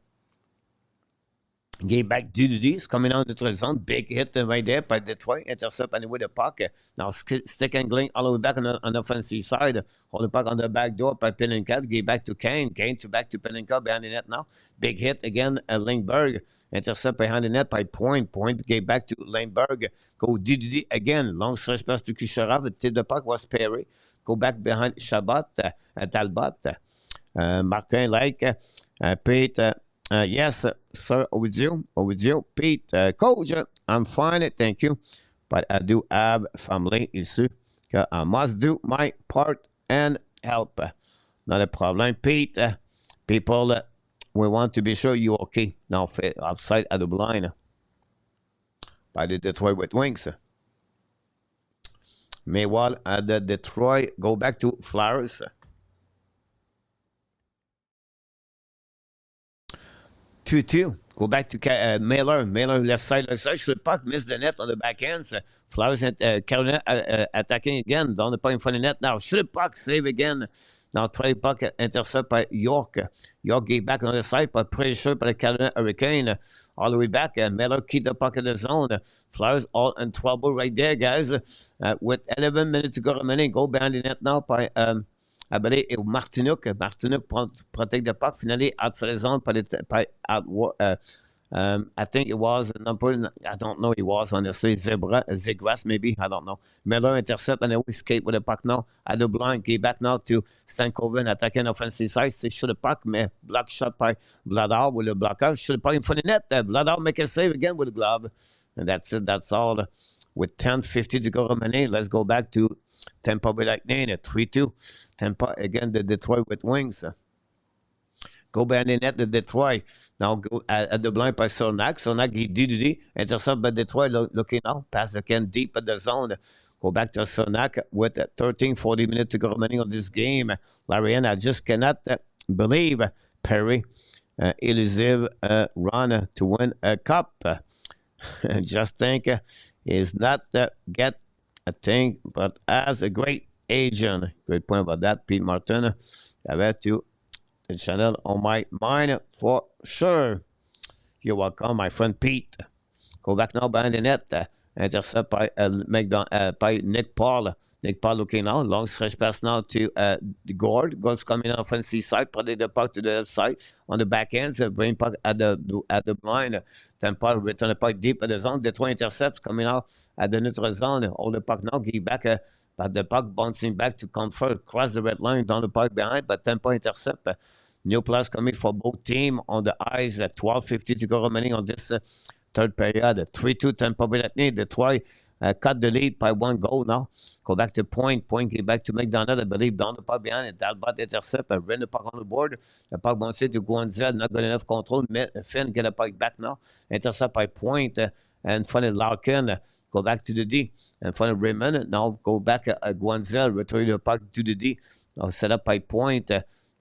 Get back to the D. It's coming out neutral zone. Big hit right there by Detroit. Intercept anyway the puck. Now stick and glink all the way back on the offensive side. Hold the puck on the back door by Pelinka. Get back to Kane. Kane to back to Pelinka behind the net now. Big hit again. Lindbergh. Intercept behind the net by Point. Point get back to Lindbergh. Go D again. Long stretch pass to Kucherov. The tip the puck was Perry. Go back behind Chabot. Talbot. Martin like Pete. Yes, sir, with you. Pete, coach, I'm fine, thank you. But I do have family issue. I must do my part and help. Not a problem. Pete, people, we want to be sure you're okay. Now, outside at the blind by the Detroit Red Wings. Meanwhile, at the Detroit, go back to Flowers. 2-2. Go back to Mailer. Mailer left side. Should puck miss the net on the backhands. Flowers and Carolina attacking again. Down the puck in front of the net now. Should puck save again. Now try puck intercept by York. York gave back on the side, but pressure by the Carolina Hurricane. All the way back. Mailer keep the puck in the zone. Flowers all in trouble right there, guys. With 11 minutes to go remaining. Go behind the net now by I believe Martinook protect the puck. Finally, outside the zone, I think it was, I don't know, it was honestly, Zegras maybe, I don't know. Miller intercept and then we skate with the puck now. At the blind, get back now to Stankoven, attacking offensive side. They shoot the puck, block shot by Vladar with the blocker. Shoot the puck in front of the net. Vladar make a save again with the glove. And that's it, that's all. With 10:50 to go remaining, let's go back to Tampa Bay Lightning at 3-2. Tampa again, the Detroit Red Wings. Go behind the net, the Detroit. Now go at the blind by Sonak. Sonak, he did. Intercept by Detroit, looking out. Pass again deep at the zone. Go back to Sonak with 13:40 minutes to go remaining of this game. Larian, I just cannot believe Perry elusive run to win a cup. Just think is not get a thing, but as a great agent. Great point about that, Pete Martin. I bet you the channel on my mind for sure. You're welcome, my friend Pete. Go back now behind the net. Intercept by by Nick Paul. Nick Paul looking now. Long stretch pass now to Gord. Gord's coming on offensive side. Putting the puck to the left side. On the back end. Bring puck at the blind. Then Paul return the puck deep at the zone. Detroit intercepts coming out at the neutral zone. Hold the puck now. Give back. But the puck bouncing back to comfort. Cross the red line. Down the puck behind. But Tampa intercept. New plus coming for both teams on the ice at 12:50 to go remaining on this third period. 3-2 Tampa Bay Lightning. Detroit cut the lead by 1 goal now. Go back to Point. Point get back to McDonald. I believe down the puck behind it. Talbot intercept. Ran the puck on the board. The puck bouncing to Guanzel. Not good enough control. Finn get the puck back now. Intercept by Point. And finally Larkin. Go back to the D. And finally Raymond. Now go back at Guanzel. Return the puck to the D. Now set up by Point.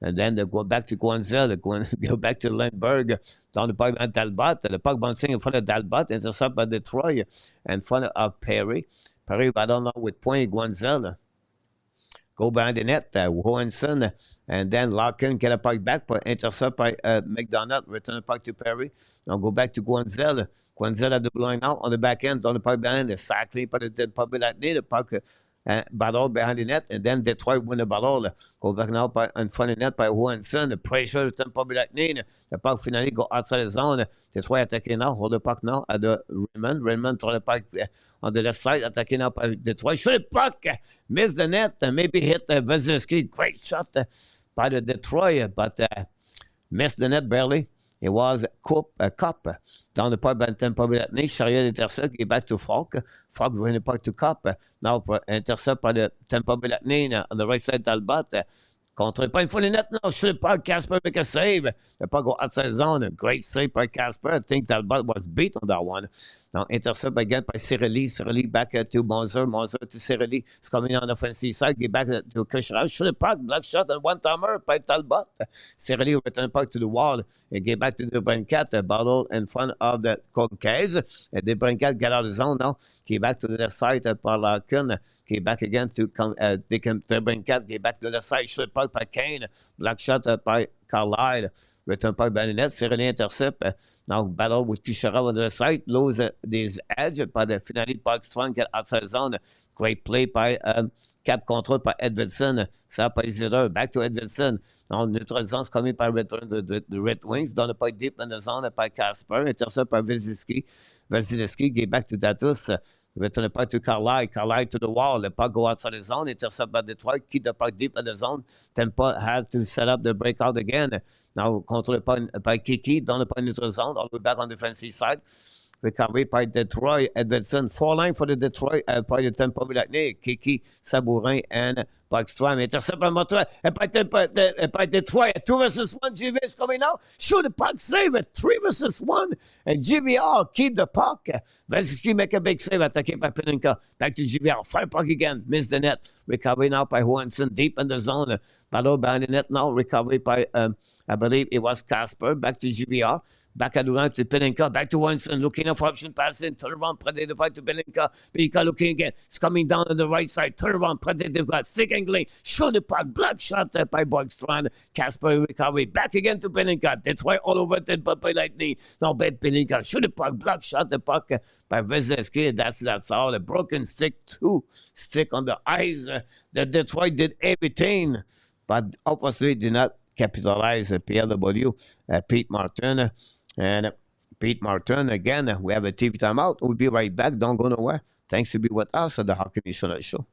And then they go back to Guanzel, go back to Lindbergh, down the puck behind Talbot. The puck bouncing in front of Talbot, intercept by Detroit, in front of Perry. Perry, I don't know, with Point Guanzel. Go behind the net, Johansson, and then Larkin get a puck back, but intercept by McDonald, return the puck to Perry. Now go back to Guanzel. Guanzel at the blind now, on the back end, down the puck behind, exactly, but it did probably like the puck. Battle behind the net, and then Detroit win the battle. Go back now in front of the net by Johansson. The pressure of Tampa Bay Lightning. The puck finally go outside the zone. Detroit attacking now. Hold the puck now at the Raymond. Raymond throw the puck on the left side. Attacking now by Detroit. Shoot the puck. Miss the net. Maybe hit Vasilevsky. Great shot by the Detroit, but missed the net barely. It was Cup. Down the pipe by Tampa Bay Lightning. Chariot intercept. Get back to Falk. Falk bring the puck to Cup. Now intercept by the Tampa Bay Lightning on the right side Talbot. Contre pas une fois les nets, non, sur le puck, Casper make a save. The puck go outside zone. A great save by Casper. I think Talbot was beat on that one. Now, intercept again by Cirelli. Cirelli back to Monzer. Monzer to Cirelli. It's coming on the offensive side. Get back to Kucherov. Sur le puck, block shot and one-timer by Talbot. Cirelli return the puck to the wall. And get back to the Brincat. A bottle in front of the Concaise. The Brincat get out of the zone now. Get back to the left side par Larkin. Get back again to the Brincat. Get back to the side. Shoot puck by Kane. Block shot by Carlisle. Return puck by the net. Cirelli intercept. Now battle with Kucherov on the side. Lose this edge by the finale. Puck strong. Get outside zone. Great play by cap control by Edvidson. Ça by Ziller. Back to Edvidson. Now neutral zone coming by return to the Red Wings. Down the puck deep in the zone by Casper. Intercept by Vasilevsky. Vasilevsky get back to Datus. Return the puck to Carlisle. Carlisle to the wall. The puck go outside the zone. Intercept by Detroit. Keep the puck deep in the zone. Tampa had to set up the breakout again. Now control the puck by Kiki. Down the puck neutral zone. All the way back on the defensive side. Recovery by Detroit. Edvidson. 4 line for the Detroit. By the Tampa Bay Lightning. Kiki, Sabourin, and Backstrom. Intercept by Montreal. By Detroit. 2 versus 1. GV is coming out. Shoot the puck. Save it. 3 versus 1. And GVR keep the puck. Vasilevsky make a big save. Attaqué by Peninka. Back to GVR. Fire puck again. Miss the net. Recovery now by Johansson. Deep in the zone. Battle behind the net now. Recovery by, I believe it was Casper. Back to GVR. Back at the line to Pelinka. Back to Winston. Looking up for option passing. Turn around. Protect the fight to Pelinka. Pelinka looking again. It's coming down on the right side. Turn around. Protect the fight. Second lane. Shoot the puck. Block shot by Borgstrand. Casper recovery. Back again to Pelinka. That's why all over Tampa Bay Lightning. Now bet Pelinka. Shoot the puck. Block shot the puck by Vasilevsky. That's all. A broken stick. 2 stick on the ice. The Detroit did everything. But obviously did not capitalize. PLW. Pete Martin. And Pete Martin, again, we have a TV timeout. We'll be right back. Don't go nowhere. Thanks to be with us at the Hockey National Show.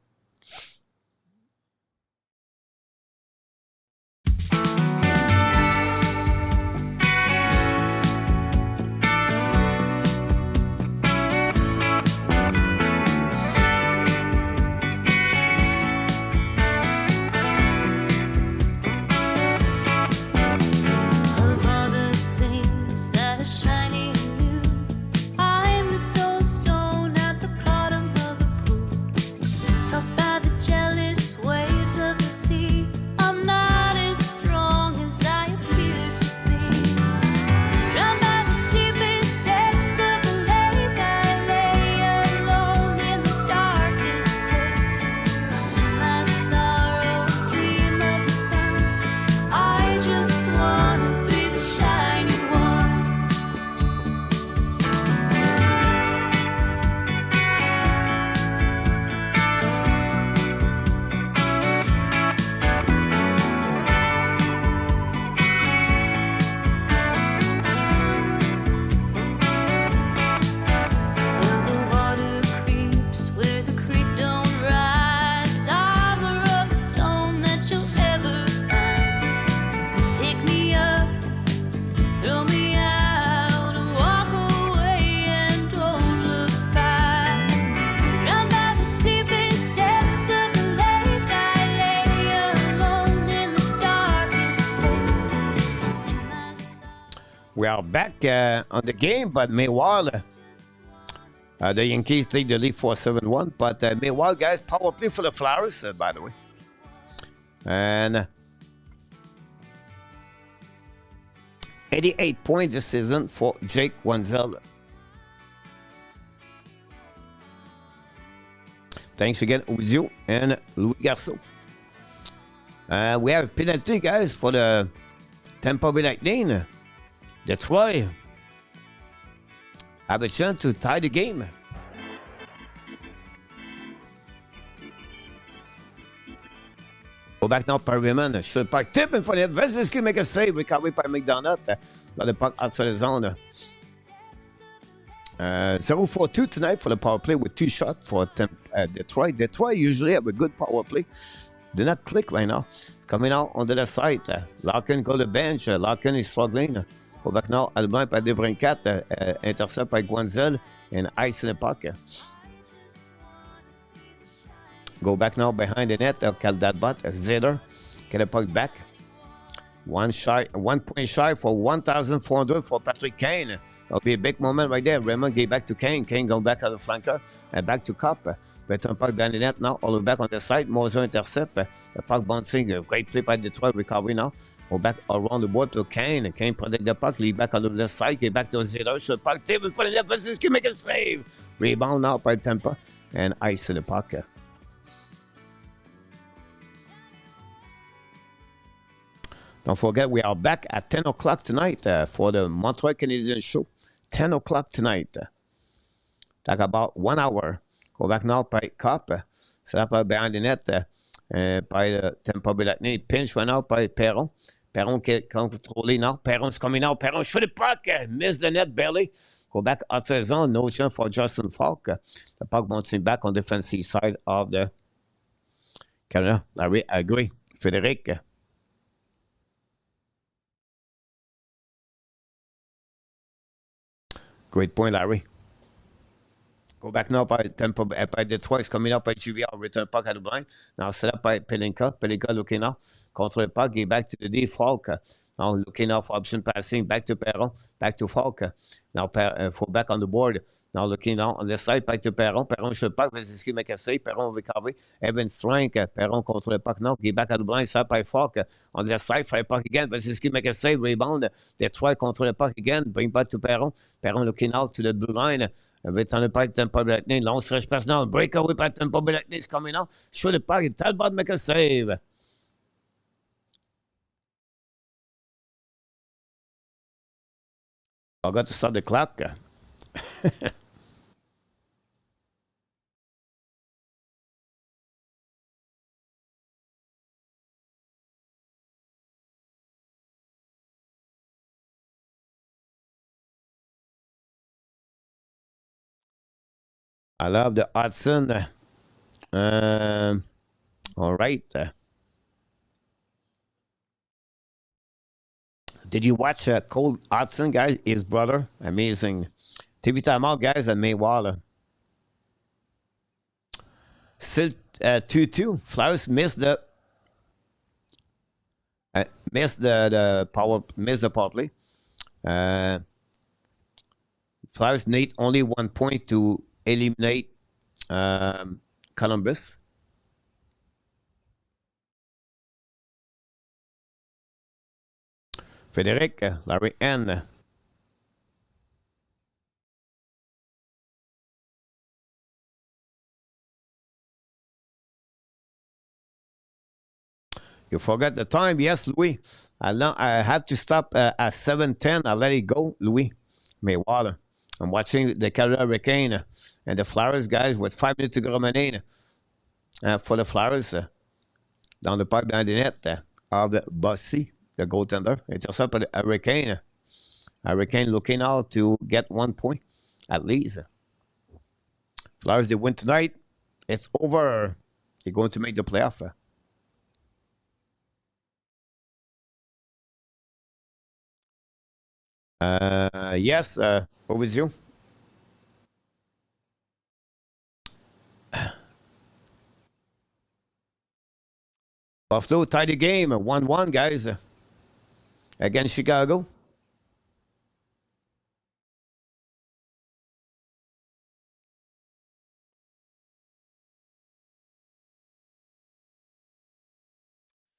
We are back on the game, but meanwhile, the Yankees take the lead 4-7-1. But meanwhile, guys, power play for the Flyers, by the way. And 88 points this season for Jake Wenzel. Thanks again, Ozio and Louis Garceau. We have a penalty, guys, for the Tampa Bay Lightning. Detroit have a chance to tie the game. Go back now, Perryman. Should puck tip in front of Vasilevsky make a save. Recovery by McDonald. Got the puck outside the zone. 0-4-2 tonight for the power play with 2 shots for Detroit. Detroit usually have a good power play. Did not click right now. It's coming out on the left side. Larkin go to the bench. Larkin is struggling. Go back now, Albin par Debrincat, intercept par Guanzel, and ice in the puck. Go back now behind the net, Caldatbot, Zeder, get a puck back. 1 point shy for 1,400 for Patrick Kane. That'll be a big moment right there. Raymond gave back to Kane. Kane go back on the flanker and back to Cup. But un puck behind the net now, all the way back on the side. Moser intercept. The puck bouncing, a great play by Detroit, recovery now. Go back around the board to Kane. Kane protect the puck, lead back on the left side, get back to Zero. Shot puck, tip in front of the net. Vasilevsky make a save. Rebound now by Tampa and ice in the puck. Don't forget, we are back at 10 o'clock tonight for the Montreal Canadiens show. 10 o'clock tonight. Talk about 1 hour. Go back now by Cup. Set up behind the net by the Tampa Bay Lightning. Pinch right now by Perron. Perron qui est contrôlé now. Perron's coming out. Perron shoot the puck. Miss the net barely. Go back outside zone. No chance for Justin Falk. The puck bouncing back on the defensive side of the Canada. Larry agree. Frédéric. Great point, Larry. Go back now by Tampa by Detroit, coming up by GVR, return puck at the blind. Now set up by Pelinka. Pelinka looking now. Control the puck, get back to the D. Falk. Now looking now for option passing. Back to Perron. Back to Falk. Now for back on the board. Now looking now on the side, back to Perron. Perron shoot puck. Vasilevsky make a save. Perron recovery. Evan Strike. Perron control the puck now. Get back at the blind. Side by Falk. On the side, fire puck again. Vasilevsky make a save. Rebound. Detroit control the puck again. Bring back to Perron. Perron looking out to the blue line. Return the puck, Tampa Bay Lightning. Long stretch pass now. Breakaway by Tampa Bay Lightning is coming out. Shoot the puck. Talbot make a save. I got to start the clock. I love the Hudson. All right. Did you watch Cole Hudson, guys? His brother. Amazing. TV timeout, guys, and Maywater. Still 2-2. Flowers missed the power play. Flowers need only 1 point to eliminate Columbus. Frédéric, Larry N. You forgot the time. Yes, Louis. I had to stop at 7:10. I let it go, Louis. Maywater. I'm watching the Canada Hurricane and the Flyers, guys, with 5 minutes to go remaining for the Flyers. Down the pipe behind the net of the Bossy, the goaltender. It's up at the Hurricane. Hurricane looking out to get 1 point at least. Flyers, they win tonight. It's over. They're going to make the playoff. Yes, what was you? Buffalo tied the game, 1-1, guys, against Chicago.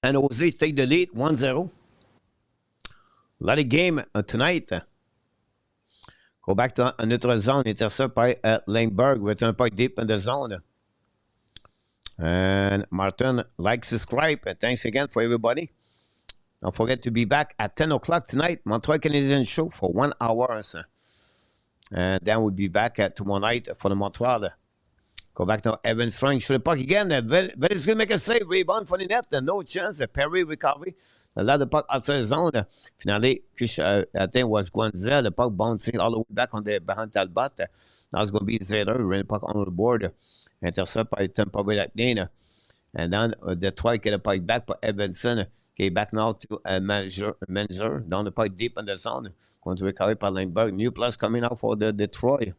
San Jose take the lead, 1-0. A lot of game tonight. Go back to a neutral zone. Intercept by Lindbergh. Return point deep in the zone. And Martin, like, subscribe. Thanks again for everybody. Don't forget to be back at 10 o'clock tonight. Montreal Canadiens show for 1 hour. And then we'll be back tomorrow night for the Montreal. Go back to Evan Strang. Shoot the puck again. Velis going to make a save. Rebound for the net. No chance. Perry recovery. A lot of puck outside the zone. Finally, I think it was Guanzel. The puck bouncing all the way back on the behind Talbot. Now it's going to be Zeder. Running the puck on the board. Intercept by Tampa Bay Lightning. And then Detroit get a puck back by Evanson. Okay, back now to Menzer. Down the puck deep in the zone. Going to recover by Lindbergh. New plus coming out for the Detroit.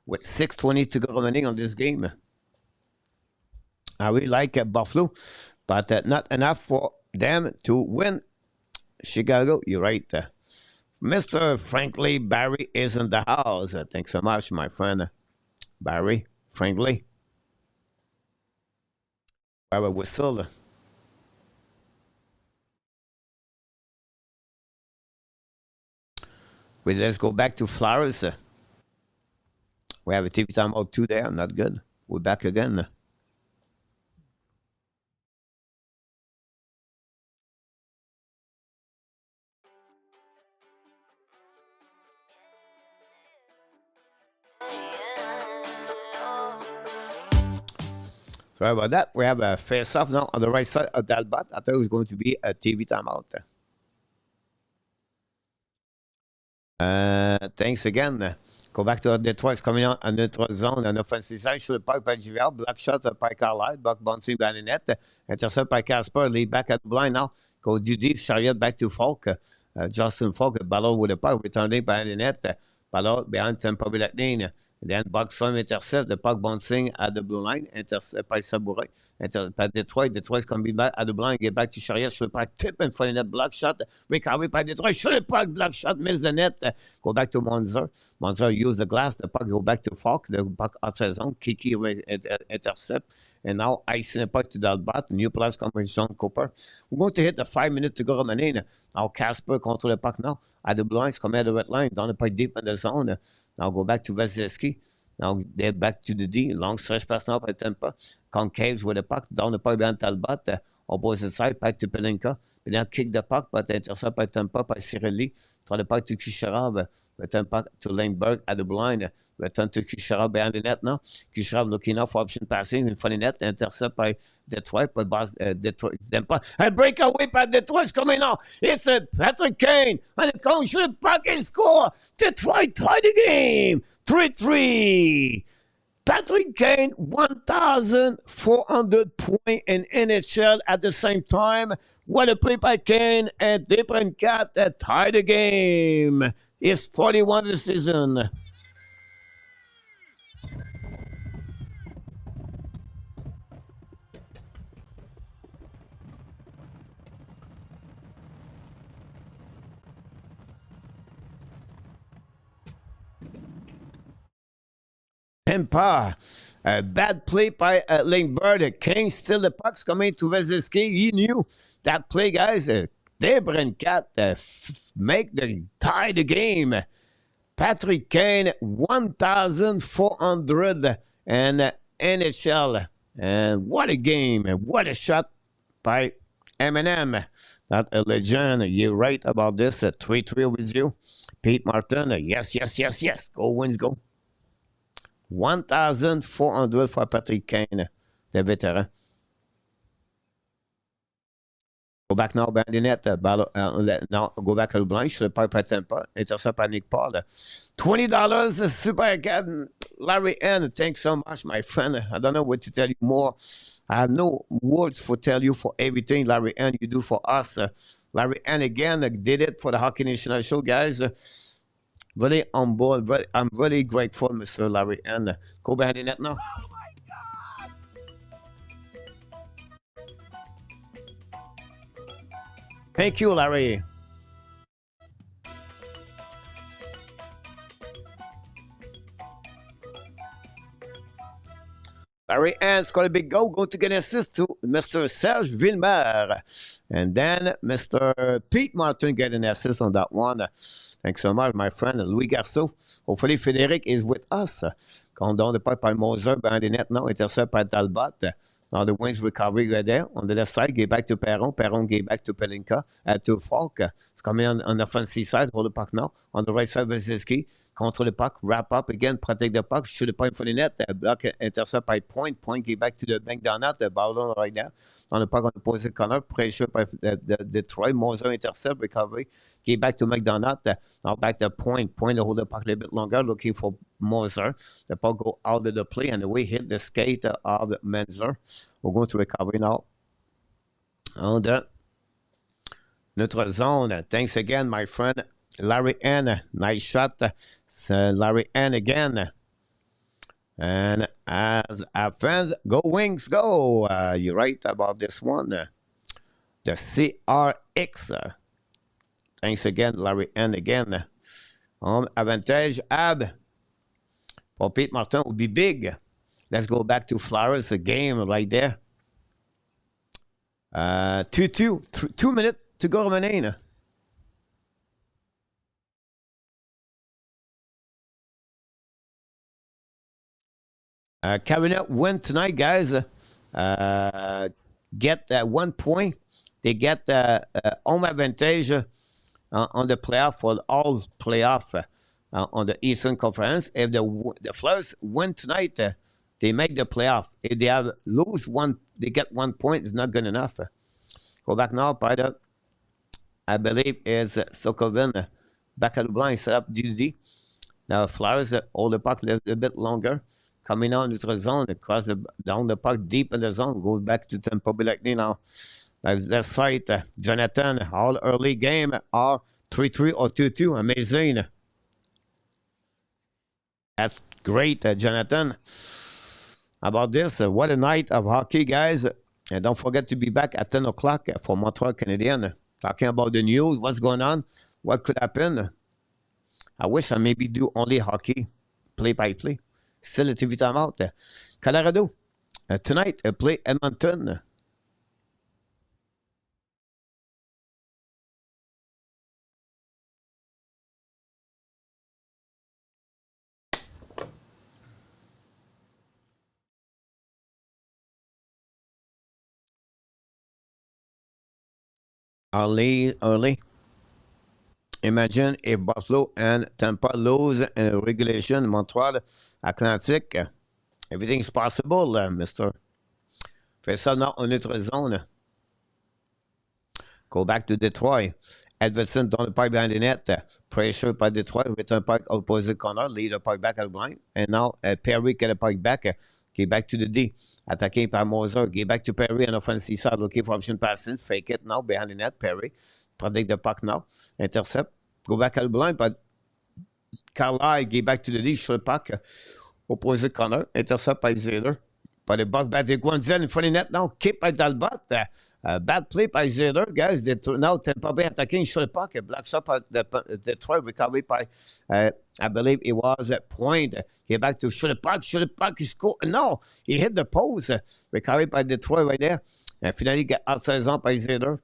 With 6:20 to go remaining on this game. I really like Buffalo, but not enough for them to win. Chicago, you're right. Mr. Frankly, Barry is in the house. Thanks so much, my friend. Barry, Frankly. Barry whistle. Well, let's go back to Flowers. We have a TV timeout 2 there. Not good. We're back again. Sorry about that. We have a face-off now on the right side of that bot. I thought it was going to be a TV timeout. Thanks again. Go back to Detroit's coming out on neutral zone. On offensive side, sur le parc par JVR. Block shot par Carlisle. Buck bouncing by the net. Intercept by Casper. Lead back at the blind now. Go Dudy. Chariot back to Falk. Justin Falk. Ballon with the puck. Returning by the net. Ballon behind Tampa Bay Lightning. Then Buck from intercept. The puck bouncing at the blue line. Intercept by Sabouret. By Detroit. Detroit's coming back at the blind. Get back to Chariot. Sur le parc. Tip in front of the net. Block shot. Recovery by Detroit. Sur le parc. Block shot. Miss the net. Go back to Monzer. Monzer use the glass. The puck go back to Falk. The puck outside zone. Kiki intercept. And now icing the puck to that bot. New plus coming with John Cooper. We're going to hit the 5 minutes to go remaining. Now Casper control the puck now. At the blind. Coming at the red line. Down the puck deep in the zone. Now go back to Vasilevsky. Now they're back to the D. Long stretch pass now by Tampa. Concaves with the puck. Down the puck behind Talbot. Opposite side. Back to Pelinka. And then kick the puck. But intercept by Tampa by Cirelli. Throw the puck to Kucherov. Return puck to Lindbergh at the blind. Return to Kucherov behind the net now. Kucherov looking out for option passing in front of the net. Intercept by Detroit. But Detroit. A breakaway by Detroit's coming now. It's a Patrick Kane. And the coach should the puck and score. Detroit tied the game. 3-3. Patrick Kane, 1,400 points in NHL at the same time. What a play by Kane, and Debrincat tied the game. It's 41 this season. Tampa. A bad play by Lindbergh. Kane still the puck's coming to Vasilevsky. He knew that play, guys. Debrincat make the tie the game. Patrick Kane, 1,400 and NHL. And what a game. What a shot by Eminem. Not a legend. You're right about this. 3-3 with you. Pete Martin. Yes, yes, yes, yes. Go, Wins, go. 1,400 for Patrick Kane, the veteran. Go back now behind the net. Now go back to the blind. Sur le parc par Tampa. Intercept by Nick Paul. $20. Super again. Larry N. Thanks so much, my friend. I don't know what to tell you more. I have no words for tell you for everything, Larry N. you do for us. Larry N. again did it for the Hockey National Show, guys. Really on board. I'm really grateful, Mr. Larry N. Go behind the net now. Oh my God! Thank you, Larry. Larry N. scored a big goal. Go to get an assist to Mr. Serge Villemer. And then Mr. Pete Martin get an assist on that one. Thanks so much, my friend Louis Garceau. Hopefully, Frédéric is with us. Come down the pipe by Moser behind the net now. Intercept by Talbot. Now the wings recovery right there. On the left side, get back to Perron. Perron get back to Pelinka. To Falk. It's coming on the offensive side. Hold the puck now. On the right side, Vasilevsky. Control the puck. Wrap up again. Protect the puck. Shoot the point for the net. Block. Intercept by Point. Point get back to the bank down net. The ball right there. On the puck on the opposite corner. Pressure by Detroit. Moser intercept. Recovery. Get back to McDonald. Now back to Point. Point to hold the puck a little bit longer. Looking for Moser. The puck go out of the play. And the way hit the skate of Menzer. We're going to recover now. On the neutral zone. Thanks again, my friend Larry N. Nice shot. Larry N. again. And as our fans, go Wings, go. You're right about this one. The CRX. Thanks again, Larry N. again. Home advantage, Ab. For Pete Martin will be big. Let's go back to Flowers, a game right there. 2-2. 2 minutes to go remaining. Carolina win tonight, guys. Get 1 point. They get home advantage on the playoff for all playoff on the Eastern Conference. If the Flyers win tonight, they make the playoff. If they lose one, they get 1 point. It's not good enough. Go back now, Peter. I believe is Sokovin back at the blind, set up duty. Now Flyers hold the puck a little bit longer. Coming out into the zone, across down the puck deep in the zone, goes back to Tampa Bay Lightning now. Left side, Jonathan, all early game, are 3-3 or 2-2. Amazing. That's great, Jonathan. How about this? What a night of hockey, guys. And don't forget to be back at 10 o'clock for Montreal Canadian. Talking about the news, what's going on, what could happen. I wish I maybe do only hockey, play-by-play. Still a TV timeout. Colorado, tonight, play Edmonton. Early. Imagine if Buffalo and Tampa lose in regulation, Montreal, Atlantic. Everything's possible, mister. Fais ça now en notre zone. Go back to Detroit. Edvardson dans le pipe behind the net. Pressure by Detroit with a puck opposite corner. Lead the puck back at the blind. And now Perry get a puck back. Get back to the D. Attaqué par Moser. Get back to Perry on offensive side. Looking for option passing. Fake it now behind the net. Perry. Protect the puck now. Intercept. Go back at the blind. But Carlisle get back to the D. Shoot puck. Opposite corner. Intercept by Zeder. By the buck back. They go in front of the net now. Keep by Talbot. Bad play by Zeder, guys. Now Tampa Bay attacking. Shoot the puck. Black shot by Detroit. Recovery by, I believe it was a point. Get back to shoot the puck. Shoot the puck. He scored. No. He hit the post. Recovery by Detroit right there. And finally get outside zone by Zeder.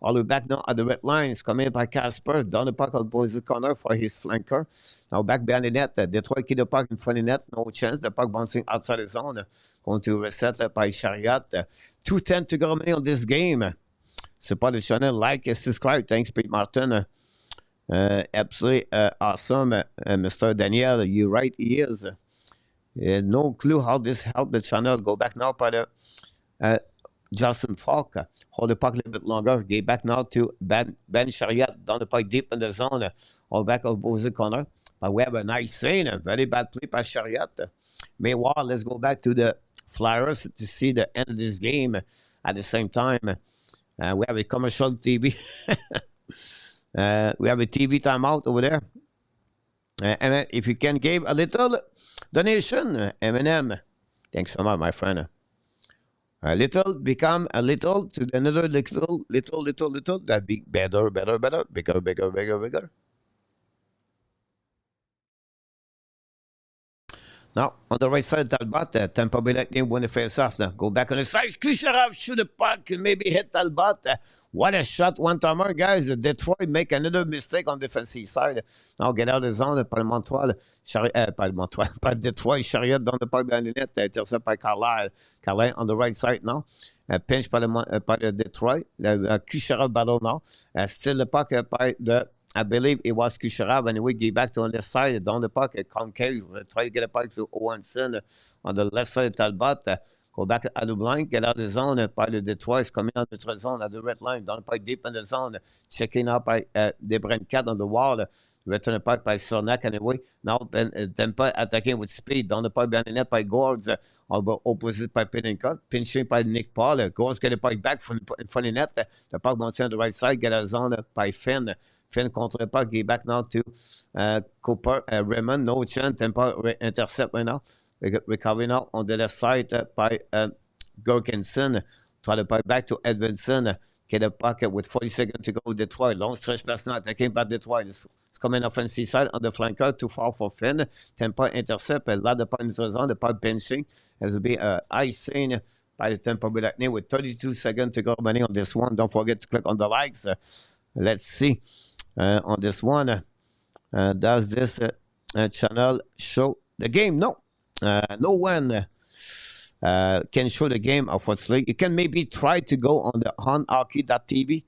All the way back now at the red line. It's coming in by Casper. Down the puck on the opposite corner for his flanker. Now back behind the net. Detroit keep the puck in front of the net. No chance. The puck bouncing outside the zone. Going to reset by Chariot. 2:10 to go remaining on this game. Support the channel. Like and subscribe. Thanks, Pete Martin. Absolutely awesome. Mr. Daniel, you're right. He is. No clue how this helped the channel. Go back now by the Justin Falk. Hold the puck a little bit longer. Get back now to Ben Chariot. Down the puck deep in the zone. All back opposite corner. But we have a nice scene. A very bad play by Chariot. Meanwhile, let's go back to the Flyers to see the end of this game. At the same time, we have a commercial TV. We have a TV timeout over there. And if you can give a little donation, M&M. Thanks so much, my friend. A little become a little to another little. That be better, bigger. Now, on the right side, Talbot, Tampa Bay Lightning win the face-off now. Go back on the side. Kucherov shoot the puck and maybe hit Talbot. What a shot, one-timer, guys. Detroit make another mistake on the defensive side. Now, get out of the zone by Montreal. By Detroit, Chariot down the puck behind the net. Intercept by Carlisle. Carlisle on the right side now. Pinch by the Detroit. Kucherov battle now. Still the puck by the... I believe it was Kucherov, and we get back to on the side, down the puck, concave, try to get a puck to Owenson on the left side of Talbot, go back at the blind, get out of the zone, by the Detroit coming out of the zone at the red line, down the puck deep in the zone, checking out by Debrincat on the wall, return the puck by Sornak anyway, now Tampa attacking with speed, down the puck behind the net by Gords, opposite by Pinnacle, pinching by Nick Paul, Gords get the puck back from in front of the net, the puck mounts on the right side, get out of the zone by Finn. Finn contre le puck. Get back now to Cooper. Raymond, no chance. Tampa intercept right now. Recovery now on the left side by Gurkinson. Try to puck back to Edvinson. Get the puck with 40 seconds to go. Detroit. Long stretch pass now. Attacking by Detroit. It's coming offensive side on the flanker. Too far for Finn. Tampa intercept. A lot of points on the puck benching. It will be icing by the Tampa Bay Lightning with 32 seconds to go remaining on this one. Don't forget to click on the likes. Let's see on this one. Does this channel show the game? No. No one can show the game, unfortunately. You can maybe try to go on the onhockey.tv,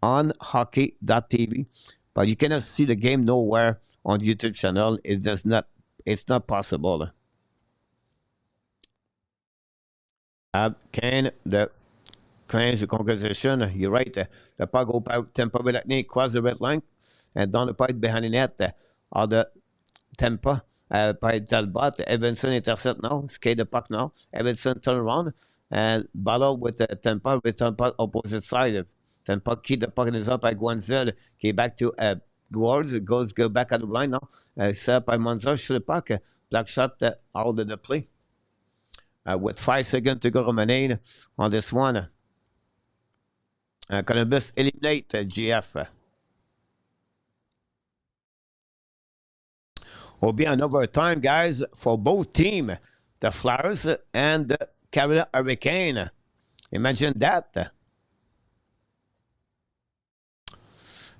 onhockey.tv, but you cannot see the game nowhere on YouTube channel. It's not possible. Can the claims the conversation? You're right. The puck go by Tampa Bay Lightning, cross the red line, and down the pipe behind the net. All the Tampa by Talbot. Evanson intercept now. Skate the puck now. Evanson turn around and battle with the Tampa. Return puck opposite side. Tampa keep the puck in his up by Guanzel. Okay, back to Guards. Go back at the line now. Set by Monza. Shoot the puck. Black shot out of the play. With 5 seconds to go remaining on this one. Columbus eliminate GF. Will be an overtime, guys, for both teams, the Flyers and the Carolina Hurricane. Imagine that.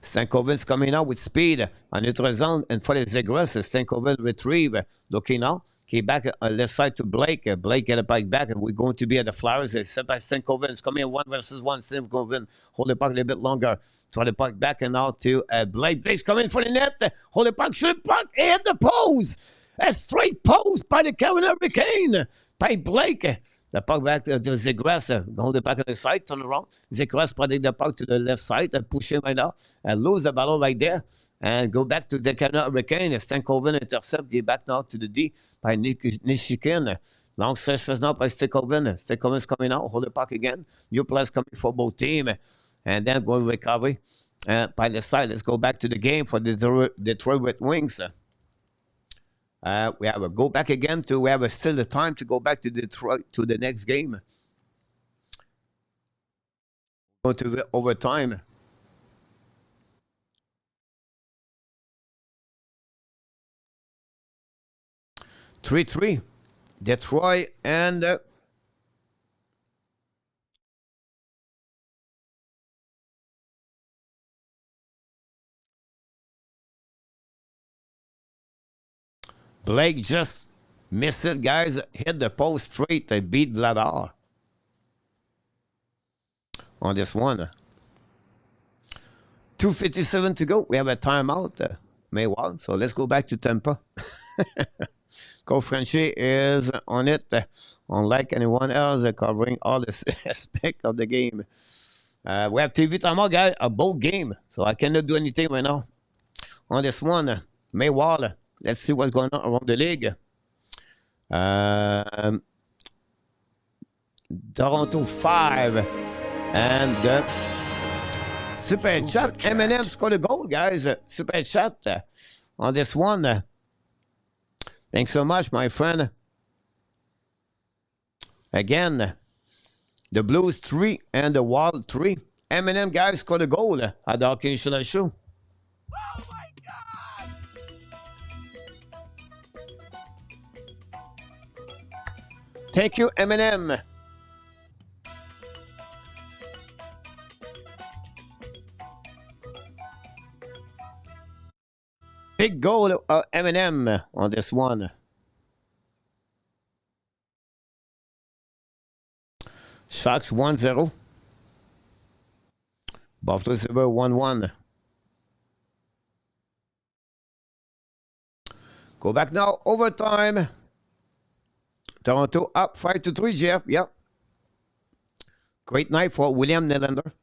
Stankoven's coming out with speed on neutral zone and for the Zegras. Stankoven retrieve. Looking out. Okay, back on left side to Blake. Blake get it back. We're going to be at the Flyers. Set by Stankoven. It's coming in 1 versus 1. Stankoven hold the puck a little bit longer. Try the puck back and now to Blake. Blake's coming for the net. Hold the puck. Shoot the puck. Hit the post. A straight post by the Carolina Hurricane. By Blake. The puck back to Zegras. Hold the puck on the side. Turn around. Zegras protect the puck to the left side. Push him right now. And lose the ball right there. And go back to the Carolina Hurricane. Stankoven intercept. Get back now to the D by Nishikin. Long stretch now by Stankoven. Stankoven's coming out. Hold the puck again. New players coming for both teams. And then going recovery by the side. Let's go back to the game for the Detroit Red Wings. We have a go back again to, we have still the time to go back to Detroit to the next game. Go to the overtime. Three, Detroit and Blake just missed it, guys. Hit the post straight. They beat Vladar on this one. 2:57 to go. We have a timeout, Maywell. So let's go back to Tampa. Coach Frenchy is on it, unlike anyone else, covering all the aspects of the game. We have TV timeout, guys, a both game. So I cannot do anything right now on this one. Maywell. Let's see what's going on around the league. Toronto 5. And Super Chat. M&M scored a goal, guys. Super Chat on this one. Thanks so much, my friend. Again, the Blues 3 and the Wild 3. M&M, guys, scored a goal at the Hockey National Show. Oh my God! Thank you, M&M. Big goal of M&M on this one. Sharks 1-0. Buffalo Sabres 1-1. Go back now, overtime. Toronto up 5-3, Jeff. Yep. Great night for William Nylander.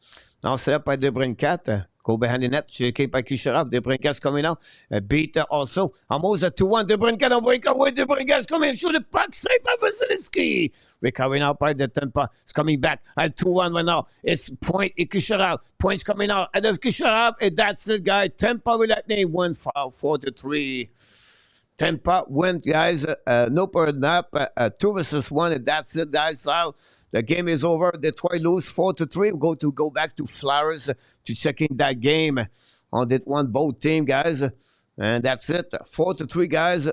Now set up by DeBrincat. Go behind the net. Shaken by Kucherov. DeBrincat coming out. Beat also. Almost a 2-1. DeBrincat on breakaway. DeBrincat coming. Shoot the puck. Saved by Vasilevsky. Recovering out by the Tampa. It's coming back. At 2-1 right now. It's Point and Kucherov. Points coming out. And there's Kucherov. And that's it, guys. Tampa Bay Lightning win 4-3. Tampa win, guys. No per nap. 2 versus 1. And that's it, guys. So the game is over. Detroit lose 4-3. We're going to go back to Flowers to check in that game on that one both team, guys. And that's it. 4-3, guys.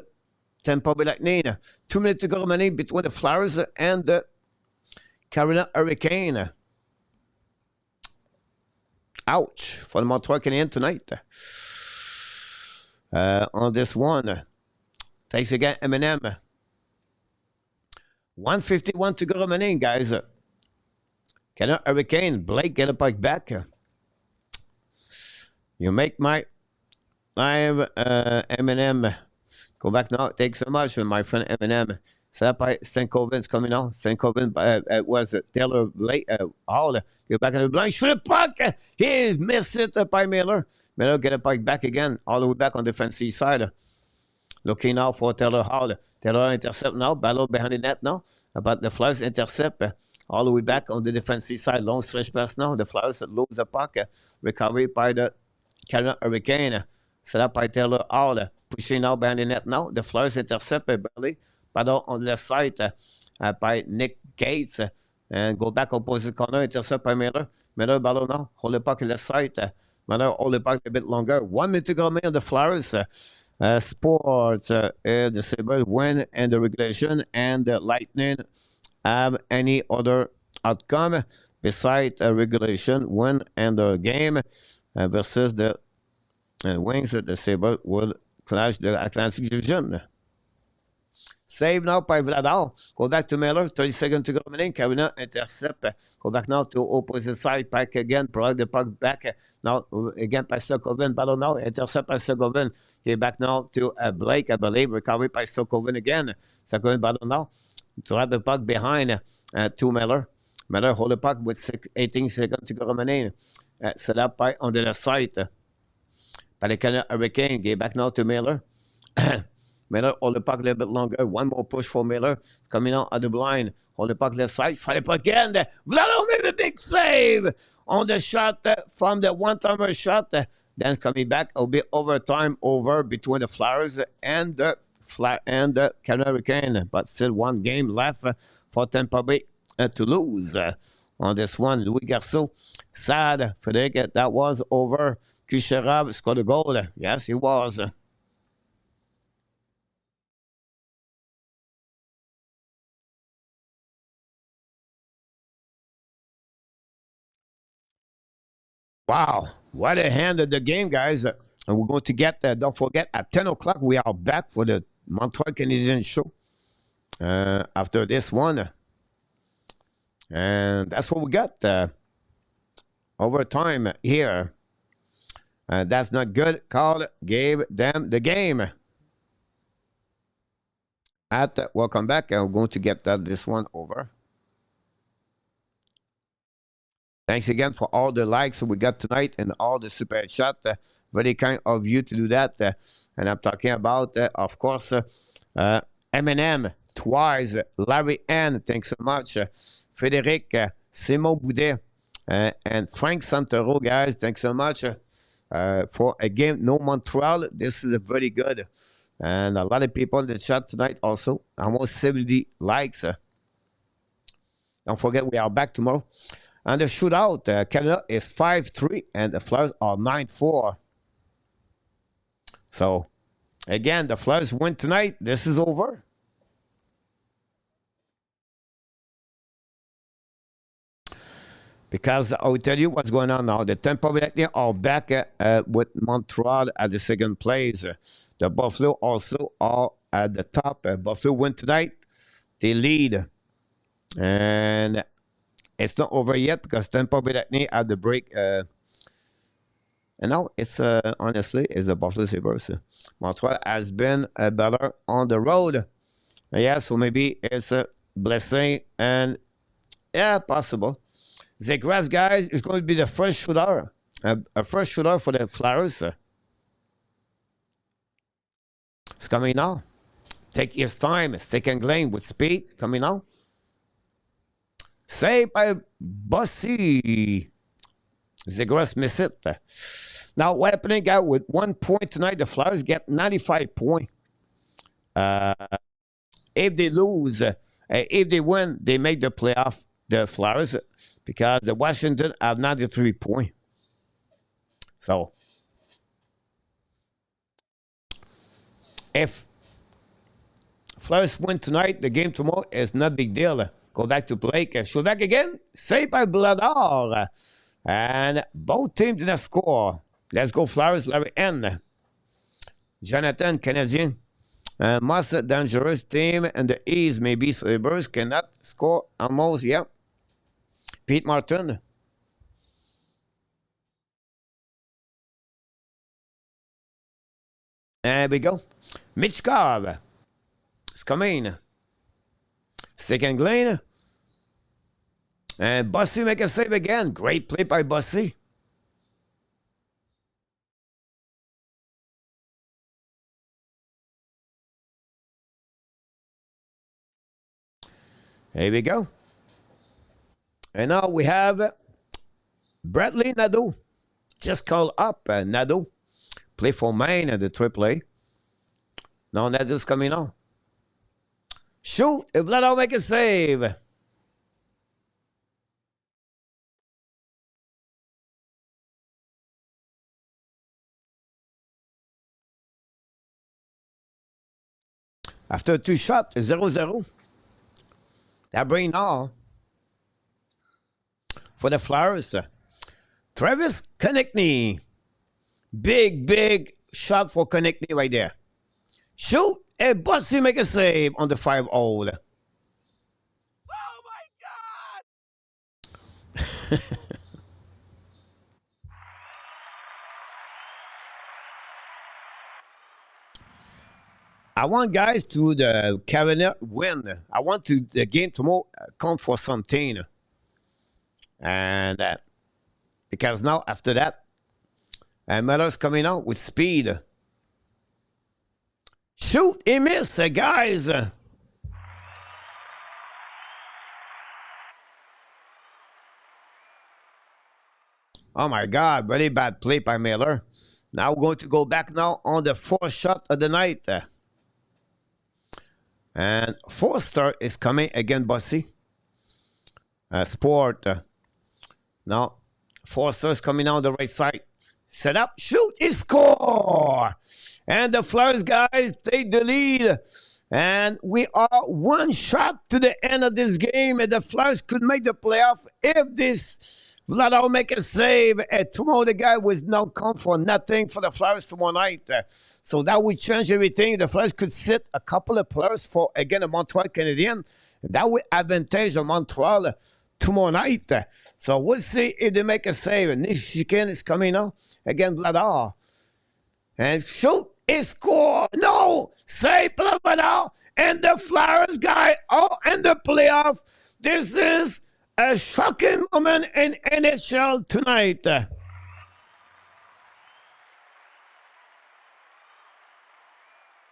Tampa Bay Lightning. 2 minutes to go remaining between the Flowers and the Carolina Hurricane. Ouch for the Montreal Canadiens tonight. On this one. Thanks again, M&M. 151 to go remaining, guys. Carolina Hurricane. Blake, get a puck back. You make my live M&M. Go back now. Thanks so much, my friend M&M. Set up by Stankoven's coming out. Stankoven was Taylor Blake. Hall. Get back in the blind. Shoot a puck. He missed it by Miller. Miller get a puck back again. All the way back on the defensive side. Looking now for Taylor Hall. Taylor intercept now. Battle behind the net now. But the Flyers intercept. All the way back on the defensive side. Long stretch pass now. The Flyers lose the puck. Recovery by the Carolina Hurricane. Set up by Taylor Hall. Pushing now behind the net now. The Flyers intercept barely. Battle on the left side by Nick Gates. And go back opposite corner. Intercept by Miller. Miller battle now. Hold the puck on the left side. Miller hold the puck a bit longer. 1 minute to go on the Flyers. Sports, the Sabres win in the regulation, and the Lightning have any other outcome besides a regulation win in the game versus the Wings. The Sabres will clash the Atlantic Division. Save now by Vladar. Go back to Miller. 30 seconds to go remaining. Carolina intercept. Go back now to opposite side. Pack again. Provide the puck back. Now again by Sokovin. Battle now. Intercept by Sokovin. Okay, back now to Blake, I believe. Recovery by Sokovin again. Sokovin battle now. Drive the puck behind to Miller. Miller hold the puck with 18 seconds to go remaining. Set up by on the left side. By the Carolina Hurricane. Get back now to Miller. Miller hold the puck a little bit longer. One more push for Miller. Coming out at the blind. Hold the puck left side. Fight the puck again. Vladar made a big save on the shot from the one-timer shot. Then coming back, it'll be overtime over between the Flyers and the Carolina Hurricane. But still one game left for Tampa Bay to lose on this one. Louis Garceau, sad. Frederic, that was over. Kucherov scored a goal. Yes, he was. Wow, what a hand of the game, guys. And we're going to get, don't forget, at 10 o'clock, we are back for the Montreal Canadiens show after this one. And that's what we got. Overtime here. That's not good. Carl gave them the game. Welcome back. I'm going to get this one over. Thanks again for all the likes we got tonight and all the super chat. Very kind of you to do that. And I'm talking about, of course, M&M twice. Larry N, thanks so much. Frédéric, Simon Boudet, and Frank Santoro, guys, thanks so much for a game. No Montreal, this is very good. And a lot of people in the chat tonight also. Almost 70 likes. Don't forget, we are back tomorrow. And the shootout, Canada is 5-3, and the Flyers are 9-4. So, again, the Flyers win tonight. This is over. Because I will tell you what's going on now. The Tampa Bay Lightning are back with Montreal at the second place. The Buffalo also are at the top. Buffalo win tonight. They lead. And it's not over yet because Tampa Bay Lightning at the break. And now it's honestly it's the Buffalo Sabres. Montreal has been better on the road. Yeah, so maybe it's a blessing and yeah, possible. Zegras, guys, is going to be the first shooter A first shooter for the Flyers. It's coming now. Take his time. Second lane with speed. Coming now. Saved by Bossy. Zegras miss it. Now, what happening, guy, with 1 point tonight, the Flyers get 95 points. If they lose, if they win, they make the playoff, the Flyers, because the Washington have 93 points. So, if Flyers win tonight, the game tomorrow is not a big deal. Go back to Blake. Shoot back again. Saved by Bladar. And both teams did not score. Let's go Flyers, Larry N. Jonathan, Canadien. Most dangerous team and the East, maybe Sabres cannot score almost, yeah. Pete Martin. There we go. Michkov. It's coming. Second lane. And Bossy make a save again. Great play by Bossy. Here we go. And now we have Bradley Nadeau. Just call up Nadeau. Play for Maine at the AAA. Now Nadeau's coming on. Shoot, if Vladar make a save. After 2 shots, 0-0. That bring now for the Flyers. Travis Konechny. Big shot for Konechny right there. Shoot, and Bossy make a save on the 5-0. Oh my God! I want guys to the Carolina win. I want to the game tomorrow count for something. And because now after that, Miller's coming out with speed. Shoot, he missed, guys. Oh my God, very bad play by Miller. Now we're going to go back now on the 4th shot of the night. And Forster is coming again, Bossy. Sport. Now, Forster is coming on the right side. Set up, shoot, he score! And the Flyers guys take the lead. And we are 1 shot to the end of this game. And the Flyers could make the playoff if this Vladar make a save. And tomorrow the guy was now come for nothing for the Flyers tomorrow night. So that would change everything. The Flyers could sit a couple of players for, again, a Montreal Canadian. That would advantage of Montreal tomorrow night. So we'll see if they make a save. Nishikin is coming now. Again, Vladar. And shoot, he score. No, save Vladar. And the Flyers guy are in the playoff. This is a shocking moment in NHL tonight.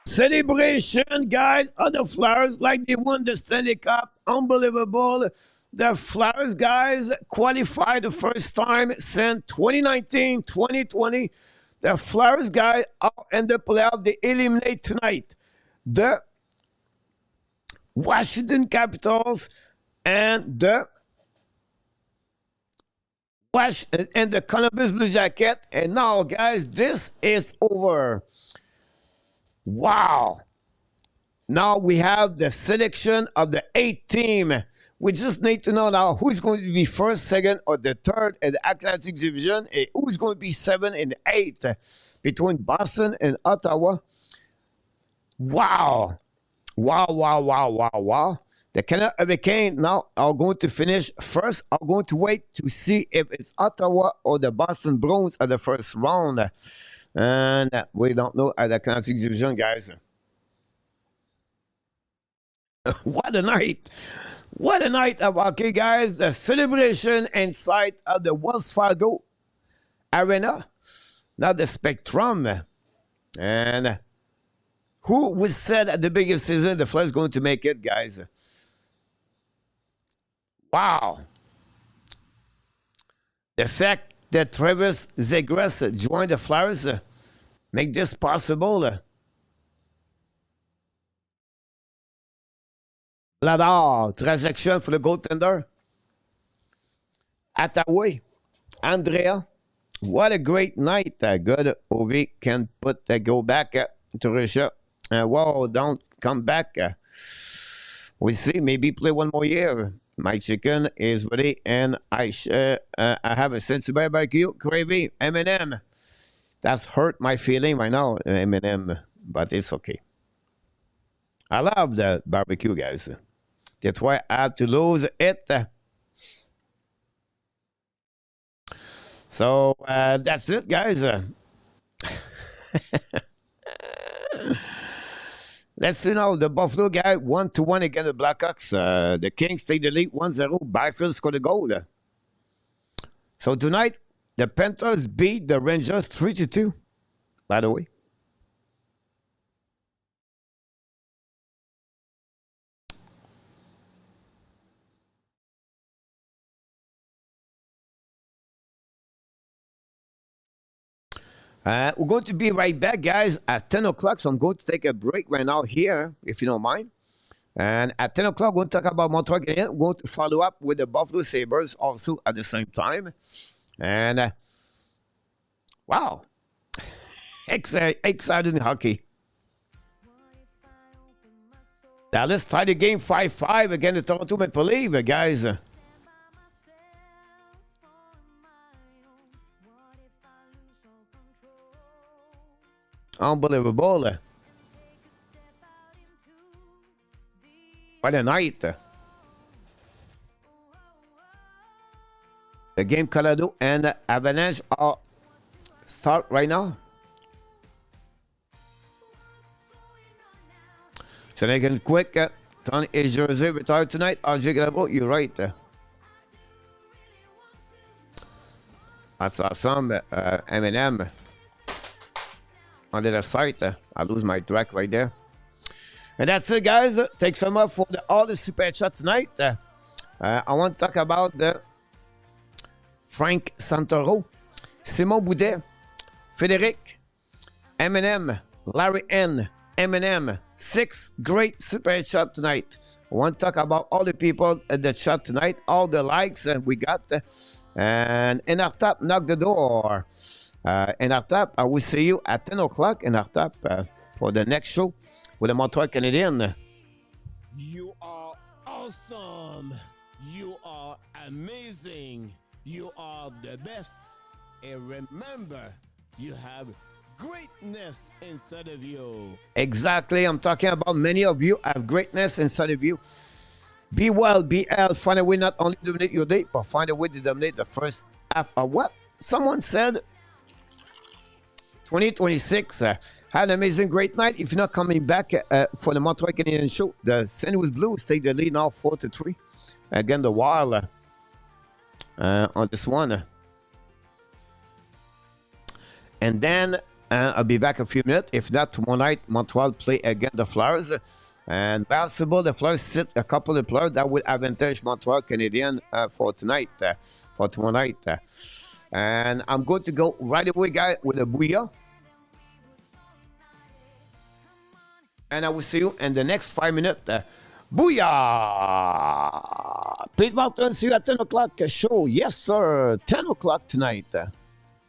Celebration, guys, of the Flyers like they won the Stanley Cup. Unbelievable. The Flyers guys qualified the first time since 2019, 2020. The Flyers guys are in the playoff. They eliminate tonight the Washington Capitals and the Columbus Blue Jacket. And now, guys, this is over. Wow. Now we have the selection of the 8th team. We just need to know now who's going to be first, second, or the third in the Atlantic Division, and who's going to be 7 and 8 between Boston and Ottawa. Wow. Wow. The Canada Hurricane now are going to finish first. I'm going to wait to see if it's Ottawa or the Boston Bruins at the first round. And we don't know at the Atlantic Division, guys. What a night. What a night of hockey, guys. The celebration inside of the Wells Fargo Arena, not the Spectrum. And who would said at the beginning of the season the Flyers going to make it, guys? Wow. The fact that Travis Zegras joined the Flyers make this possible. Vladar, transaction for the goaltender. Attaway, Andrea. What a great night. Good. Ovi can go back to Russia. Wow, don't come back. We'll see. Maybe play one more year. My chicken is ready, and I have a sense of barbecue gravy. M&M. That's hurt my feeling right now, M&M, but it's okay. I love the barbecue, guys. That's why I had to lose it. So that's it, guys. Let's see now. The Buffalo guy 1-1 against the Blackhawks. The Kings take the lead 1-0. Byfield scored a goal. So tonight, the Panthers beat the Rangers 3-2, by the way. We're going to be right back, guys, at 10 o'clock. So I'm going to take a break right now here, if you don't mind. And at 10 o'clock, we're going to talk about Montreal Canadiens. We're going to follow up with the Buffalo Sabres also at the same time. And, wow, exciting hockey. Dallas tied the game 5-5 against the Toronto Maple Leafs, guys. Unbelievable. What a night. The game Colorado and Avalanche are start right now. So they can quick. Tony is Jersey retired tonight. RJ Grabo, you're right. That's awesome. M&M. Under the site, I lose my track right there. And that's it, guys. Thanks so much for all the super chat tonight. I want to talk about Frank Santoro, Simon Boudet, Frédéric, M&M, Larry N, M&M. 6 great super chat tonight. I want to talk about all the people at the chat tonight, all the likes we got. And in our top, knock the door. In our top, I will see you at 10 o'clock in our top for the next show with the Montreal Canadiens. You are awesome. You are amazing. You are the best. And remember, you have greatness inside of you. Exactly. I'm talking about many of you have greatness inside of you. Be well, be healthy. Find a way not only to dominate your day, but find a way to dominate the first half of what? Someone said 2026. Had an amazing, great night. If you're not coming back for the Montreal Canadiens show, the St. Louis Blues take the lead now 4-3. Again, the Wild on this one. And then I'll be back in a few minutes. If not, tomorrow night, Montreal play against the Flyers. And possible the Flyers sit a couple of players that will advantage Montreal Canadiens for tonight, for tomorrow night. And I'm going to go right away, guys, with a booyah. And I will see you in the next 5 minutes. Booyah! Pete Martin, see you at 10 o'clock show. Yes, sir. 10 o'clock tonight.